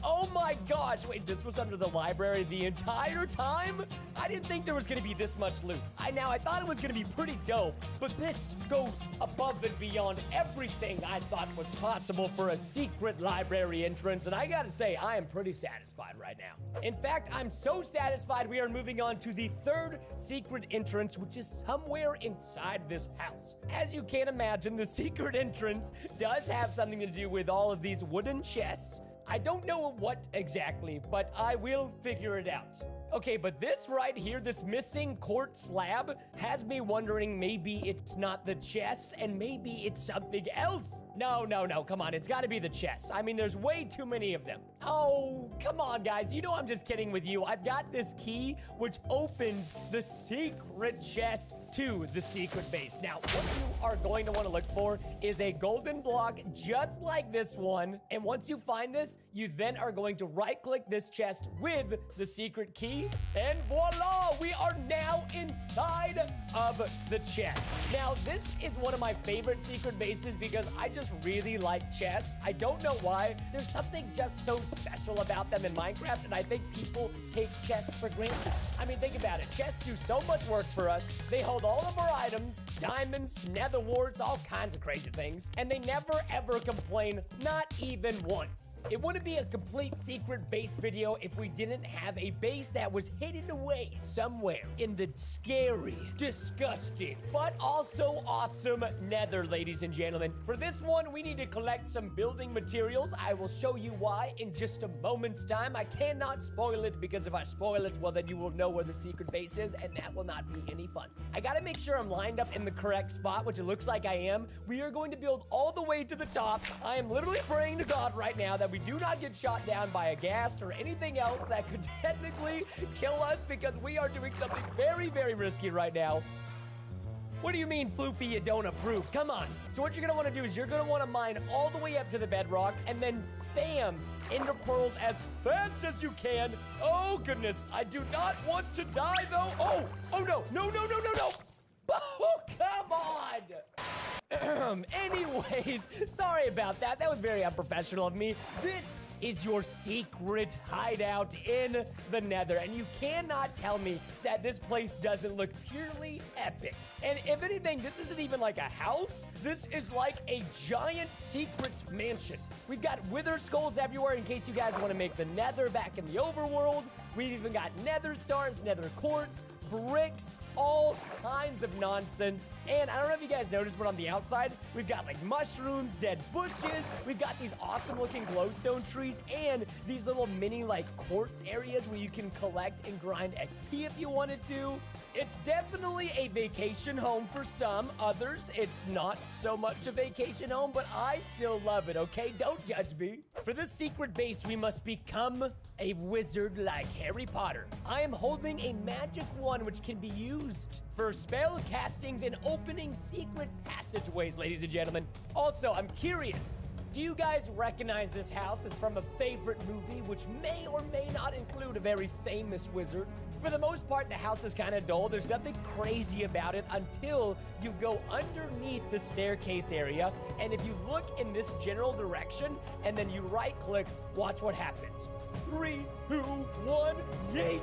Oh my gosh. Wait, this was under the library the entire time? I didn't think there was gonna be this much loot. I thought it was gonna be pretty dope, but this goes above and beyond everything I thought was possible for a secret library entrance, and I gotta say, I am pretty satisfied right now. In fact, I'm so satisfied we are moving on to the third secret entrance, which is somewhere inside this house. As you can imagine, the secret entrance does have something to do with all of these wooden chests. I don't know what exactly, but I will figure it out. Okay, but this right here, this missing quartz slab, has me wondering maybe it's not the chest and maybe it's something else. No, come on, it's gotta be the chest. I mean, there's way too many of them. Oh, come on, guys, you know I'm just kidding with you. I've got this key which opens the secret chest to the secret base. Now, what you are going to want to look for is a golden block just like this one. And once you find this, you then are going to right-click this chest with the secret key. And voila, we are now inside of the chest. Now, this is one of my favorite secret bases because I just really like chests. I don't know why. There's something just so special about them in Minecraft, and I think people take chests for granted. I mean, think about it. Chests do so much work for us. They hold all of our items, diamonds, nether warts, all kinds of crazy things, and they never ever complain, not even once. It wouldn't be a complete secret base video if we didn't have a base that was hidden away somewhere in the scary, disgusting, but also awesome nether, ladies and gentlemen. For this one, we need to collect some building materials. I will show you why in just a moment's time. I cannot spoil it because if I spoil it, well, then you will know where the secret base is, and that will not be any fun. I gotta make sure I'm lined up in the correct spot, which it looks like I am. We are going to build all the way to the top. I am literally praying to God right now that we do not get shot down by a ghast or anything else that could technically kill us because we are doing something very, very risky right now. What do you mean, Floopy, you don't approve? Come on. So what you're gonna wanna do is you're gonna wanna mine all the way up to the bedrock and then spam ender pearls as fast as you can. Oh, goodness. I do not want to die, though. Oh, no. Oh, come on. Anyways, sorry about that. That was very unprofessional of me. This is your secret hideout in the nether, and you cannot tell me that this place doesn't look purely epic. And if anything, this isn't even like a house. This is like a giant secret mansion. We've got wither skulls everywhere in case you guys want to make the nether back in the overworld. We've even got nether stars, nether quartz, bricks, all kinds of nonsense. And I don't know if you guys noticed, but on the outside, we've got like mushrooms, dead bushes. We've got these awesome looking glowstone trees and these little mini like quartz areas where you can collect and grind XP if you wanted to. It's definitely a vacation home for some. Others, it's not so much a vacation home, but I still love it, okay? Don't judge me. For this secret base, we must become a wizard like Harry Potter. I am holding a magic wand which can be used for spell castings and opening secret passageways, ladies and gentlemen. Also, I'm curious, do you guys recognize this house? It's from a favorite movie, which may or may not include a very famous wizard. For the most part, the house is kind of dull. There's nothing crazy about it until you go underneath the staircase area. And if you look in this general direction and then you right click, watch what happens. 3, 2, 1, yeet!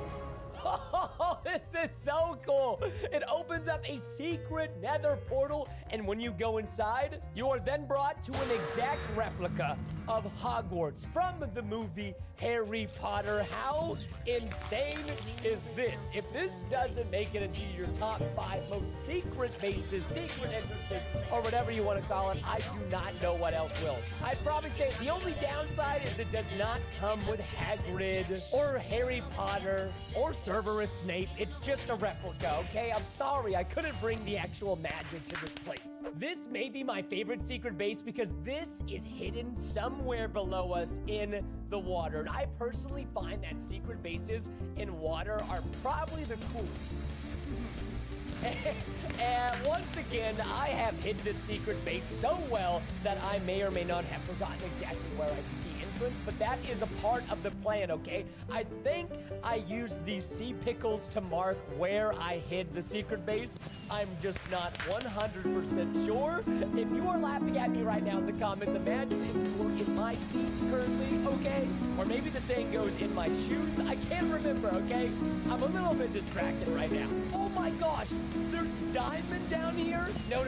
Oh, this is so cool. It opens opens up a secret nether portal, and when you go inside, you are then brought to an exact replica of Hogwarts from the movie Harry Potter. How insane is this? If this doesn't make it into your top 5 most secret bases, secret entrances, or whatever you want to call it, I do not know what else will. I'd probably say the only downside is it does not come with Hagrid or Harry Potter or Cerberus Snape. It's just a replica, okay? I'm sorry, I couldn't bring the actual magic to this place. This may be my favorite secret base because this is hidden somewhere below us in the water. And I personally find that secret bases in water are probably the coolest. And once again, I have hid this secret base so well that I may or may not have forgotten exactly where I put the entrance, but that is a part of the plan, okay? I think I used these sea pickles to mark where I hid the secret base. I'm just not 100% sure. If you are laughing at me right now in the comments, imagine if you were in my feet currently, okay? Or maybe the saying goes, in my shoes. I can't remember, okay? I'm a little bit distracted right now. Oh my gosh, there's diamond down here? No.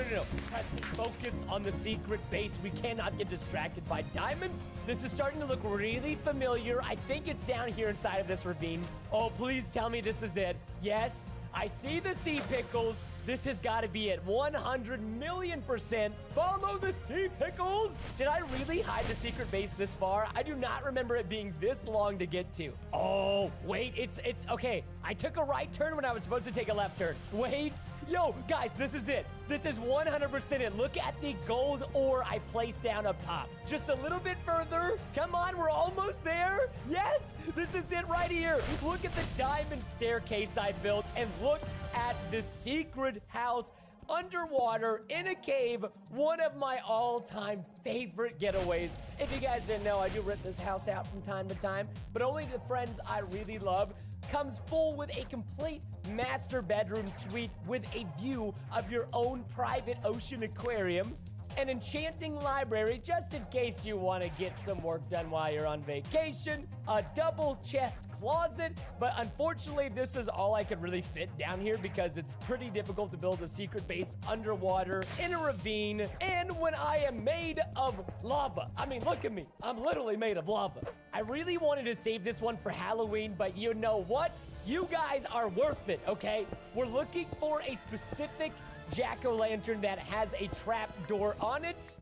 Preston, focus on the secret base. We cannot get distracted by diamonds. This is starting to look really familiar. I think it's down here inside of this ravine. Oh, please tell me this is it. Yes, I see the sea pickles. This has got to be it. 100,000,000%. Follow the sea pickles. Did I really hide the secret base this far? I do not remember it being this long to get to. Oh, wait, it's okay. I took a right turn when I was supposed to take a left turn. Wait, yo, guys, this is it. This is 100% it. Look at the gold ore I placed down up top. Just a little bit further. Come on, we're almost there. Yes, this is it right here. Look at the diamond staircase I built, and look at the secret house underwater in a cave. One of my all-time favorite getaways. If you guys didn't know, I do rent this house out from time to time, but only to friends I really love. Comes full with a complete master bedroom suite with a view of your own private ocean aquarium, an enchanting library just in case you want to get some work done while you're on vacation, a double chest closet, but unfortunately this is all I could really fit down here because it's pretty difficult to build a secret base underwater in a ravine and when I am made of lava. I mean, look at me. I'm literally made of lava. I really wanted to save this one for Halloween, but you know what? You guys are worth it, okay? We're looking for a specific jack-o'-lantern that has a trap door on it.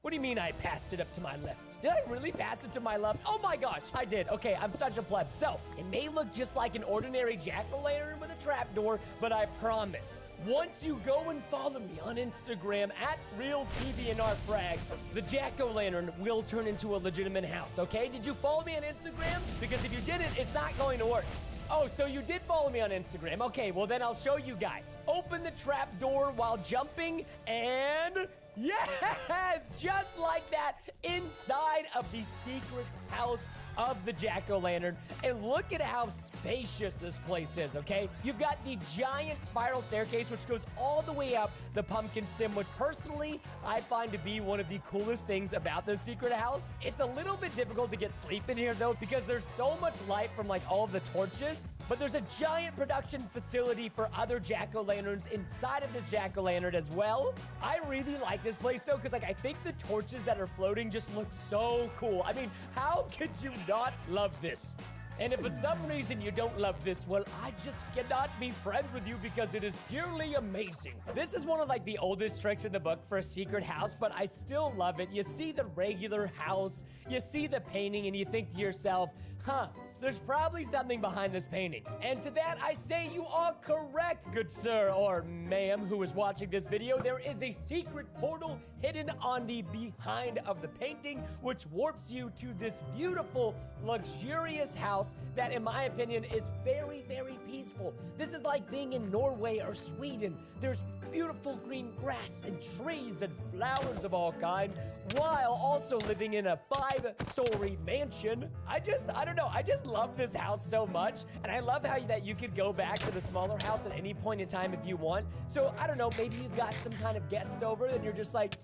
What do you mean I passed it up to my left? Did I really pass it to my left? Oh my gosh, I did. Okay, I'm such a pleb. So, it may look just like an ordinary jack-o'-lantern with a trap door, but I promise, once you go and follow me on Instagram at RealTVNRFrags, the jack-o'-lantern will turn into a legitimate house, okay? Did you follow me on Instagram? Because if you didn't, it's not going to work. Oh, so you did follow me on Instagram. Okay, well then I'll show you guys. Open the trap door while jumping and yes, just like that, inside of the secret house of the jack-o'-lantern. And look at how spacious this place is, okay? You've got the giant spiral staircase, which goes all the way up the pumpkin stem, which personally I find to be one of the coolest things about this secret house. It's a little bit difficult to get sleep in here, though, because there's so much light from, like, all of the torches. But there's a giant production facility for other jack-o'-lanterns inside of this jack-o'-lantern as well. I really like this place, though, because, like, I think the torches that are floating just look so cool. I mean, how could you not love this? And if for some reason you don't love this, well, I just cannot be friends with you because it is purely amazing. This is one of like the oldest tricks in the book for a secret house, but I still love it. You see the regular house, you see the painting, and you think to yourself, huh, there's probably something behind this painting. And to that, I say you are correct, good sir or ma'am who is watching this video. There is a secret portal hidden on the behind of the painting, which warps you to this beautiful, luxurious house that, in my opinion, is very, very peaceful. This is like being in Norway or Sweden. There's beautiful green grass and trees and flowers of all kind, while also living in a 5-story mansion. I don't know, I just love this house so much, and I love how that you could go back to the smaller house at any point in time if you want. So, I don't know, maybe you've got some kind of guest over, and you're just like,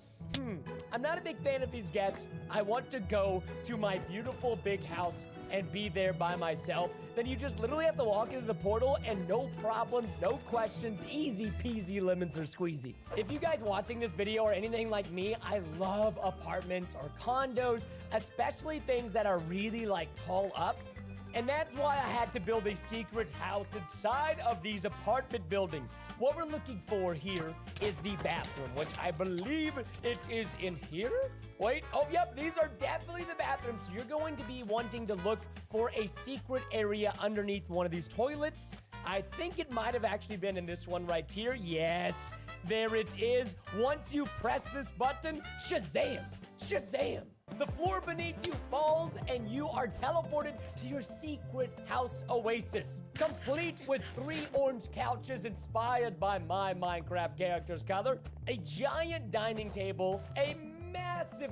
I'm not a big fan of these guests. I want to go to my beautiful big house and be there by myself, then you just literally have to walk into the portal and no problems, no questions, easy peasy lemons or squeezy. If you guys watching this video are anything like me, I love apartments or condos, especially things that are really like tall up. And that's why I had to build a secret house inside of these apartment buildings. What we're looking for here is the bathroom, which I believe it is in here. Wait, oh, yep, these are definitely the bathrooms. So you're going to be wanting to look for a secret area underneath one of these toilets. I think it might have actually been in this one right here. Yes, there it is. Once you press this button, shazam, shazam. The floor beneath you falls and you are teleported to your secret house oasis, complete with 3 orange couches inspired by my Minecraft character's color, a giant dining table, a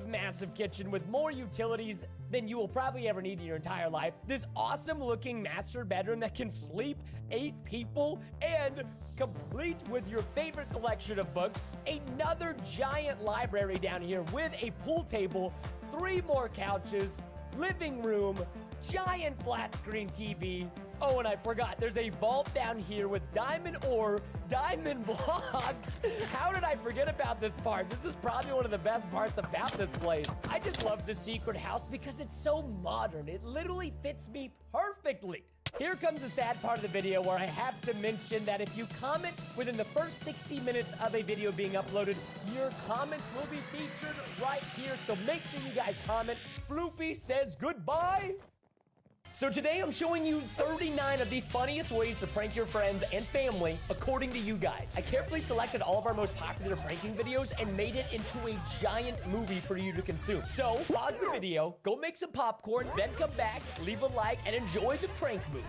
massive kitchen with more utilities than you will probably ever need in your entire life, this awesome looking master bedroom that can sleep 8 people, and complete with your favorite collection of books, another giant library down here with a pool table, 3 more couches, living room, giant flat screen TV. Oh, and I forgot, there's a vault down here with diamond ore, diamond blocks. How did I forget about this part? This is probably one of the best parts about this place. I just love the secret house because it's so modern. It literally fits me perfectly. Here comes the sad part of the video where I have to mention that if you comment within the first 60 minutes of a video being uploaded, your comments will be featured right here. So make sure you guys comment. Floopy says goodbye. So today I'm showing you 39 of the funniest ways to prank your friends and family according to you guys. I carefully selected all of our most popular pranking videos and made it into a giant movie for you to consume. So pause the video, go make some popcorn, then come back, leave a like, and enjoy the prank movie.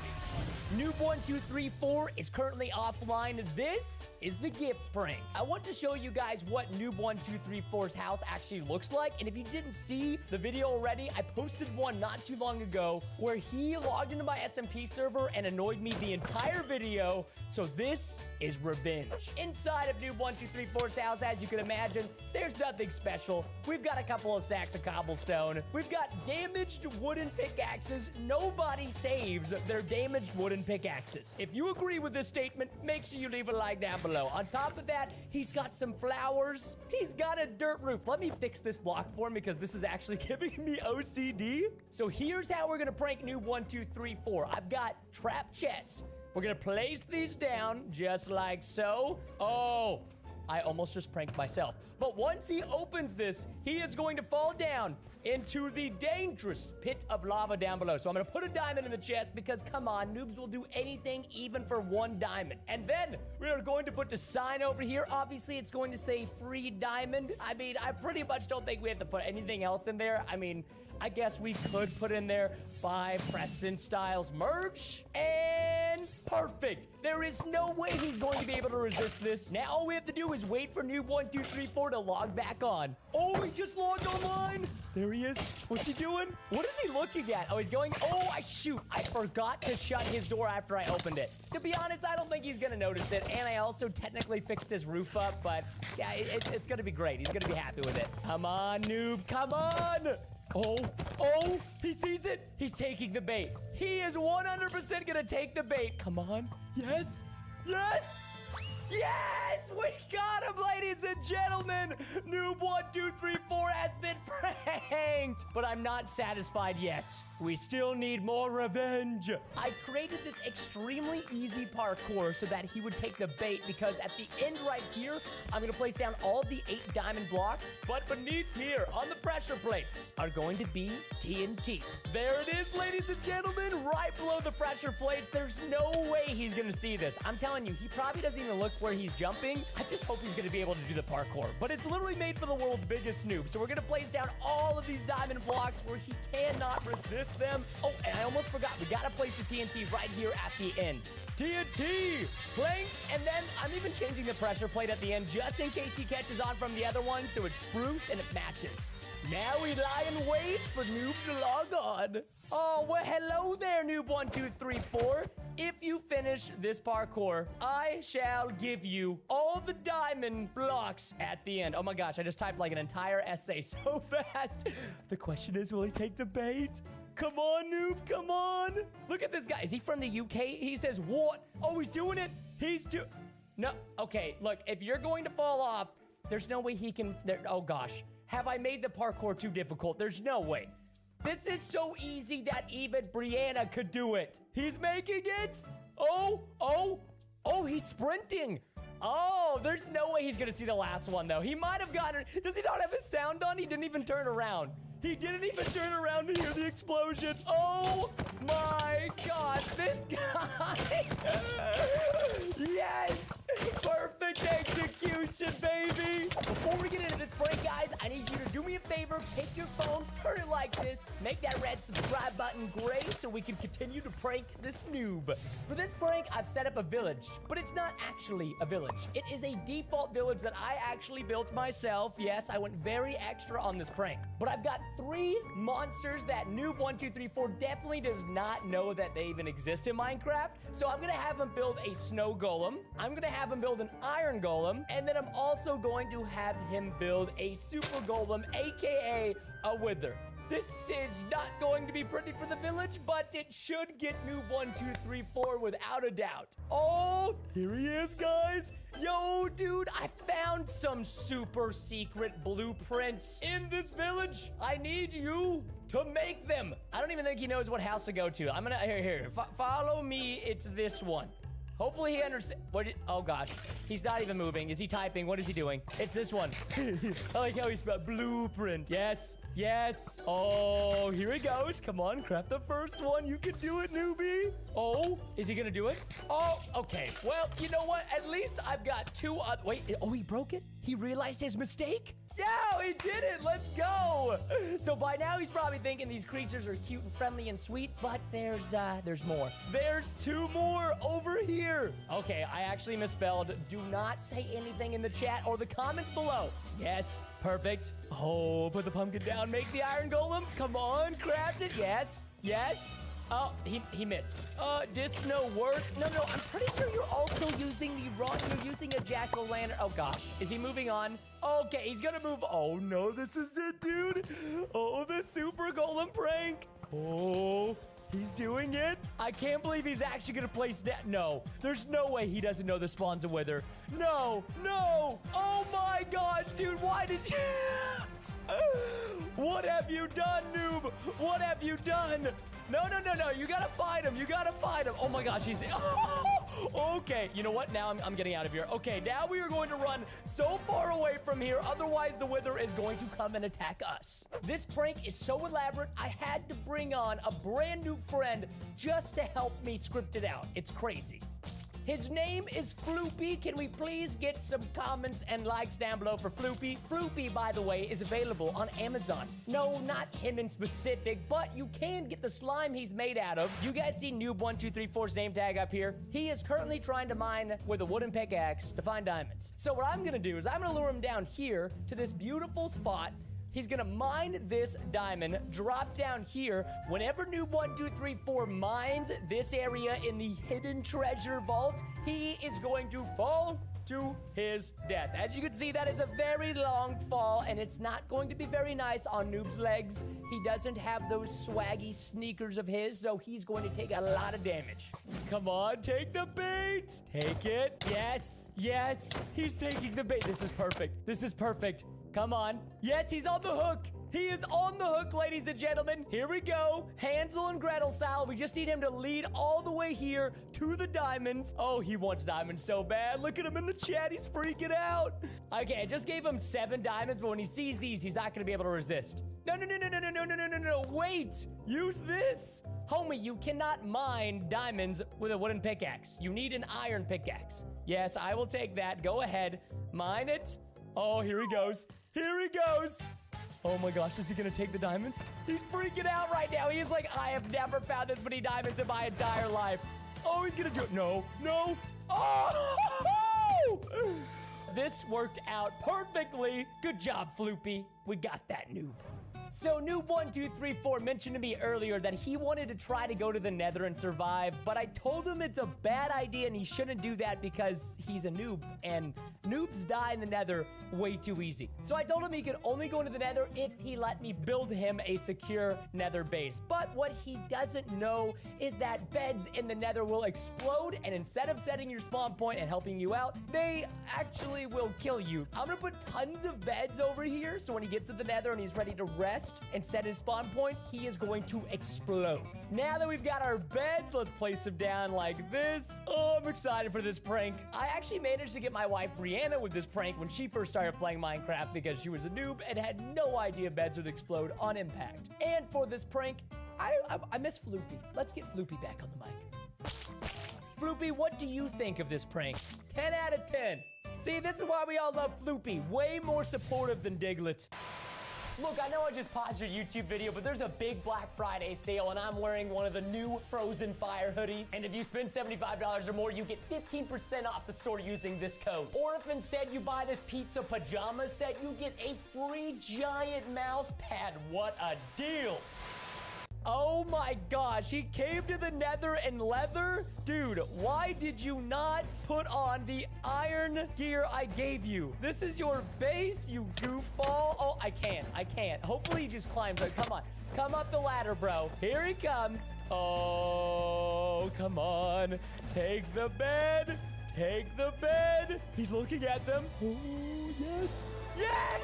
Noob1234 is currently offline. This is the gift prank. I want to show you guys what Noob1234's house actually looks like. And if you didn't see the video already, I posted one not too long ago where he logged into my SMP server and annoyed me the entire video. So this is revenge. Inside of Noob1234's house, as you can imagine, there's nothing special. We've got a couple of stacks of cobblestone. We've got damaged wooden pickaxes. Nobody saves their damaged wooden pickaxes. If you agree with this statement, make sure you leave a like down below. On top of that, he's got some flowers. He's got a dirt roof. Let me fix this block for him because this is actually giving me OCD. So here's how we're gonna prank Noob1234. I've got trap chests. We're gonna place these down just like so. Oh, I almost just pranked myself. But once he opens this, he is going to fall down into the dangerous pit of lava down below. So I'm gonna put a diamond in the chest because, come on, noobs will do anything even for 1 diamond. And then we are going to put the sign over here. Obviously, it's going to say free diamond. I mean, I pretty much don't think we have to put anything else in there. I mean, I guess we could put in there buy Preston Styles merch, and perfect. There is no way he's going to be able to resist this. Now all we have to do is wait for Noob1234 to log back on. Oh, he just logged online. There he is. What's he doing? What is he looking at? Oh, he's going, oh, shoot. I forgot to shut his door after I opened it. To be honest, I don't think he's gonna notice it. And I also technically fixed his roof up, but yeah, it's gonna be great. He's gonna be happy with it. Come on, noob, come on. Oh, he sees it. He's taking the bait. He is 100% gonna take the bait. Come on. Yes. Yes. Yes! We got him, ladies and gentlemen! Noob1234 has been pranked! But I'm not satisfied yet. We still need more revenge. I created this extremely easy parkour so that he would take the bait, because at the end right here, I'm gonna place down all the 8 diamond blocks, but beneath here, on the pressure plates, are going to be TNT. There it is, ladies and gentlemen, right below the pressure plates. There's no way he's gonna see this. I'm telling you, he probably doesn't even look where he's jumping. I just hope he's gonna be able to do the parkour. But it's literally made for the world's biggest noob. So we're gonna place down all of these diamond blocks where he cannot resist them. Oh, and I almost forgot. We gotta place the TNT right here at the end. TNT! Plank! And then I'm even changing the pressure plate at the end just in case he catches on from the other one, so it's spruce and it matches. Now we lie in wait for Noob to log on. Oh, well, hello there, Noob1234. If you finish this parkour, I shall give you all the diamond blocks at the end. Oh my gosh, I just typed like an entire essay so fast. The question is, will he take the bait? Come on, noob, come on. Look at this guy. Is he from the UK? He says, what? Oh, he's doing it. No, okay, look, if you're going to fall off, there's no way he can, oh gosh. Have I made the parkour too difficult? There's no way. This is so easy that even Brianna could do it. He's making it. Oh, he's sprinting. Oh, there's no way he's gonna see the last one though. He might have gotten it. Does he not have his sound on? He didn't even turn around. He didn't even turn around to hear the explosion. Oh my gosh, this guy. Yes, perfect execution, baby. Before we get into this prank, guys, I need you to do me a favor. Take your phone, turn it like this, make that red subscribe button gray so we can continue to prank this noob. For this prank, I've set up a village, but it's not actually a village. It is a default village that I actually built myself. Yes, I went very extra on this prank, but I've got 3 monsters that noob1234 definitely does not know that they even exist in Minecraft. So I'm gonna have him build a snow golem. I'm gonna have him build an iron golem, and then I'm also going to have him build a super golem, aka a wither. This is not going to be pretty for the village, but it should get noob1234 without a doubt. Oh, here he is, guys. Yo, dude, I found some super secret blueprints in this village. I need you to make them. I don't even think he knows what house to go to. I'm gonna, here, follow me. It's this one. Hopefully he understands. Oh gosh, he's not even moving. Is he typing? What is he doing? It's this one. I like how he spelled blueprint. Yes. Oh, here he goes. Come on, craft the first one. You can do it, newbie. Oh, is he gonna do it? Oh, okay. Well, you know what? At least I've got 2 wait, oh, he broke it? He realized his mistake? Yeah, he did it. Let's go. So by now he's probably thinking these creatures are cute and friendly and sweet, but there's more. There's 2 more over here. Okay, I actually misspelled. Do not say anything in the chat or the comments below. Yes, perfect. Oh, put the pumpkin down. Make the iron golem. Come on, craft it. Yes. Oh, he missed. Did no work? No, I'm pretty sure you're also using you're using a jack-o'-lantern. Oh gosh, is he moving on? Okay, he's gonna move. Oh no, this is it, dude. Oh, the super golem prank. Oh, he's doing it. I can't believe he's actually gonna place that. No, there's no way he doesn't know the spawns a wither. No. Oh my gosh, dude, why did you? What have you done, noob? What have you done? No. You gotta fight him. Oh my gosh, he's... Okay, you know what? Now I'm getting out of here. Okay, now we are going to run so far away from here. Otherwise, the wither is going to come and attack us. This prank is so elaborate, I had to bring on a brand new friend just to help me script it out. It's crazy. His name is Floopy. Can we please get some comments and likes down below for Floopy? Floopy, by the way, is available on Amazon. No, not him in specific, but you can get the slime he's made out of. You guys see Noob1234's name tag up here? He is currently trying to mine with a wooden pickaxe to find diamonds. So what I'm gonna do is I'm gonna lure him down here to this beautiful spot. He's gonna mine this diamond, drop down here. Whenever Noob1234 mines this area in the hidden treasure vault, he is going to fall to his death. As you can see, that is a very long fall, and it's not going to be very nice on Noob's legs. He doesn't have those swaggy sneakers of his, so he's going to take a lot of damage. Come on, take the bait. Take it. Yes. He's taking the bait. This is perfect. Come on. Yes, he's on the hook. He is on the hook, ladies and gentlemen. Here we go. Hansel and Gretel style. We just need him to lead all the way here to the diamonds. Oh, he wants diamonds so bad. Look at him in the chat. He's freaking out. Okay, I just gave him 7 diamonds, but when he sees these, he's not going to be able to resist. No. Wait. Use this. Homie, you cannot mine diamonds with a wooden pickaxe. You need an iron pickaxe. Yes, I will take that. Go ahead. Mine it. Oh, here he goes. Oh my gosh, is he gonna take the diamonds? He's freaking out right now. He's like, I have never found this many diamonds in my entire life. Oh, he's gonna do it. No. Oh! This worked out perfectly. Good job, Floopy. We got that noob. So Noob1234 mentioned to me earlier that he wanted to try to go to the nether and survive, but I told him it's a bad idea and he shouldn't do that because he's a noob, and noobs die in the nether way too easy. So I told him he could only go into the nether if he let me build him a secure nether base. But what he doesn't know is that beds in the nether will explode, and instead of setting your spawn point and helping you out, they actually will kill you. I'm gonna put tons of beds over here, so when he gets to the nether and he's ready to rest and set his spawn point, he is going to explode. Now that we've got our beds, let's place them down like this. Oh, I'm excited for this prank. I actually managed to get my wife Brianna with this prank when she first started playing Minecraft because she was a noob and had no idea beds would explode on impact. And for this prank, I miss Floopy. Let's get Floopy back on the mic. Floopy, what do you think of this prank? 10 out of 10. See, this is why we all love Floopy. Way more supportive than Diglett. Look, I know I just paused your YouTube video, but there's a big Black Friday sale, and I'm wearing one of the new Frozen Fire hoodies. And if you spend $75 or more, you get 15% off the store using this code. Or if instead you buy this pizza pajama set, you get a free giant mouse pad. What a deal! Oh my gosh, he came to the nether in leather? Dude, why did you not put on the iron gear I gave you? This is your base, you goofball. Oh, I can't. Hopefully he just climbs up. Come on. Come up the ladder, bro. Here he comes. Oh, come on. Take the bed. Take the bed. He's looking at them. Oh, yes. Yes!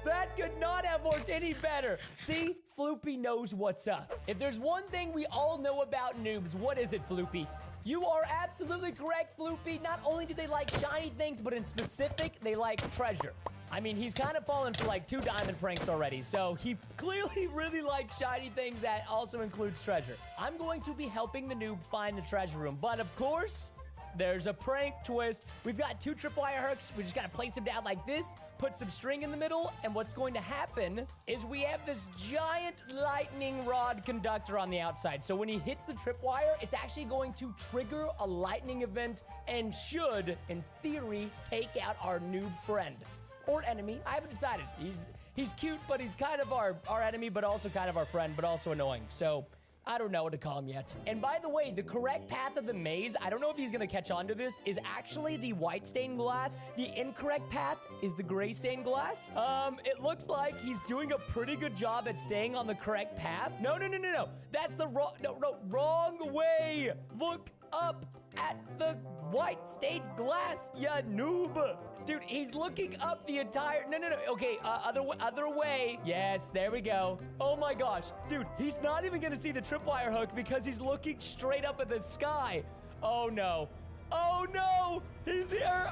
That could not have worked any better. See? Floopy knows what's up. If there's one thing we all know about noobs, what is it, Floopy? You are absolutely correct, Floopy. Not only do they like shiny things, but in specific, they like treasure. I mean, he's kind of fallen for like 2 diamond pranks already, so he clearly really likes shiny things that also includes treasure. I'm going to be helping the noob find the treasure room, but of course, there's a prank twist. We've got 2 tripwire hooks. We just gotta place them down like this, put some string in the middle, and what's going to happen is we have this giant lightning rod conductor on the outside. So when he hits the tripwire, it's actually going to trigger a lightning event and should, in theory, take out our noob friend. Or enemy. I haven't decided. He's cute, but he's kind of our enemy, but also kind of our friend, but also annoying. So I don't know what to call him yet. And by the way, the correct path of the maze, I don't know if he's gonna catch on to this, is actually the white stained glass. The incorrect path is the gray stained glass. It looks like he's doing a pretty good job at staying on the correct path. No. That's the wrong way. Look up at the white stained glass, ya noob. Dude, he's looking up the entire... No. Okay, other way. Yes, there we go. Oh my gosh. Dude, he's not even gonna see the tripwire hook because he's looking straight up at the sky. Oh no. Oh no! He's here!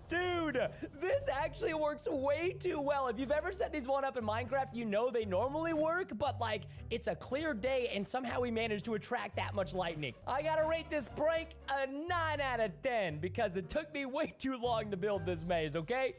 Dude, this actually works way too well. If you've ever set these one up in Minecraft, you know they normally work, but like, it's a clear day and somehow we managed to attract that much lightning. I gotta rate this prank a 9 out of 10 because it took me way too long to build this maze, okay?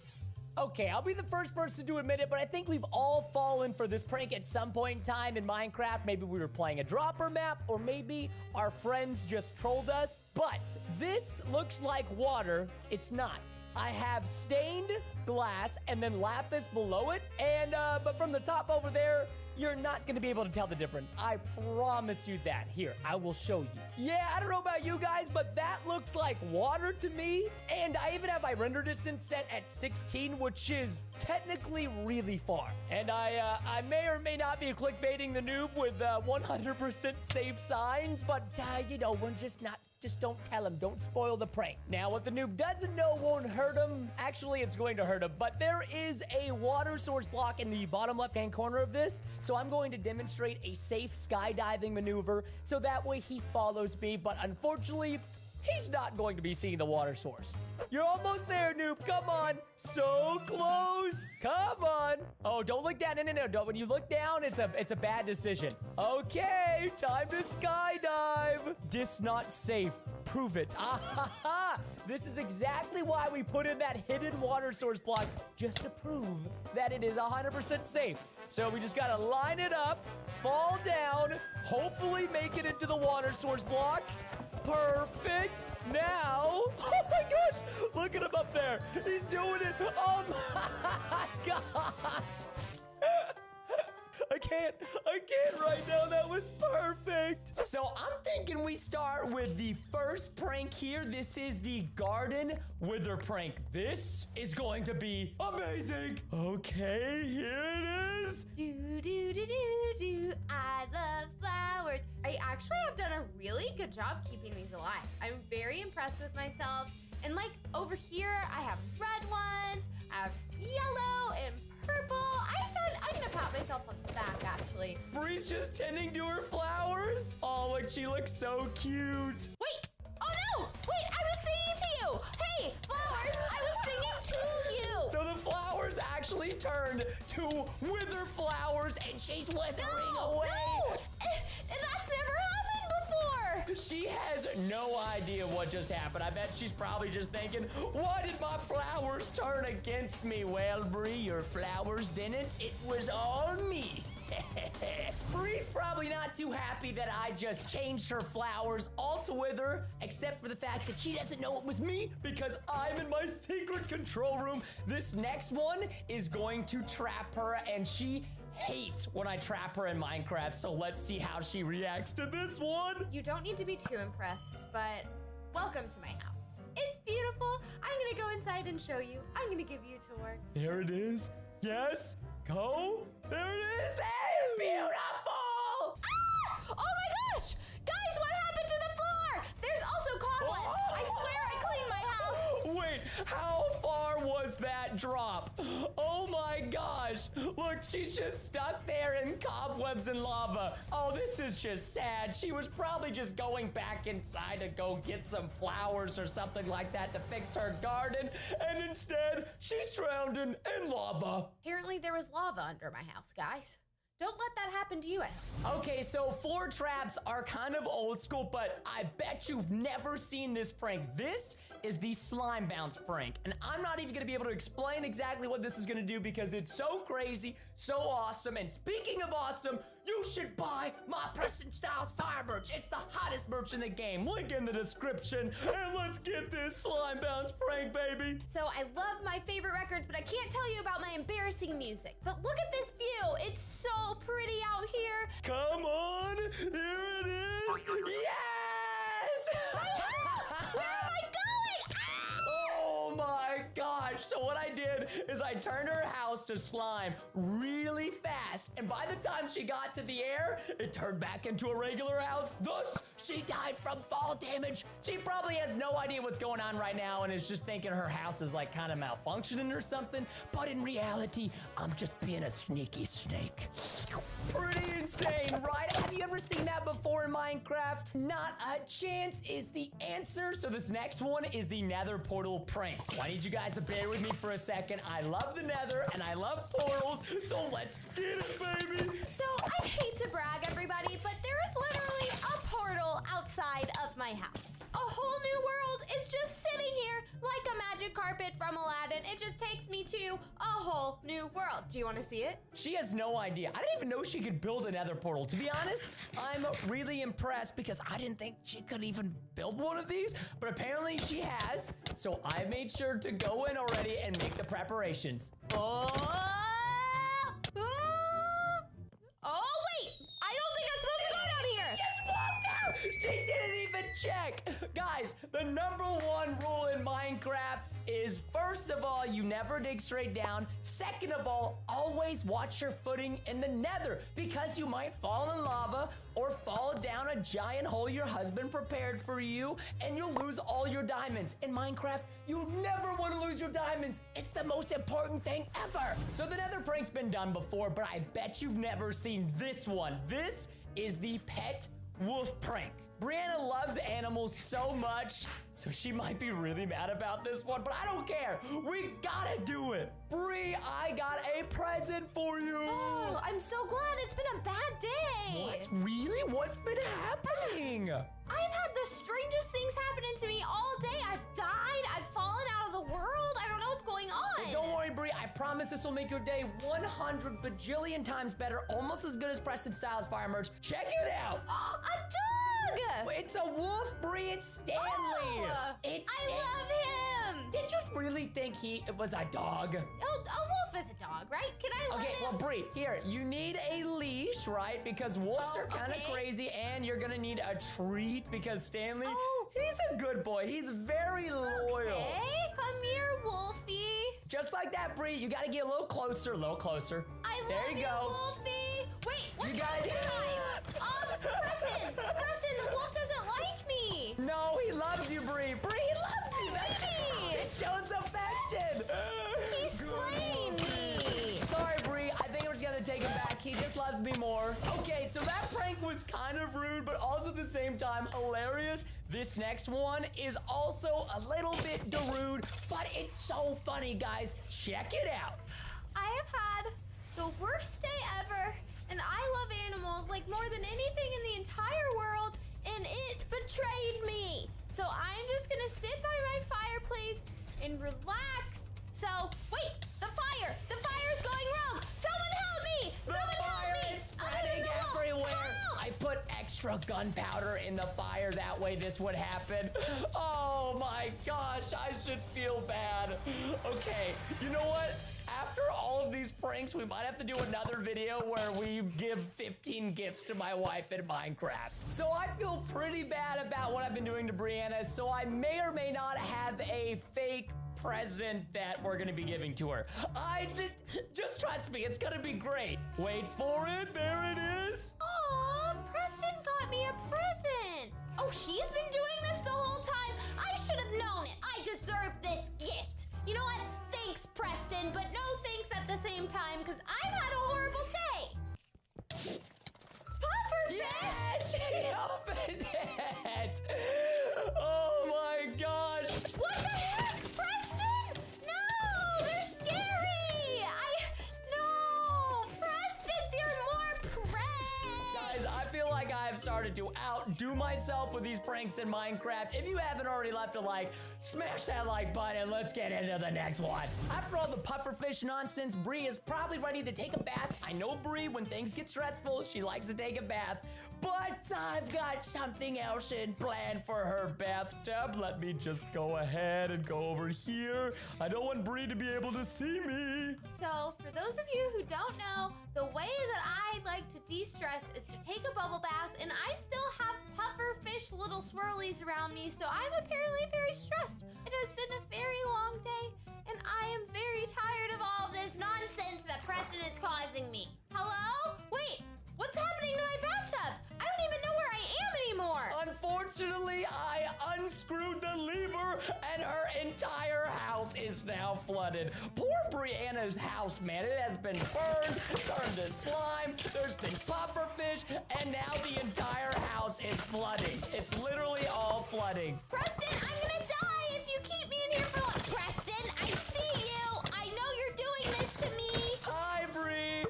Okay, I'll be the first person to admit it, but I think we've all fallen for this prank at some point in time in Minecraft. Maybe we were playing a dropper map, or maybe our friends just trolled us. But this looks like water. It's not. I have stained glass and then lapis below it, and but from the top over there, you're not gonna be able to tell the difference. I promise you that. Here, I will show you. Yeah, I don't know about you guys, but that looks like water to me. And I even have my render distance set at 16, which is technically really far. And I may or may not be clickbaiting the noob with 100% safe signs, but you know, we're just not. Just don't tell him. Don't spoil the prank. Now, what the noob doesn't know won't hurt him. Actually, it's going to hurt him. But there is a water source block in the bottom left-hand corner of this. So I'm going to demonstrate a safe skydiving maneuver so that way he follows me. But unfortunately, he's not going to be seeing the water source. You're almost there, noob. Come on. So close. Come on. Oh, don't look down. No. Don't. When you look down, it's a bad decision. Okay, time to skydive. This not safe. Prove it. Ah-ha-ha. This is exactly why we put in that hidden water source block, just to prove that it is 100% safe. So we just gotta line it up, fall down, hopefully make it into the water source block. Perfect. Now, oh my gosh, look at him up there. He's doing it. Oh my gosh. I can't right now. That was perfect. So I'm thinking we start with the first prank here. This is the garden wither prank. This is going to be amazing. Okay, here it is. Do, do, do, do, do. I love flowers. I actually have done a really good job keeping these alive. I'm very impressed with myself. And like over here, I have red ones, I have yellow and purple. I'm gonna pat myself on the back, actually. Bree's just tending to her flowers. Oh, look, she looks so cute. Wait! Oh no! Wait, I was singing to you! Hey, flowers, I was singing to you! So the flowers actually turned to wither flowers, and she's withering away. No! That's never happened before! She has no idea what just happened. I bet she's probably just thinking, why did my flowers turn against me? Well, Bree, your flowers didn't. It was all me. Bree's probably not too happy that I just changed her flowers all to wither, except for the fact that she doesn't know it was me because I'm in my secret control room. This next one is going to trap her, and she hates when I trap her in Minecraft, so let's see how she reacts to this one. You don't need to be too impressed, but welcome to my house. It's beautiful. I'm gonna go inside and show you. I'm gonna give you a tour. There it is. Yes, go. There it is. Hey, beautiful. Ah! Oh my gosh! Guys, what happened to the floor? There's also cobwebs. I swear I cleaned my house. Wait, how far was that drop? Oh my gosh. Look, she's just stuck there in cobwebs and lava. Oh, this is just sad. She was probably just going back inside to go get some flowers or something like that to fix her garden. And instead, she's drowned in lava. Apparently there was lava under my house, guys. Don't let that happen to you at home. Okay, so floor traps are kind of old school, but I bet you've never seen this prank. This is the slime bounce prank, and I'm not even gonna be able to explain exactly what this is gonna do because it's so crazy, so awesome, and speaking of awesome, you should buy my Preston Styles Fire merch. It's the hottest merch in the game. Link in the description, and let's get this slime bounce prank, baby. So I love my favorite records, but I can't tell you about my embarrassing music. But look at this view. It's so pretty out here. Come on, here it is. Yes! My house! Where am I going? Ah! Oh my gosh. So what I did is I turned her house to slime really fast. And by the time she got to the air, it turned back into a regular house. Thus, she died from fall damage. She probably has no idea what's going on right now and is just thinking her house is like kind of malfunctioning or something. But in reality, I'm just being a sneaky snake. Pretty insane, right? Have you ever seen that before in Minecraft? Not a chance is the answer. So this next one is the nether portal prank. So I need you guys to bear with me for a second. I love the nether and I love portals. So let's get it, baby. So I hate to brag, everybody, but there is literally a portal outside of my house. A whole new world is just sitting here like a magic carpet from Aladdin. It just takes me to a whole new world. Do you want to see it? She has no idea. I didn't even know she could build a nether portal. To be honest, I'm really impressed because I didn't think she could even build one of these, but apparently she has. So I made sure to go in already and make the preparations. Oh, wait! I don't think I'm supposed to go down here! Just walked out! She didn't even check! Guys, the #1 rule in Minecraft is, first of all, you never dig straight down. Second of all, always watch your footing in the nether because you might fall in lava or fall down a giant hole your husband prepared for you and you'll lose all your diamonds. In Minecraft, you never want to lose your diamonds. It's the most important thing ever. So the nether prank's been done before, but I bet you've never seen this one. This is the pet wolf prank. Brianna loves animals so much, so she might be really mad about this one, but I don't care. We gotta do it. Bri, I got a present for you. Oh, I'm so glad. It's been a bad day. What? Really? What's been happening? I've had the strangest things happening to me all day. I've died. I've fallen out of the world. I don't know what's going on. Don't worry, Bri. I promise this will make your day 100 bajillion times better, almost as good as Preston Styles Fire merch. Check it out. A dog! It's a wolf, Bree. It's Stanley. Oh, I love him. Did you really think it was a dog? Oh, a wolf is a dog, right? Can I love Okay, him? well, Bree, here, you need a leash, right? Because wolves are kind of okay. crazy, and you're gonna need a treat because Stanley, Oh. he's a good boy. He's very loyal. Hey, come here, Wolfie. Just like that, Bree, you gotta get a little closer, I There love you you, go. Wolfie. Wait, what's You got wrong it. with Preston, the wolf doesn't like me. No, he loves you, Bree. Bree, he loves you. That's Bree. it shows affection. He's slaying me. Sorry, Bree. I think I'm just gonna take him back. He just loves me more. Okay, so that prank was kind of rude, but also at the same time hilarious. This next one is also a little bit rude, but it's so funny, guys. Check it out. I have had the worst day ever, and I love animals like more than anything in the entire world, and it betrayed me. So I'm just gonna sit by my fireplace and relax. So, wait, the fire's going rogue. Someone help me! Someone help me! Spreading everywhere. Help! I put extra gunpowder in the fire. That way this would happen. Oh my gosh, I should feel bad. Okay, you know what? After all of these pranks, we might have to do another video where we give 15 gifts to my wife in Minecraft. So I feel pretty bad about what I've been doing to Brianna, so I may or may not have a fake present that we're gonna be giving to her. I just trust me, it's gonna be great. Wait for it, there it is. Aw, Preston got me a present. Oh, he's been doing this the whole time. I should have known it. I deserve this gift. You know what? Thanks, Preston, but no thanks at the same time, because I've had a horrible day. Pufferfish! Yes, she opened it. Oh my gosh. What the heck, Preston? No, they're scary. No, Preston, they're more pranks. Guys, I feel like I've started to outdo myself with these pranks in Minecraft. If you haven't already left a like, smash that like button and let's get into the next one. After all the pufferfish nonsense, Bree is probably ready to take a bath. I know Bree, when things get stressful, she likes to take a bath. But I've got something else in plan for her bathtub. Let me just go ahead and go over here. I don't want Bree to be able to see me. So, for those of you who don't know, the way that I like to de-stress is to take a bubble bath, and I still have pufferfish little swirlies around me, so I'm apparently very stressed. It has been a very long day, and I am very tired of all of this nonsense that Preston is causing me. Hello? Wait, what's happening to my bathtub? I don't even know where I am anymore. Unfortunately, I unscrewed the lever and her entire house is now flooded. Poor Brianna's house, man. It has been burned, turned to slime, there's been pufferfish, and now the entire house is flooding. It's literally all flooding. Preston, I'm gonna die if you keep me in here for long. Preston, I see you. I know you're doing this to me. Hi, Bree.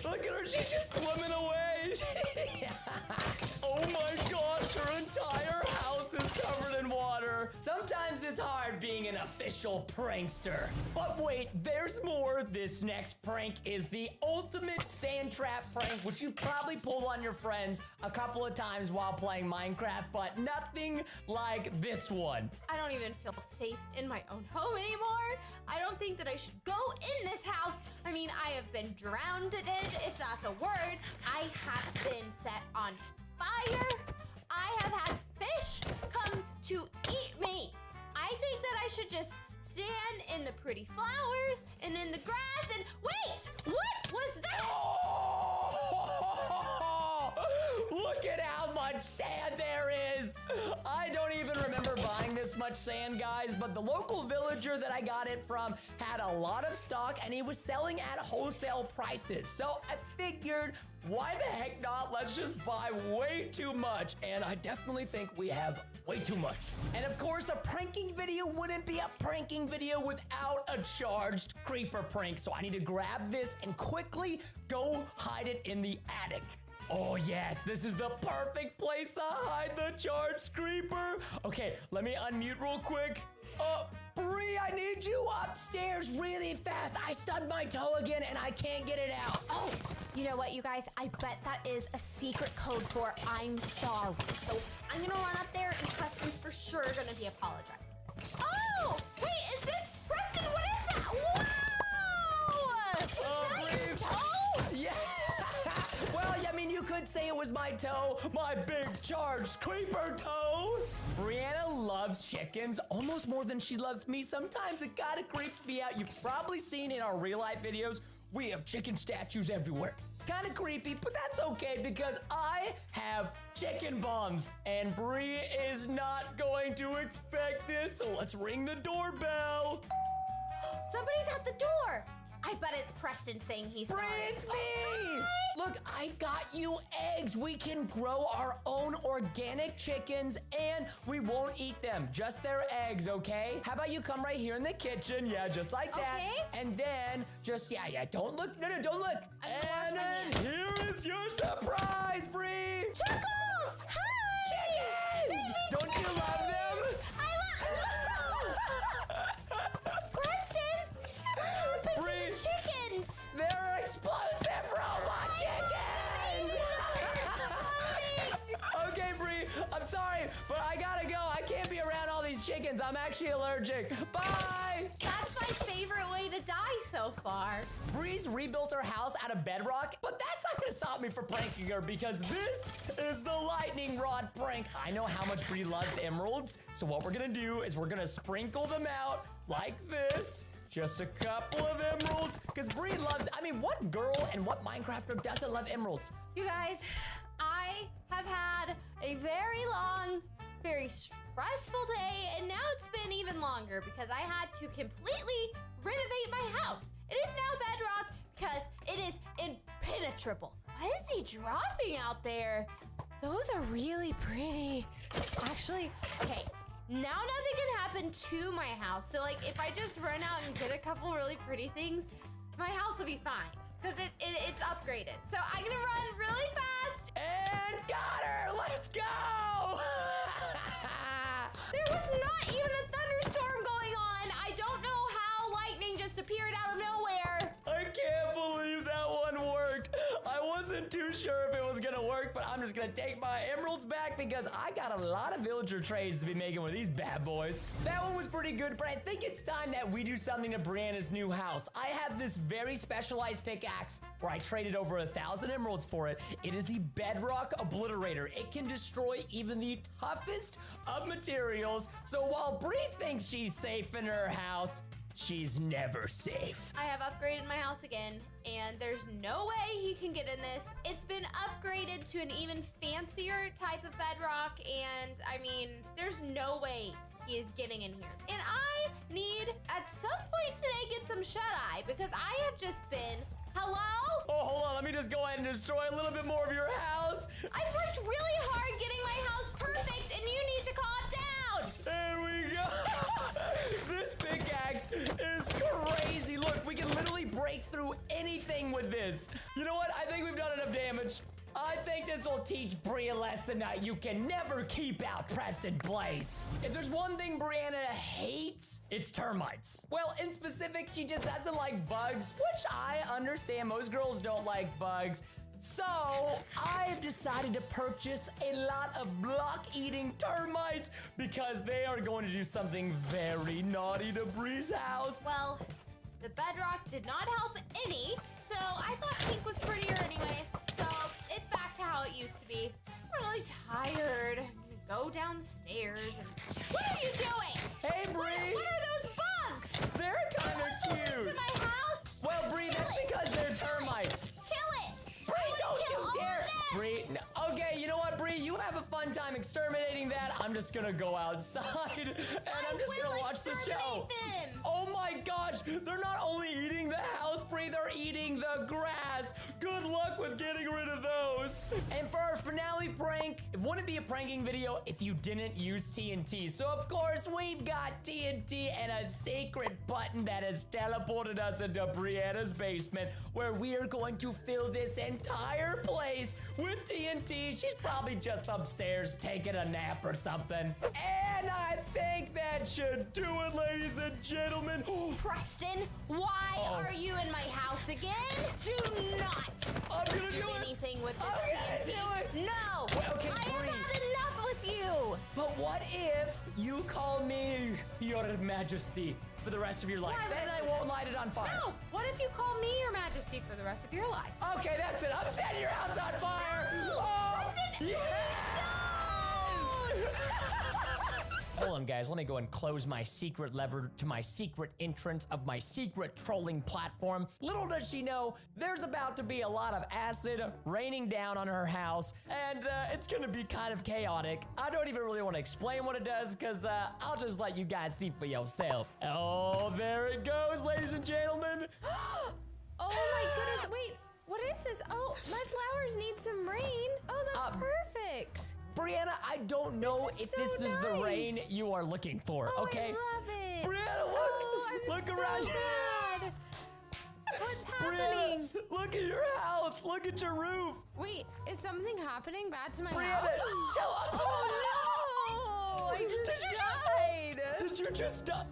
Look at her, she's just swimming away. Oh my gosh, her entire house is covered in water. Sometimes it's hard being an official prankster. But wait, there's more. This next prank is the ultimate sand trap prank, which you've probably pulled on your friends a couple of times while playing Minecraft, but nothing like this one. I don't even feel safe in my own home anymore. I don't think that I should go in this house. I mean, I have been drowned, if that's a word. I have been set on fire. I have had fish come to eat me. I think that I should just stand in the pretty flowers and in the grass and wait, what was that? Oh, look at how much sand there is. I don't even remember buying this much sand, guys, but the local villager that I got it from had a lot of stock and he was selling at wholesale prices. So I figured, why the heck not? Let's just buy way too much. And I definitely think we have way too much. And of course, a pranking video wouldn't be a pranking video without a charged creeper prank. So I need to grab this and quickly go hide it in the attic. Oh yes, this is the perfect place to hide the charged creeper. Okay, let me unmute real quick. Bree, I need you upstairs really fast. I stubbed my toe again and I can't get it out. Oh, you know what, you guys? I bet that is a secret code for I'm sorry. So I'm gonna run up there and Preston's for sure gonna be apologizing. Oh, wait, is this Preston? What is that? Whoa! Was that your toe? Yeah. Well, I mean, you could say it was my toe, my big charged creeper toe. Brianna loves chickens almost more than she loves me. Sometimes it kind of creeps me out. You've probably seen in our real life videos, we have chicken statues everywhere. Kind of creepy, but that's okay because I have chicken bombs and Brie is not going to expect this. So let's ring the doorbell. Somebody's at the door. I bet it's Preston saying he's sorry. It's me! Look, I got you eggs. We can grow our own organic chickens and we won't eat them. Just their eggs, okay? How about you come right here in the kitchen? Yeah, just like that. Okay. And then just, yeah, don't look. No, don't look. And then here is your surprise, Bree. Chuckles! Hi! Chickens! Don't you love them? Preston! Bree, Chickens! they're explosive robot chickens! Okay, Bree, I'm sorry, but I gotta go. I can't be around all these chickens. I'm actually allergic. Bye! That's my favorite way to die so far. Bree's rebuilt her house out of bedrock, but that's not gonna stop me from pranking her because this is the lightning rod prank. I know how much Bree loves emeralds, so what we're gonna do is we're gonna sprinkle them out like this. Just a couple of emeralds, because Bree loves, I mean, what girl and what Minecrafter doesn't love emeralds? You guys, I have had a very long, very stressful day, and now it's been even longer because I had to completely renovate my house. It is now bedrock because it is impenetrable. What is he dropping out there? Those are really pretty. Actually, okay. Now nothing can happen to my house. So like if I just run out and get a couple really pretty things, my house will be fine because it's upgraded. So I'm gonna run really fast. And got her, let's go! There was not even a thunderstorm going on. I don't know how lightning just appeared out of nowhere. I can't believe that one worked. I wasn't too sure if it was gonna work, but I'm just gonna take my emeralds back because I got a lot of villager trades to be making with these bad boys. That one was pretty good, but I think it's time that we do something to Brianna's new house. I have this very specialized pickaxe where I traded over 1,000 emeralds for it. It is the Bedrock Obliterator. It can destroy even the toughest of materials. So while Bree thinks she's safe in her house, she's never safe. I have upgraded my house again, and there's no way he can get in this. It's been upgraded to an even fancier type of bedrock, and I mean, there's no way he is getting in here. And I need, at some point today, get some shut-eye, because I have just been, hello? Oh, hold on, let me just go ahead and destroy a little bit more of your house. I've worked really hard getting my house perfect, and you need to calm down. There we go. This pickaxe is crazy. Look, we can literally break through anything with this. You know what? I think we've done enough damage. I think this will teach Bree a lesson that you can never keep out Preston Blaze. If there's one thing Brianna hates, it's termites. Well, in specific, she just doesn't like bugs, which I understand. Most girls don't like bugs. So, I've decided to purchase a lot of block-eating termites because they are going to do something very naughty to Bree's house. Well, the bedrock did not help any, so I thought pink was prettier anyway. So, it's back to how it used to be. I'm really tired. I'm gonna go downstairs and... What are you doing? Hey, Bree! What are those bugs? They're kind of Those cute. into my house? Well, Bree, that's because they're termites. Kill it! Bree, don't kill you all dare! of them. Bree, no. Okay, you know what, Bree? You you have a fun time exterminating that, I'm just gonna go outside and I'm just gonna watch the show. Them. Oh my gosh, they're not only eating the house, Bree, they're eating the grass. Good luck with getting rid of those. And for our finale prank, it wouldn't be a pranking video if you didn't use TNT. So of course, we've got TNT and a secret button that has teleported us into Brianna's basement, where we are going to fill this entire place with TNT. She's probably just upstairs taking a nap or something. And I think that should do it, ladies and gentlemen. Preston, why are you in my house again? Do not I'm gonna do do it. anything with this I'm TNT. gonna do it. No, Well, okay, I have Bree. had enough with you. But what if you call me Your Majesty for the rest of your life? Why Then would I I do won't light it on fire. No, what if you call me your majesty for the rest of your life? Okay, that's it. I'm setting your house on fire. Oh, Preston, yes! Hold on, guys. Let me go and close my secret lever to my secret entrance of my secret trolling platform. Little does she know, there's about to be a lot of acid raining down on her house, and it's gonna be kind of chaotic. I don't even really want to explain what it does, because I'll just let you guys see for yourself. Oh, there it goes, ladies and gentlemen. Oh my goodness, wait, what is this? Oh, my flowers need some rain. Oh, that's perfect. Brianna, I don't know This is if so this is the nice. rain you are looking for, Oh, okay? I love it. Brianna, look! Oh, I'm Look so around. glad. What's happening? Brianna, look at your house. Look at your roof. Wait, is something happening bad to my Brianna, house? tell us. Oh no! I just died. Did you just die?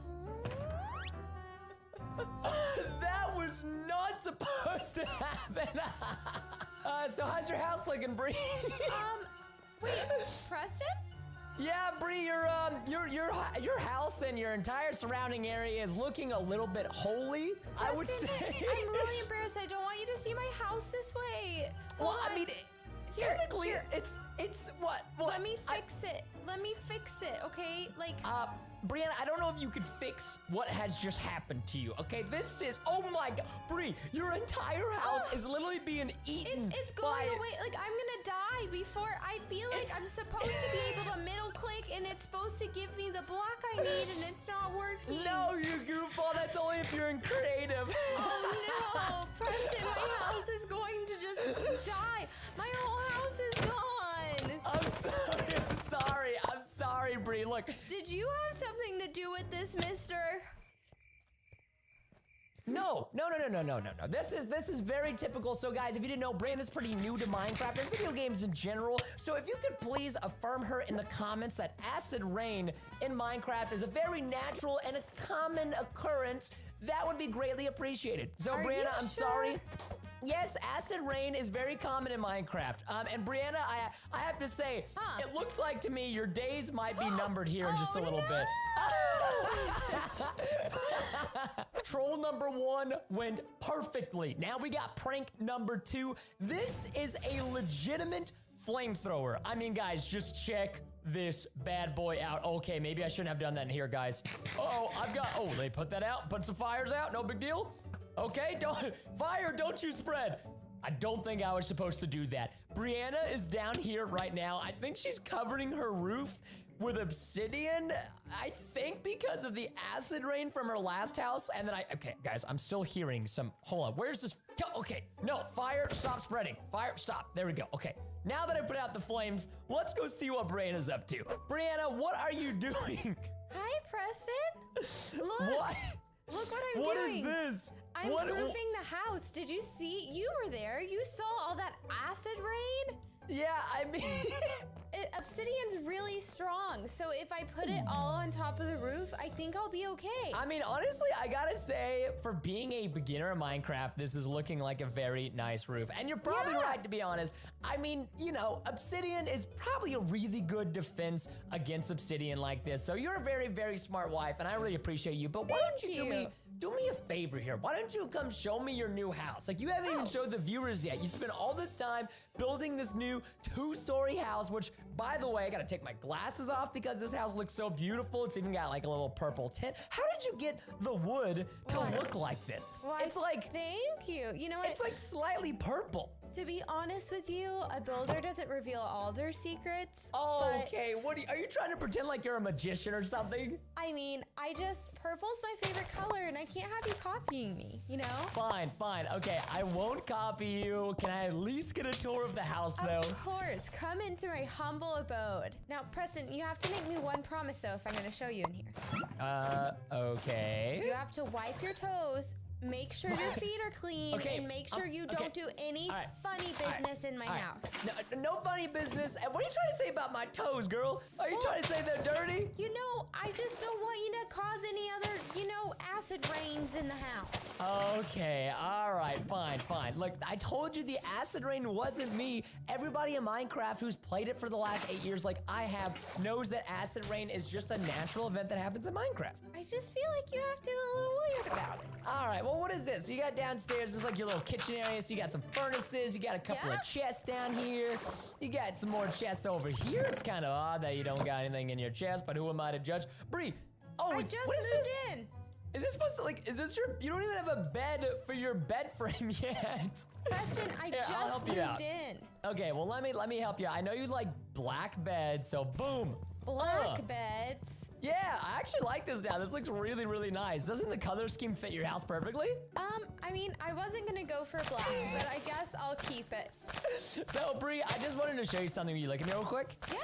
That was not supposed to happen. So how's your house looking, Bree? Wait, Preston? Yeah, Bree, your house and your entire surrounding area is looking a little bit holy, I would Preston, say. I'm really embarrassed. I don't want you to see my house this way. Well, Hold I on. mean, Here, technically, here. it's what? Let me fix it. Let me fix it, okay? Like, Brianna, I don't know if you could fix what has just happened to you, okay? This is, oh my God, Bree, your entire house is literally being eaten. it's going by- away. Like, I'm gonna die before I feel like I'm supposed to be able to middle click, and it's supposed to give me the block I need, and it's not working. No, you goofball, that's only if you're in creative. Oh no, Preston, my house is going to just die. My whole house is gone. I'm sorry, Bree, look. Did you have something to do with this, mister? No. This is very typical. So guys, if you didn't know, Brandon's pretty new to Minecraft and video games in general. So if you could please affirm her in the comments that acid rain in Minecraft is a very natural and a common occurrence, that would be greatly appreciated. So Are you Brianna, I'm sure? sorry. Yes, acid rain is very common in Minecraft. And Brianna, I have to say, it looks like to me your days might be numbered here in just a little bit. Troll number 1 went perfectly. Now we got prank number 2. This is a legitimate flamethrower. I mean, guys, just check this bad boy out. Okay, maybe I shouldn't have done that in here, guys. They put that out, put some fires out, no big deal. Okay, don't you spread. I don't think I was supposed to do that. Brianna is down here right now. I think she's covering her roof with obsidian, I think because of the acid rain from her last house. And then okay, guys, I'm still hearing some, hold on, where's this? Okay, no, fire, stop spreading. Fire, stop, there we go, okay. Now that I put out the flames, let's go see what Brianna's up to. Brianna, what are you doing? Hi, Preston. Look. What? Look what I'm What doing. is this? I'm roofing the house. Did you see? You were there. You saw all that acid rain? Yeah, I mean... Obsidian's really strong, so if I put it all on top of the roof, I think I'll be okay. I mean, honestly, I gotta say, for being a beginner in Minecraft, this is looking like a very nice roof. And you're probably right, to be honest. I mean, you know, obsidian is probably a really good defense against obsidian like this. So you're a very, very smart wife, and I really appreciate you. But why don't you do me do me a favor here. Why don't you come show me your new house? Like, you haven't even showed the viewers yet. You spent all this time building this new 2-story house, which, by the way, I gotta take my glasses off because this house looks so beautiful. It's even got like a little purple tint. How did you get the wood to look like this? Why, it's like, thank you. You know what? it's like slightly purple. To be honest with you, a builder doesn't reveal all their secrets. Oh, but, okay. Are you trying to pretend like you're a magician or something? I mean, purple's my favorite color and I can't have you copying me, you know? Fine. Okay, I won't copy you. Can I at least get a tour of the house, though? Of course, come into my humble abode. Now, Preston, you have to make me one promise though if I'm gonna show you in here. Okay. You have to wipe your toes, make sure your feet are clean, Okay, and make sure you don't do any All right. funny business in my house. No funny business. And what are you trying to say about my toes, girl? Are you trying to say they're dirty? You know, I just don't want you to cause any other, acid rains in the house. Okay, all right, fine. Look, I told you the acid rain wasn't me. Everybody in Minecraft who's played it for the last 8 years like I have knows that acid rain is just a natural event that happens in Minecraft. I just feel like you acted a little weird about it. All right, well, what is this? You got downstairs, this is like your little kitchen area, so you got some furnaces, you got a couple of chests down here, you got some more chests over here. It's kind of odd that you don't got anything in your chest, but who am I to judge? Bree, I what just is moved this? in. Is this supposed to, you don't even have a bed for your bed frame yet. Preston, I Here, I'll just help you out. moved in. Okay, well, let me help you. I know you like black beds, so boom. Black beds. Yeah, I actually like this now. This looks really, really nice. Doesn't the color scheme fit your house perfectly? I mean, I wasn't gonna go for black, but I guess I'll keep it. So, Bree, I just wanted to show you something. Will you look at me real quick? Yeah.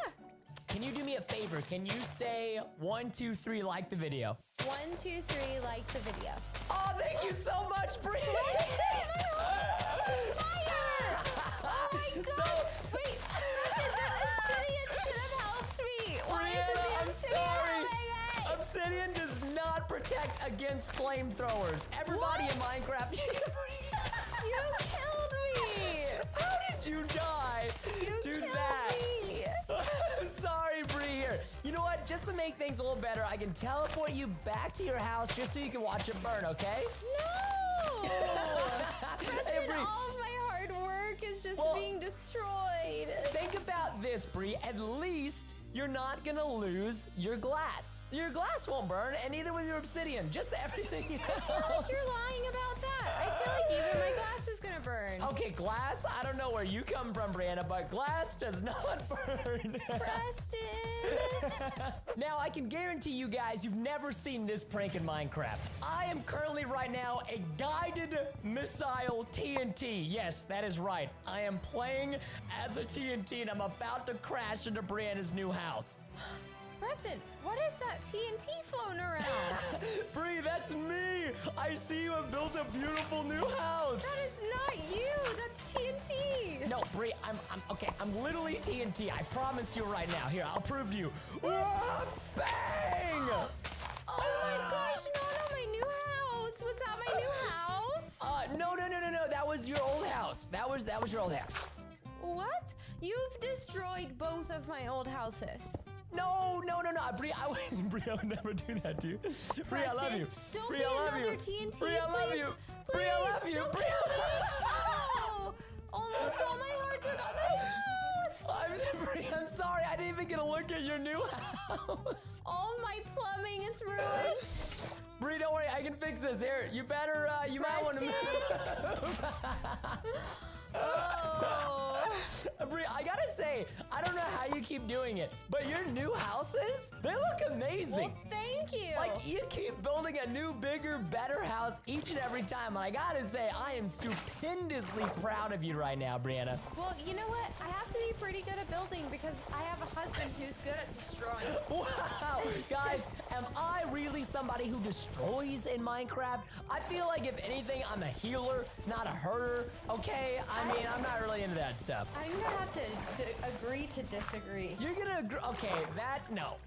Can you do me a favor? Can you say 1, 2, 3, like the video? 1, 2, 3, like the video. Oh, thank you so much, Bree. Fire! Oh my gosh! Wait, Preston, the obsidian should have helped me. Why isn't the obsidian helping me? Obsidian does not protect against flamethrowers. Everybody in Minecraft. You killed me! How did you die You to killed that? me! Sorry, Bree. Here, you know what? Just to make things a little better, I can teleport you back to your house just so you can watch it burn. Okay? No! Preston, Hey, Bree. all of my hard work is just being destroyed. Think about this, Bree. At least you're not gonna lose your glass. Your glass won't burn, and neither will your obsidian. Just everything else. I feel like you're lying about that. I feel like even my glass is gonna burn. Okay, glass, I don't know where you come from, Brianna, but glass does not burn. Preston! Now, I can guarantee you guys you've never seen this prank in Minecraft. I am currently right now a guided missile TNT. Yes, that is right. I am playing as a TNT and I'm about to crash into Brianna's new house. Preston, what is that TNT floating around? Bree, that's me. I see you have built a beautiful new house. That is not you. That's TNT. No, Bree, I'm literally TNT. I promise you right now. Here, I'll prove to you. Whoa, bang! Oh my gosh, no, my new house. Was that my new house? No. That was your old house. That was your old house. What? You've destroyed both of my old houses. No. Bree, I would never do that to you. Bree, I love you. Don't Bree, be I love another you. TNT, Bree, I love please. you. Please, Bree, I love you. don't Bree, kill me. Oh, almost all my heart took out my house. Bree, I'm sorry. I didn't even get a look at your new house. All my plumbing is ruined. Bree, don't worry. I can fix this. Here, you better, you might want to move. Oh. Bree, I gotta say, I don't know how you keep doing it, but your new houses, they look amazing. Well, thank you. Like, you keep building a new, bigger, better house each and every time, and I gotta say, I am stupendously proud of you right now, Brianna. Well, you know what? I have to be pretty good at building because I have a husband who's good at destroying. Wow, guys, am I really somebody who destroys in Minecraft? I feel like, if anything, I'm a healer, not a herder, okay? I mean, I'm not really into that stuff. I'm gonna have to agree to disagree. You're gonna agree? Okay, no.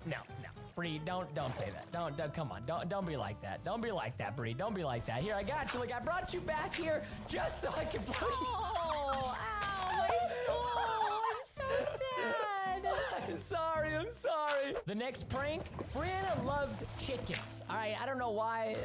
Bree, don't say that. Don't come on. Don't be like that. Don't be like that, Bree. Don't be like that. Here, I got you. Look, I brought you back here just so I can play. Oh, ow, my soul. I'm so sad. I'm sorry. The next prank, Brianna loves chickens. All right, I don't know why.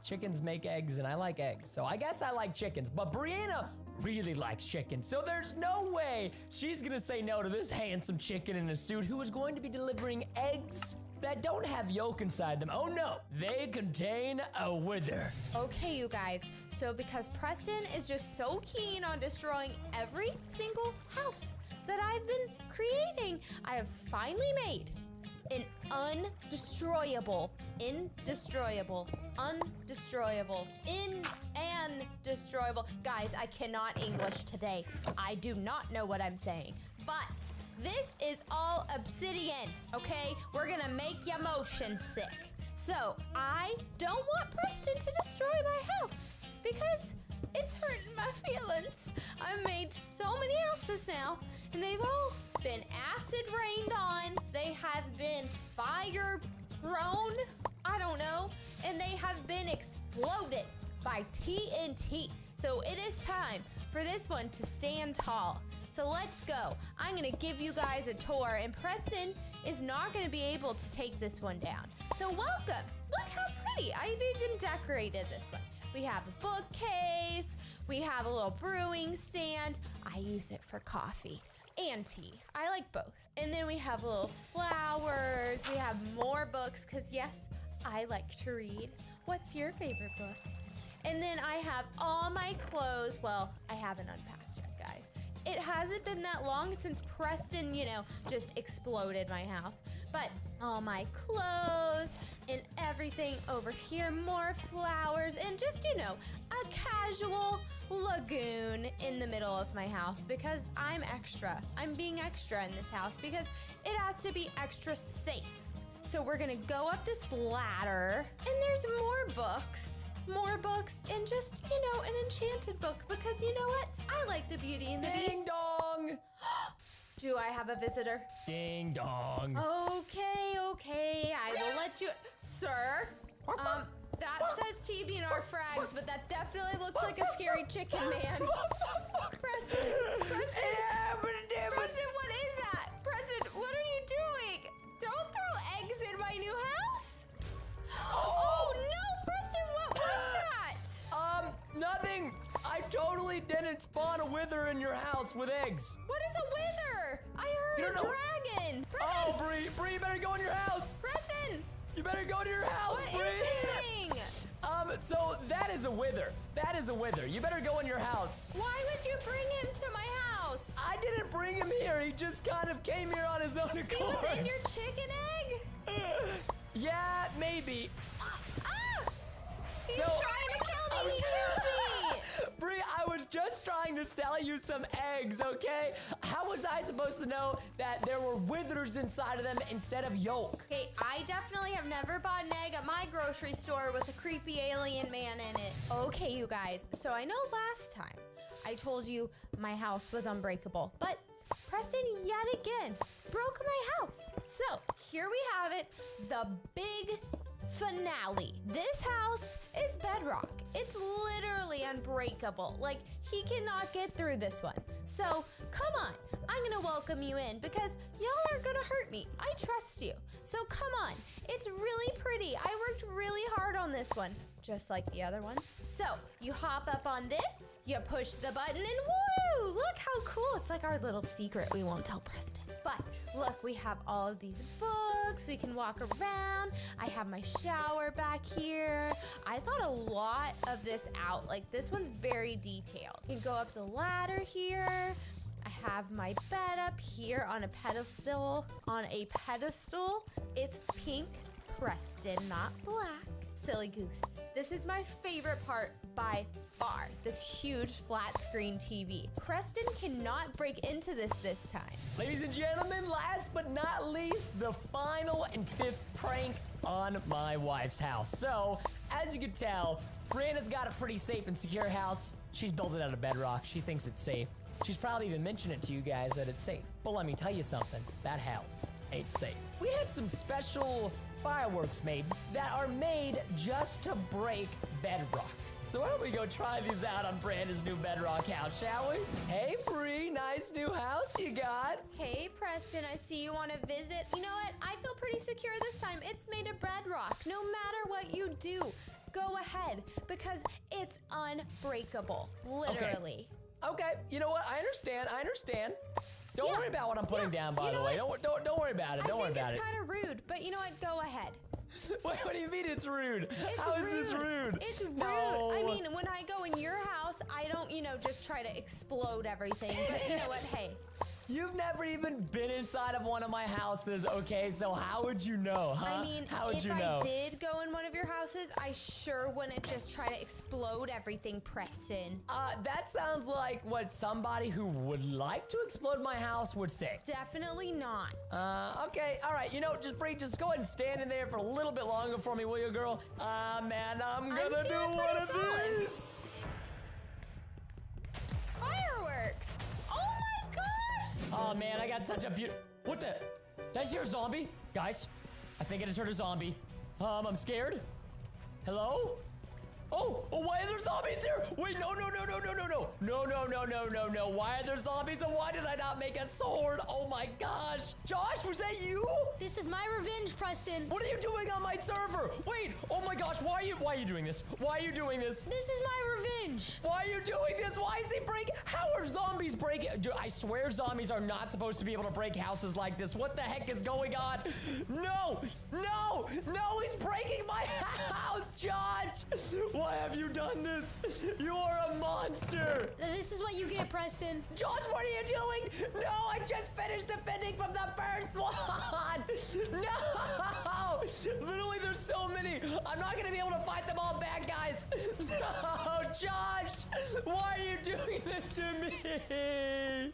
Chickens make eggs and I like eggs. So I guess I like chickens, but Brianna really likes chicken. So there's no way she's gonna say no to this handsome chicken in a suit who is going to be delivering eggs that don't have yolk inside them. Oh no, they contain a wither. Okay, you guys, so because Preston is just so keen on destroying every single house that I've been creating, I have finally made an undestroyable. Guys, I cannot English today. I do not know what I'm saying. But this is all obsidian, okay? We're gonna make ya motion sick. So I don't want Preston to destroy my house because it's hurting my feelings. I've made so many houses now, and they've all been acid rained on. They have been fire thrown, I don't know, and they have been exploded by TNT. So it is time for this one to stand tall. So let's go. I'm gonna give you guys a tour, and Preston is not gonna be able to take this one down. So welcome. Look how pretty. I've even decorated this one. We have a bookcase. We have a little brewing stand. I use it for coffee and tea. I like both. And then we have little flowers. We have more books, because yes, I like to read. What's your favorite book? And then I have all my clothes. Well, I haven't unpacked yet, guys. It hasn't been that long since Preston, just exploded my house. But all my clothes and everything over here, more flowers, and just, a casual lagoon in the middle of my house because I'm extra. I'm being extra in this house because it has to be extra safe. So we're gonna go up this ladder, and there's more books, and just, an enchanted book, because you know what? I like the Beauty and the Beast. Ding dong! Do I have a visitor? Ding dong. Okay, I will let you... Sir? That says TBNR frags, but that definitely looks like a scary chicken man. Preston, what is that? Preston, what are you doing? Don't throw eggs in my new house. Oh no, Preston, what was that? Nothing. I totally didn't spawn a wither in your house with eggs. What is a wither? I heard a dragon. Preston! Oh, Bree, you better go in your house. Preston! You better go to your house, What Bree. is this thing? So that is a wither. You better go in your house. Why would you bring him to my house? I didn't bring him here. He just kind of came here on his own accord. He was in your chicken egg? Yeah, maybe. He's trying to kill me. He killed me. Bree, I was just trying to sell you some eggs, okay? How was I supposed to know that there were withers inside of them instead of yolk? Hey, I definitely have never bought an egg at my grocery store with a creepy alien man in it. Okay, you guys, so I know last time I told you my house was unbreakable, but Preston yet again broke my house. So here we have it, the big finale. This house is bedrock. It's literally unbreakable. Like, he cannot get through this one. So come on, I'm gonna welcome you in because y'all are gonna hurt me. I trust you. So come on, it's really pretty. I worked really hard on this one, just like the other ones. So you hop up on this, you push the button, and woo! Look how cool. It's like our little secret we won't tell Preston. But look, we have all of these books. We can walk around. I have my shower back here. I thought a lot of this out. Like, this one's very detailed. You can go up the ladder here. I have my bed up here on a pedestal. It's pink Preston, not black. Silly goose. This is my favorite part by far. This huge flat screen TV. Preston cannot break into this time. Ladies and gentlemen, last but not least, the final and fifth prank on my wife's house. So, as you can tell, Brianna's got a pretty safe and secure house. She's built it out of bedrock. She thinks it's safe. She's probably even mentioned it to you guys that it's safe. But let me tell you something, that house ain't safe. We had some special fireworks made that are made just to break bedrock. So why don't we go try these out on Brandon's new bedrock house, shall we? Hey, Bree, nice new house you got. Hey, Preston, I see you want to visit. You know what? I feel pretty secure this time. It's made of bedrock. No matter what you do, go ahead because it's unbreakable. Literally. Okay, you know what? I understand. Don't Yeah, worry about what I'm putting down, by you the know way. what? Don't worry about it. Don't worry about I it. think it's kind of rude, but you know what? Go ahead. Wait, what do you mean it's rude? It's How is rude. this rude? It's rude. No. I mean, when I go in your house, I don't, just try to explode everything. But you know what? Hey, You've never even been inside of one of my houses, okay? So how would you know, huh? I mean, how would if you know? I did go in one of your houses, I sure wouldn't just try to explode everything, Preston. That sounds like what somebody who would like to explode my house would say. Definitely not. Okay, all right. Just go ahead and stand in there for a little bit longer for me, will you, girl? Man, I'm gonna do feeling one pretty of solid. these. Fireworks! Oh my gosh! Oh man, I got such a beautiful. What the? Did I see a zombie? Guys, I think I just heard a zombie. I'm scared. Hello? Oh, why are there zombies here? Wait, no. Why are there zombies and why did I not make a sword? Oh my gosh. Josh, was that you? This is my revenge, Preston. What are you doing on my server? Wait, oh my gosh, why are you doing this? Why are you doing this? This is my revenge. Why are you doing this? Why is he breaking? How are zombies breaking? Dude, I swear zombies are not supposed to be able to break houses like this. What the heck is going on? No, he's breaking my house, Josh. Why have you done this? You are a monster. This is what you get, Preston. Josh, what are you doing? No, I just finished defending from the first one. No. Literally, there's so many. I'm not going to be able to fight them all back, guys. No, Josh. Why are you doing this to me?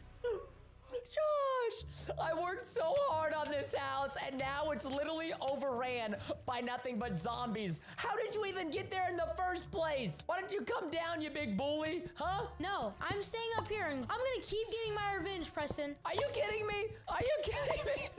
Josh, I worked so hard on this house and now it's literally overran by nothing but zombies. How did you even get there in the first place? Why don't you come down, you big bully? Huh? No, I'm staying up here and I'm gonna keep getting my revenge, Preston. Are you kidding me? Are you kidding me?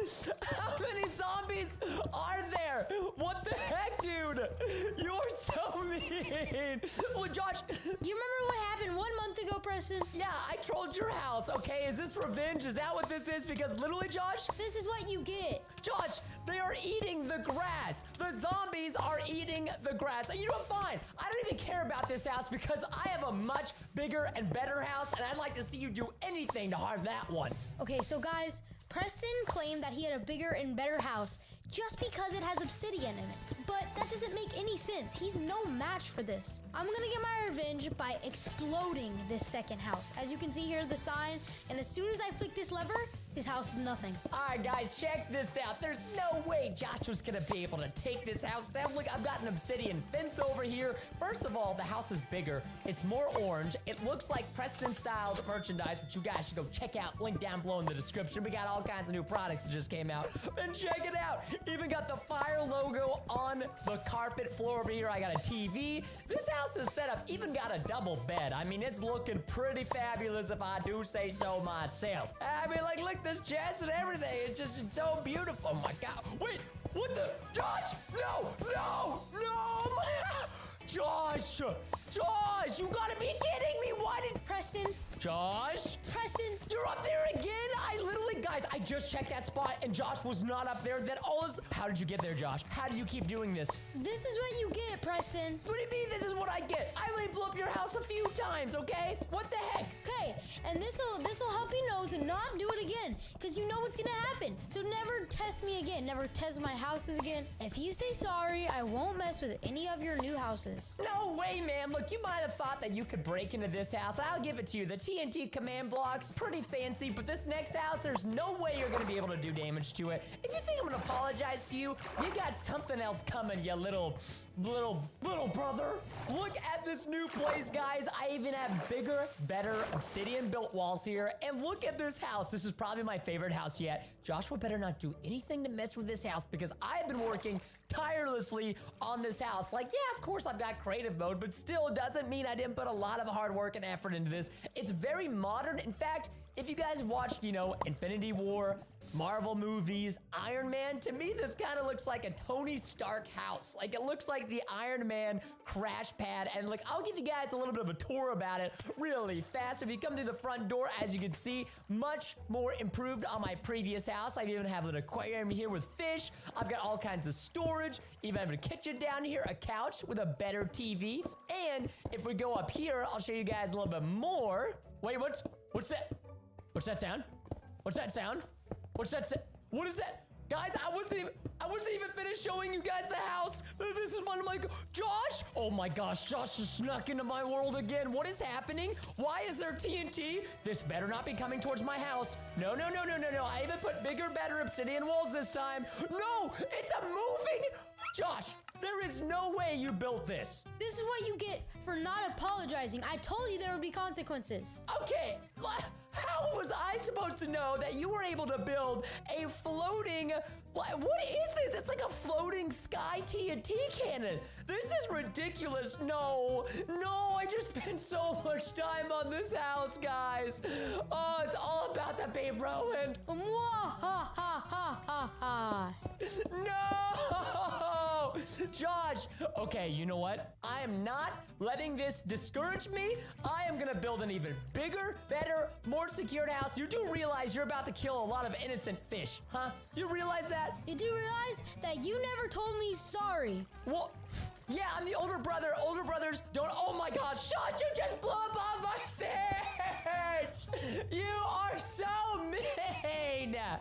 How many zombies are there? What the heck, dude? You're so mean. Well, Josh. Do you remember what happened 1 month ago, Preston? Yeah, I trolled your house, okay? Is this revenge? Is that what this is? Because literally, Josh, This is what you get. Josh, they are eating the grass. The zombies are eating the grass. You know what? Fine. I don't even care about this house because I have a much bigger and better house, and I'd like to see you do anything to harm that one. Okay, so guys, Preston claimed that he had a bigger and better house just because it has obsidian in it. But that doesn't make any sense. He's no match for this. I'm gonna get my revenge by exploding this second house. As you can see here, the sign, and as soon as I flick this lever, his house is nothing. All right, guys, check this out. There's no way Josh was gonna be able to take this house down. Look, I've got an obsidian fence over here. First of all, the house is bigger. It's more orange. It looks like Preston Styles merchandise, which you guys should go check out. Link down below in the description. We got all kinds of new products that just came out. And check it out. Even got the fire logo on the carpet floor over here. I got a TV. This house is set up. Even got a double bed. I mean, it's looking pretty fabulous if I do say so myself. I mean, like, look, this chest and everything. It's so beautiful. Oh my God. Wait, what the? Josh, no. Josh, you gotta be kidding me. Why did Preston, Josh? Preston, You're up there again? Guys, I just checked that spot and Josh was not up there. Then all this. How did you get there, Josh? How do you keep doing this? this is what you get, Preston. What do you mean this is what I get? I only blew up your house a few times, okay? What the heck? Okay, and this'll help you know to not do it again, because you know what's gonna happen. So never test me again, never test my houses again. If you say sorry, I won't mess with any of your new houses. No way, man. Look, you might have thought that you could break into this house. I'll give it to you. The TNT command block's pretty fancy, but this next house, there's no way you're gonna be able to do damage to it. If you think I'm gonna apologize to you, you got something else coming, you little brother. Look at this new place, guys. I even have bigger, better obsidian built walls here. And look at this house. This is probably my favorite house yet. Joshua better not do anything to mess with this house because I've been working tirelessly on this house. Like, yeah, of course I've got creative mode, but still doesn't mean I didn't put a lot of hard work and effort into this. It's very modern. In fact, if you guys watched, Infinity War, Marvel movies, Iron Man, to me this kind of looks like a Tony Stark house. Like it looks like the Iron Man crash pad, and like I'll give you guys a little bit of a tour about it really fast. If you come through the front door, as you can see, much more improved on my previous house. I even have an aquarium here with fish. I've got all kinds of storage, even have a kitchen down here, a couch with a better TV. And if we go up here, I'll show you guys a little bit more. Wait, what's that? What's that sound? What's that sound? What's that? What is that? Guys, I wasn't even finished showing you guys the house. This is one of my, Josh! Oh my gosh, Josh just snuck into my world again. What is happening? Why is there TNT? This better not be coming towards my house. No. I even put bigger, better obsidian walls this time. No, it's a moving, Josh, there is no way you built this. This is what you get for not apologizing. I told you there would be consequences. Okay, how was I supposed to know that you were able to build a floating, what is this? It's like a floating sky TNT cannon. This is ridiculous. No, I just spent so much time on this house, guys. Oh, it's all about to be ruined. No! Josh, okay, you know what? I am not letting this discourage me. I am gonna build an even bigger, better, more secured house. You do realize you're about to kill a lot of innocent fish, huh? You realize that? You do realize that you never told me sorry. Well, yeah, I'm the older brother. Older brothers don't, oh my gosh, Josh, you just blew up on my fish! You are so mean! No!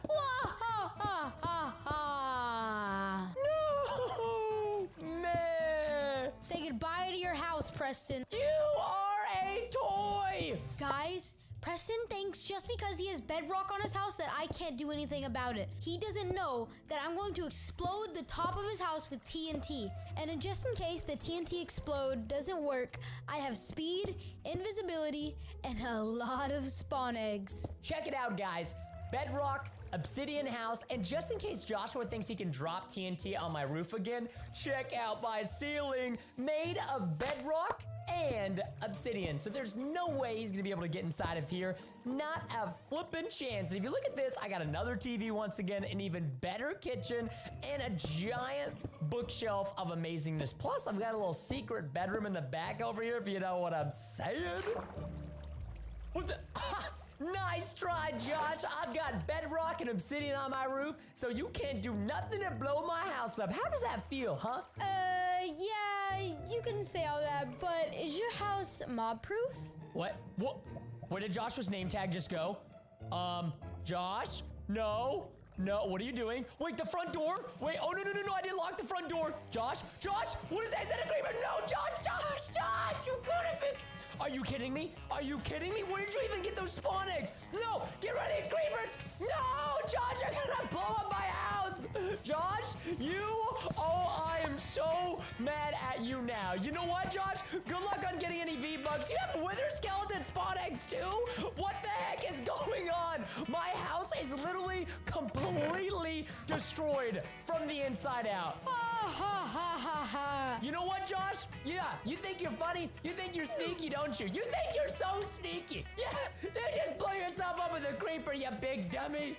Man! Say goodbye to your house, Preston. You are a toy! Guys, Preston thinks just because he has bedrock on his house that I can't do anything about it. He doesn't know that I'm going to explode the top of his house with TNT. And just in case the TNT explode doesn't work, I have speed, invisibility, and a lot of spawn eggs. Check it out, guys. Bedrock, obsidian house, and just in case Joshua thinks he can drop TNT on my roof again, check out my ceiling made of bedrock and obsidian. So there's no way he's gonna be able to get inside of here. Not a flippin' chance. And if you look at this, I got another TV once again, an even better kitchen, and a giant bookshelf of amazingness. Plus, I've got a little secret bedroom in the back over here, if you know what I'm saying. What the? Nice try, Josh. I've got bedrock and obsidian on my roof, so you can't do nothing to blow my house up. How does that feel, huh? Yeah, you can say all that, but is your house mob-proof? What? Where did Joshua's name tag just go? Josh? No, what are you doing? Wait, the front door? Wait, oh, no, I didn't lock the front door. Josh, what is that? Is that a creeper? No, Josh, you couldn't be. Are you kidding me? Where did you even get those spawn eggs? No, get rid of these creepers. No, Josh, you're gonna blow up my house. Josh, I am so mad at you now. You know what, Josh? Good luck on getting any V-Bucks. You have wither skeleton spawn eggs too? What the heck is going on? My house is literally completely destroyed from the inside out. You know what, Josh? Yeah, you think you're funny? You think you're sneaky, don't you? You think you're so sneaky. Yeah, you just blow yourself up with a creeper, you big dummy.